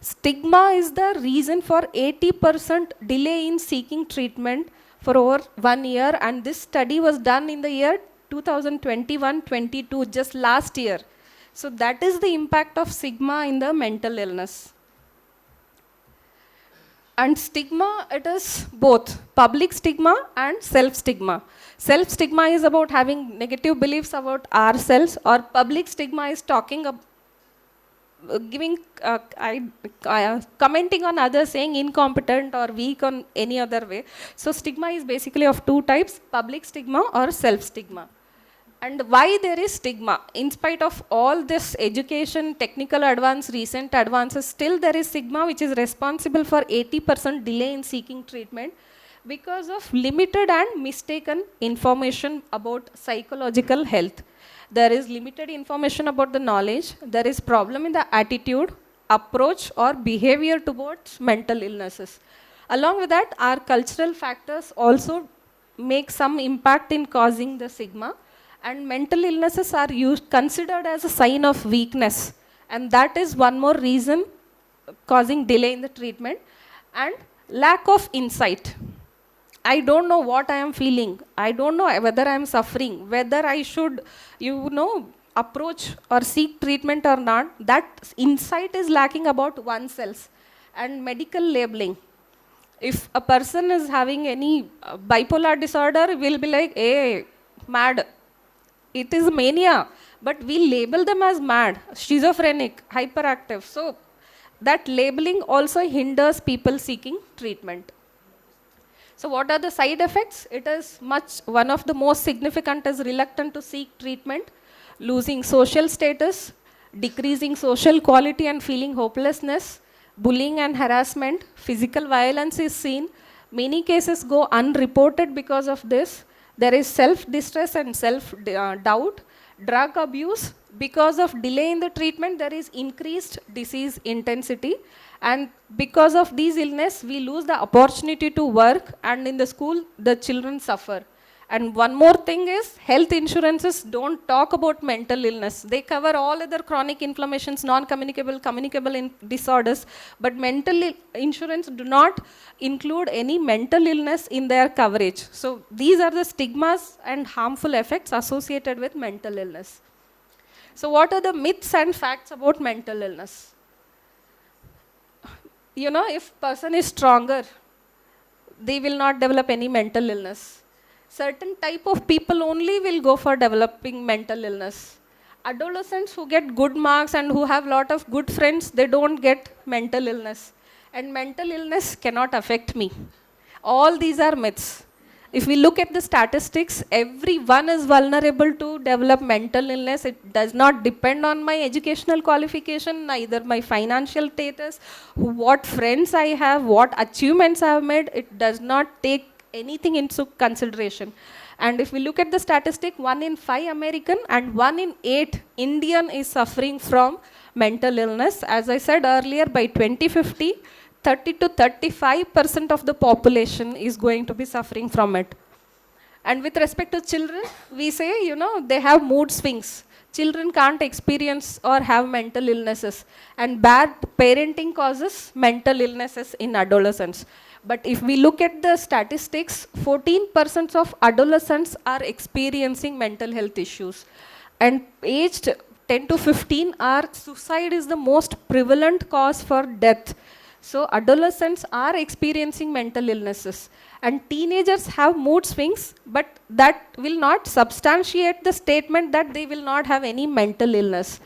Stigma is the reason for 80% delay in seeking treatment for over 1 year, and this study was done in the year 2021-22, just last year. So that is the impact of stigma in the mental illness. And stigma, it is both public stigma and self-stigma. Self-stigma is about having negative beliefs about ourselves, or public stigma is talking about giving, commenting on others, saying incompetent or weak on any other way. So stigma is basically of two types, public stigma or self-stigma. And why there is stigma? In spite of all this education, technical advance, recent advances, still there is stigma which is responsible for 80% delay in seeking treatment because of limited and mistaken information about psychological health. There is limited information about the knowledge. There is problem in the attitude, approach or behavior towards mental illnesses. Along with that, our cultural factors also make some impact in causing the stigma. And mental illnesses are considered as a sign of weakness. And that is one more reason causing delay in the treatment. And lack of insight. I don't know what I am feeling. I don't know whether I am suffering, whether I should, approach or seek treatment or not. That insight is lacking about oneself. And medical labeling. If a person is having any bipolar disorder, we'll be like, hey, mad. It is mania, but we label them as mad, schizophrenic, hyperactive. So that labeling also hinders people seeking treatment. So what are the side effects? It is one of the most significant is reluctant to seek treatment, losing social status, decreasing social quality and feeling hopelessness, bullying and harassment, physical violence is seen. Many cases go unreported because of this. There is self-distress and self-doubt, drug abuse. Because of delay in the treatment, there is increased disease intensity. And because of these illness, we lose the opportunity to work, and in the school, the children suffer. And one more thing is, health insurances don't talk about mental illness. They cover all other chronic inflammations, non-communicable, communicable disorders, but mental insurance do not include any mental illness in their coverage. So these are the stigmas and harmful effects associated with mental illness. So what are the myths and facts about mental illness? If person is stronger, they will not develop any mental illness. Certain type of people only will go for developing mental illness. Adolescents who get good marks and who have lot of good friends, they don't get mental illness. And mental illness cannot affect me. All these are myths. If we look at the statistics, everyone is vulnerable to develop mental illness. It does not depend on my educational qualification, neither my financial status, what friends I have, what achievements I have made. It does not take anything into consideration. And if we look at the statistic, 1 in 5 American and 1 in 8 Indian is suffering from mental illness. As I said earlier, by 2050, 30 to 35% of the population is going to be suffering from it. And with respect to children, we say, they have mood swings. Children can't experience or have mental illnesses. And bad parenting causes mental illnesses in adolescents. But if we look at the statistics, 14% of adolescents are experiencing mental health issues. And aged 10 to 15, suicide is the most prevalent cause for death. So adolescents are experiencing mental illnesses. And teenagers have mood swings, but that will not substantiate the statement that they will not have any mental illness.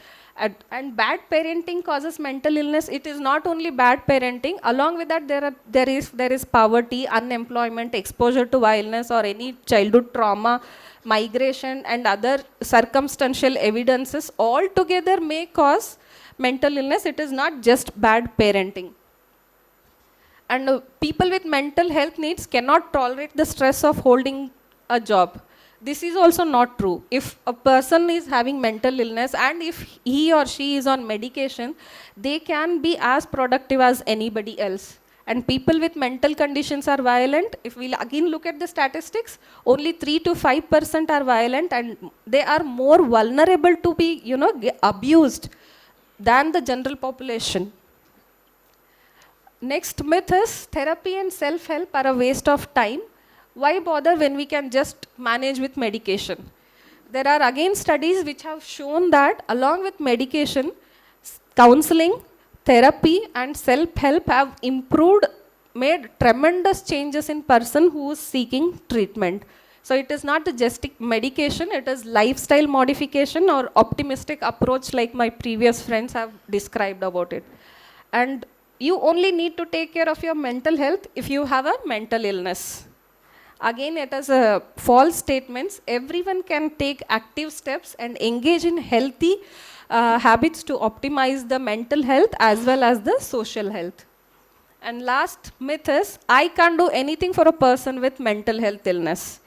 And bad parenting causes mental illness. It is not only bad parenting. Along with that, there is poverty, unemployment, exposure to violence or any childhood trauma, migration and other circumstantial evidences all together may cause mental illness. It is not just bad parenting. And people with mental health needs cannot tolerate the stress of holding a job. This is also not true. If a person is having mental illness and if he or she is on medication, they can be as productive as anybody else. And people with mental conditions are violent. If we again look at the statistics, only 3 to 5% are violent, and they are more vulnerable to be, abused than the general population. Next myth is therapy and self-help are a waste of time. Why bother when we can just manage with medication? There are again studies which have shown that along with medication, counseling, therapy and self-help have improved made tremendous changes in person who is seeking treatment. So it is not just medication, it is lifestyle modification or optimistic approach like my previous friends have described about it. And you only need to take care of your mental health if you have a mental illness. Again, it is a false statements. Everyone can take active steps and engage in healthy habits to optimize the mental health as well as the social health. And last myth is, I can't do anything for a person with mental health illness.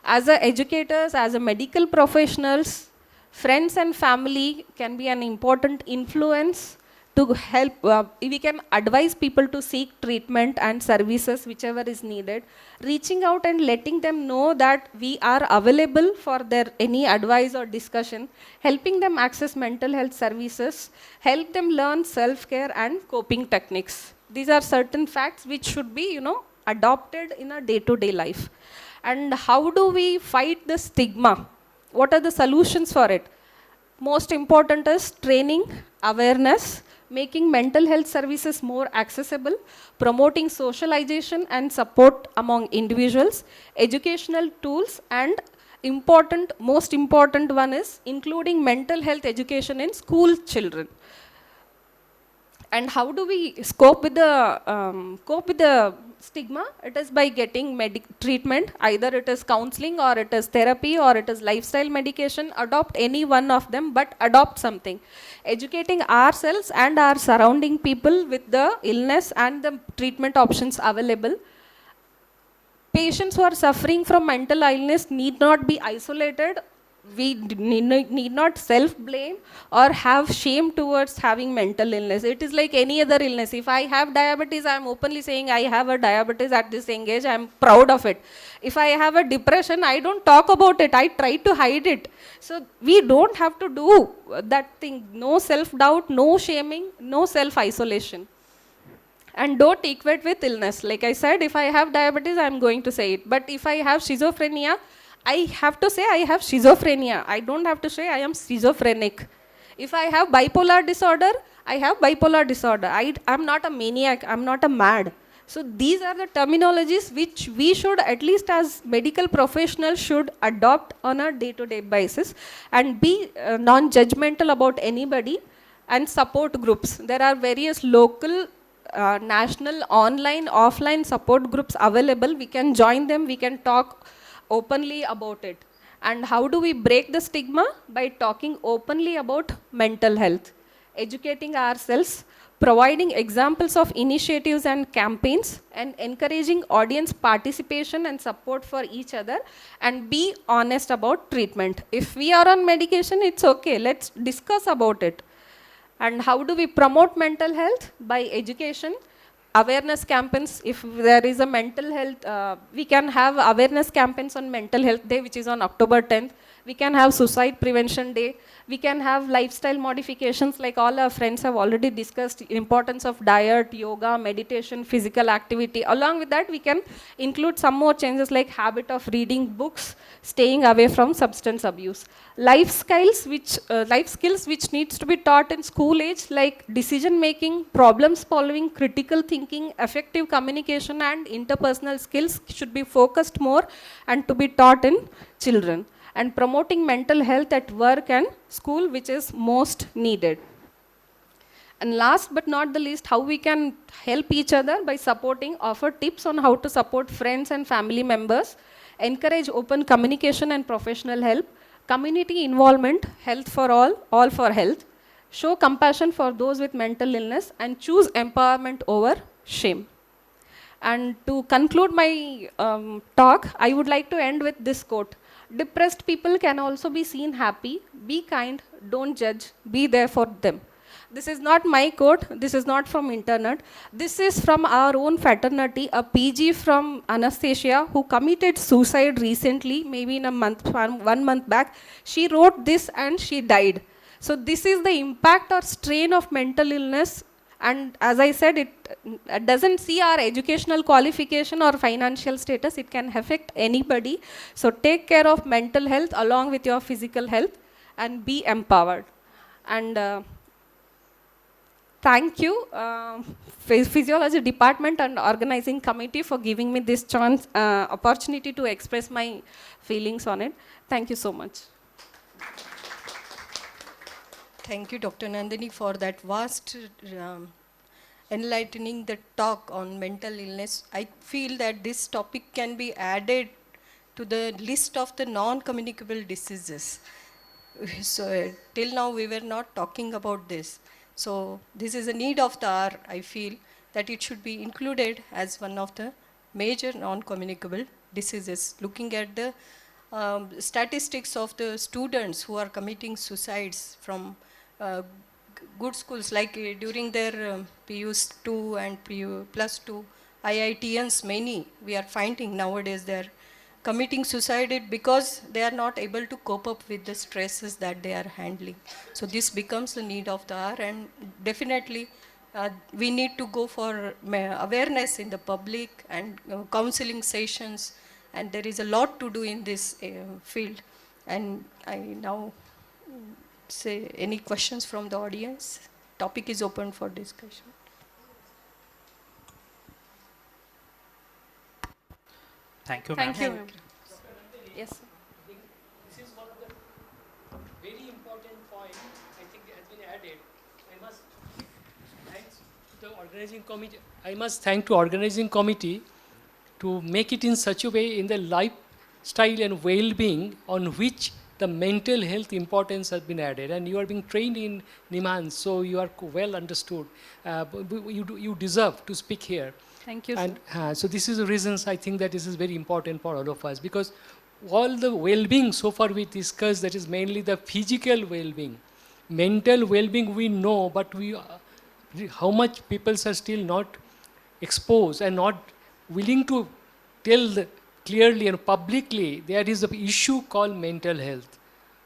As a educators, as a medical professionals, friends and family can be an important influence to help. We can advise people to seek treatment and services whichever is needed, reaching out and letting them know that we are available for their any advice or discussion, helping them access mental health services, help them learn self-care and coping techniques. These are certain facts which should be, adopted in a day-to-day life. And how do we fight the stigma? What are the solutions for it? Most important is training, awareness, making mental health services more accessible, promoting socialization and support among individuals, educational tools, and most important one is including mental health education in school children. And how do we cope with the stigma? It is by getting treatment, either it is counseling or it is therapy or it is lifestyle medication. Adopt any one of them, but adopt something. Educating ourselves and our surrounding people with the illness and the treatment options available. Patients who are suffering from mental illness need not be isolated. We need not self-blame or have shame towards having mental illness. It is like any other illness. If I have diabetes, I am openly saying I have a diabetes at this young age. I am proud of it. If I have a depression, I don't talk about it. I try to hide it. So we don't have to do that thing. No self-doubt, no shaming, no self-isolation. And don't equate with illness. Like I said, if I have diabetes, I am going to say it. But if I have schizophrenia, I have to say I have schizophrenia. I don't have to say I am schizophrenic. If I have bipolar disorder, I have bipolar disorder. I'm not a maniac. I'm not a mad. So these are the terminologies which we should, at least as medical professionals, should adopt on a day-to-day basis and be non-judgmental about anybody, and support groups. There are various local, national, online, offline support groups available. We can join them. We can talk openly about it. And how do we break the stigma? By talking openly about mental health, educating ourselves, providing examples of initiatives and campaigns, and encouraging audience participation and support for each other, and be honest about treatment. If we are on medication, it's okay, let's discuss about it. And how do we promote mental health? By education, awareness campaigns. If there is a mental health, we can have awareness campaigns on Mental Health Day, which is on October 10th. We can have Suicide Prevention Day. We can have lifestyle modifications, like all our friends have already discussed, importance of diet, yoga, meditation, physical activity. Along with that, we can include some more changes like habit of reading books, staying away from substance abuse. Life skills which needs to be taught in school age, like decision making, problem solving, critical thinking, effective communication, and interpersonal skills should be focused more and to be taught in children. And promoting mental health at work and school, which is most needed. And last but not the least, how we can help each other by supporting, offer tips on how to support friends and family members, encourage open communication and professional help, community involvement, health for all for health, show compassion for those with mental illness, and choose empowerment over shame. And to conclude my talk, I would like to end with this quote. Depressed people can also be seen happy. Be kind, don't judge, be there for them. This is not my quote, this is not from internet. This is from our own fraternity, a PG from anesthesia who committed suicide recently, maybe in a month, 1 month back. She wrote this and she died. So this is the impact or strain of mental illness. And as I said, it doesn't see our educational qualification or financial status. It can affect anybody. So take care of mental health along with your physical health and be empowered. And thank you, Physiology Department and Organizing Committee for giving me this chance, opportunity to express my feelings on it. Thank you so much. Thank you, Dr. Nandini, for that vast enlightening the talk on mental illness. I feel that this topic can be added to the list of the non-communicable diseases. So till now we were not talking about this. So this is a need of the hour, I feel, that it should be included as one of the major non-communicable diseases. Looking at the statistics of the students who are committing suicides from good schools, like during their PUs 2 and PU plus 2, IITians, many, we are finding nowadays they are committing suicide because they are not able to cope up with the stresses that they are handling. So this becomes the need of the hour, and definitely we need to go for awareness in the public and counseling sessions, and there is a lot to do in this field. And I now say any questions from the audience. Topic is open for discussion. Thank you, ma'am. Thank you, ma'am. Yes. This is one of the very important point I think has been added. I must thank to the organizing committee. I must thank to organizing committee to make it in such a way in the lifestyle and well-being on which the mental health importance has been added, and you are being trained in Niman, so you are well understood. You deserve to speak here. Thank you, and sir. so this is the reasons I think that this is very important for all of us, because all the well-being so far we discussed, that is mainly the physical well-being. Mental well-being we know, but how much people are still not exposed and not willing to tell clearly and publicly there is an issue called mental health.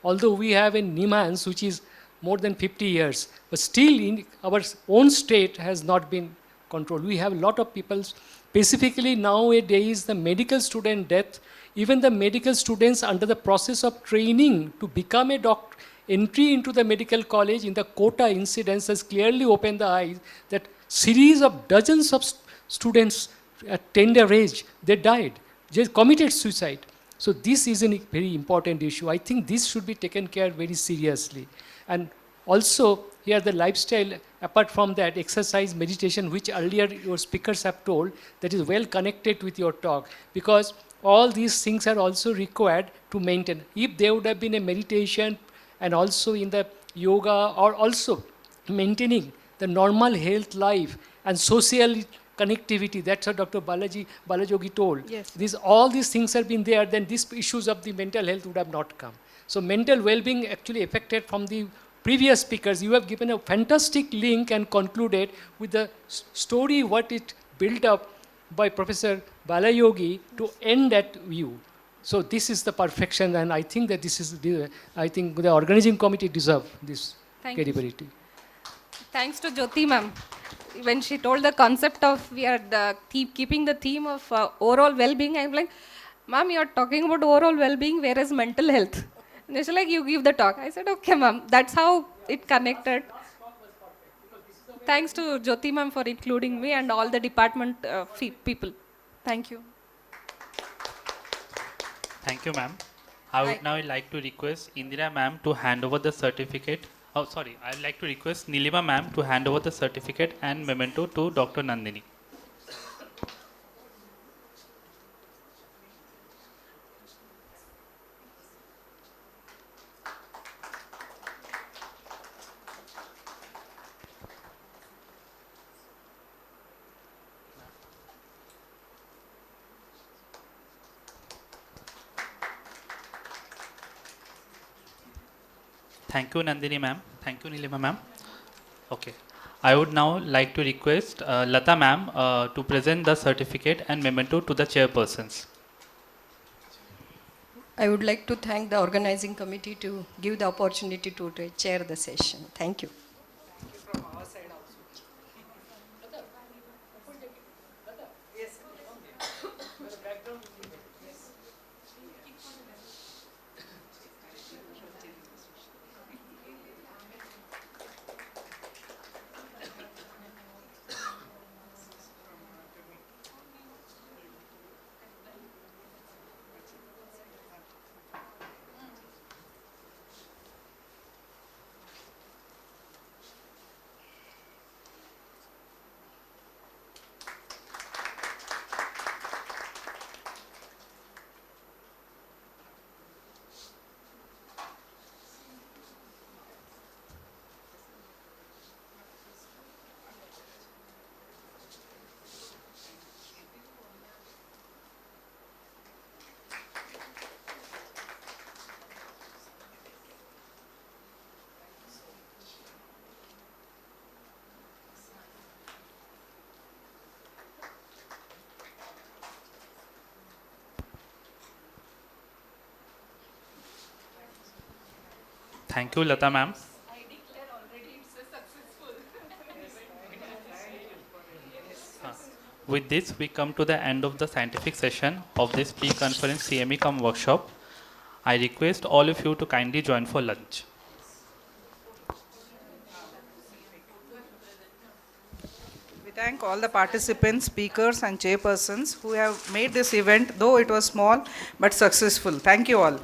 Although we have in Nimans, which is more than 50 years, but still in our own state has not been controlled. We have a lot of people, specifically nowadays the medical student death, even the medical students under the process of training to become a doctor, entry into the medical college in the quota incidence has clearly opened the eyes that series of dozens of students at tender age, they died, they committed suicide. So this is a very important issue. I think this should be taken care very seriously. And also here the lifestyle, apart from that, exercise, meditation, which earlier your speakers have told, that is well connected with your talk, because all these things are also required to maintain. If there would have been a meditation and also in the yoga, or also maintaining the normal health life and social connectivity, that's what Dr. Balajogi told. Yes. All these things have been there, then these issues of the mental health would have not come. So mental well-being actually affected from the previous speakers. You have given a fantastic link and concluded with the story, what it built up by Professor Balayogi to end that view. So this is the perfection, and I think that this is, I think the organizing committee deserve this credibility. Thanks to Jyoti ma'am. When she told the concept of we are keeping the theme of overall well-being, I'm like, ma'am, you're talking about overall well-being, where is mental health? And she's like, you give the talk. I said, okay, ma'am. That's how it connected. Thanks to Jyoti ma'am for including me and all the department people. Thank you. Thank you, ma'am. I would now like to request Indira ma'am to hand over the certificate. Oh, sorry. I'd like to request Nilima ma'am to hand over the certificate and memento to Dr. Nandini. Thank you, Nandini ma'am. Thank you, Nilima ma'am. Okay. I would now like to request Lata ma'am to present the certificate and memento to the chairpersons. I would like to thank the organizing committee to give the opportunity to chair the session. Thank you. Thank you, Lata ma'am. With this, we come to the end of the scientific session of this pre-conference CME cum workshop. I request all of you to kindly join for lunch. We thank all the participants, speakers and chairpersons who have made this event, though it was small, but successful. Thank you all.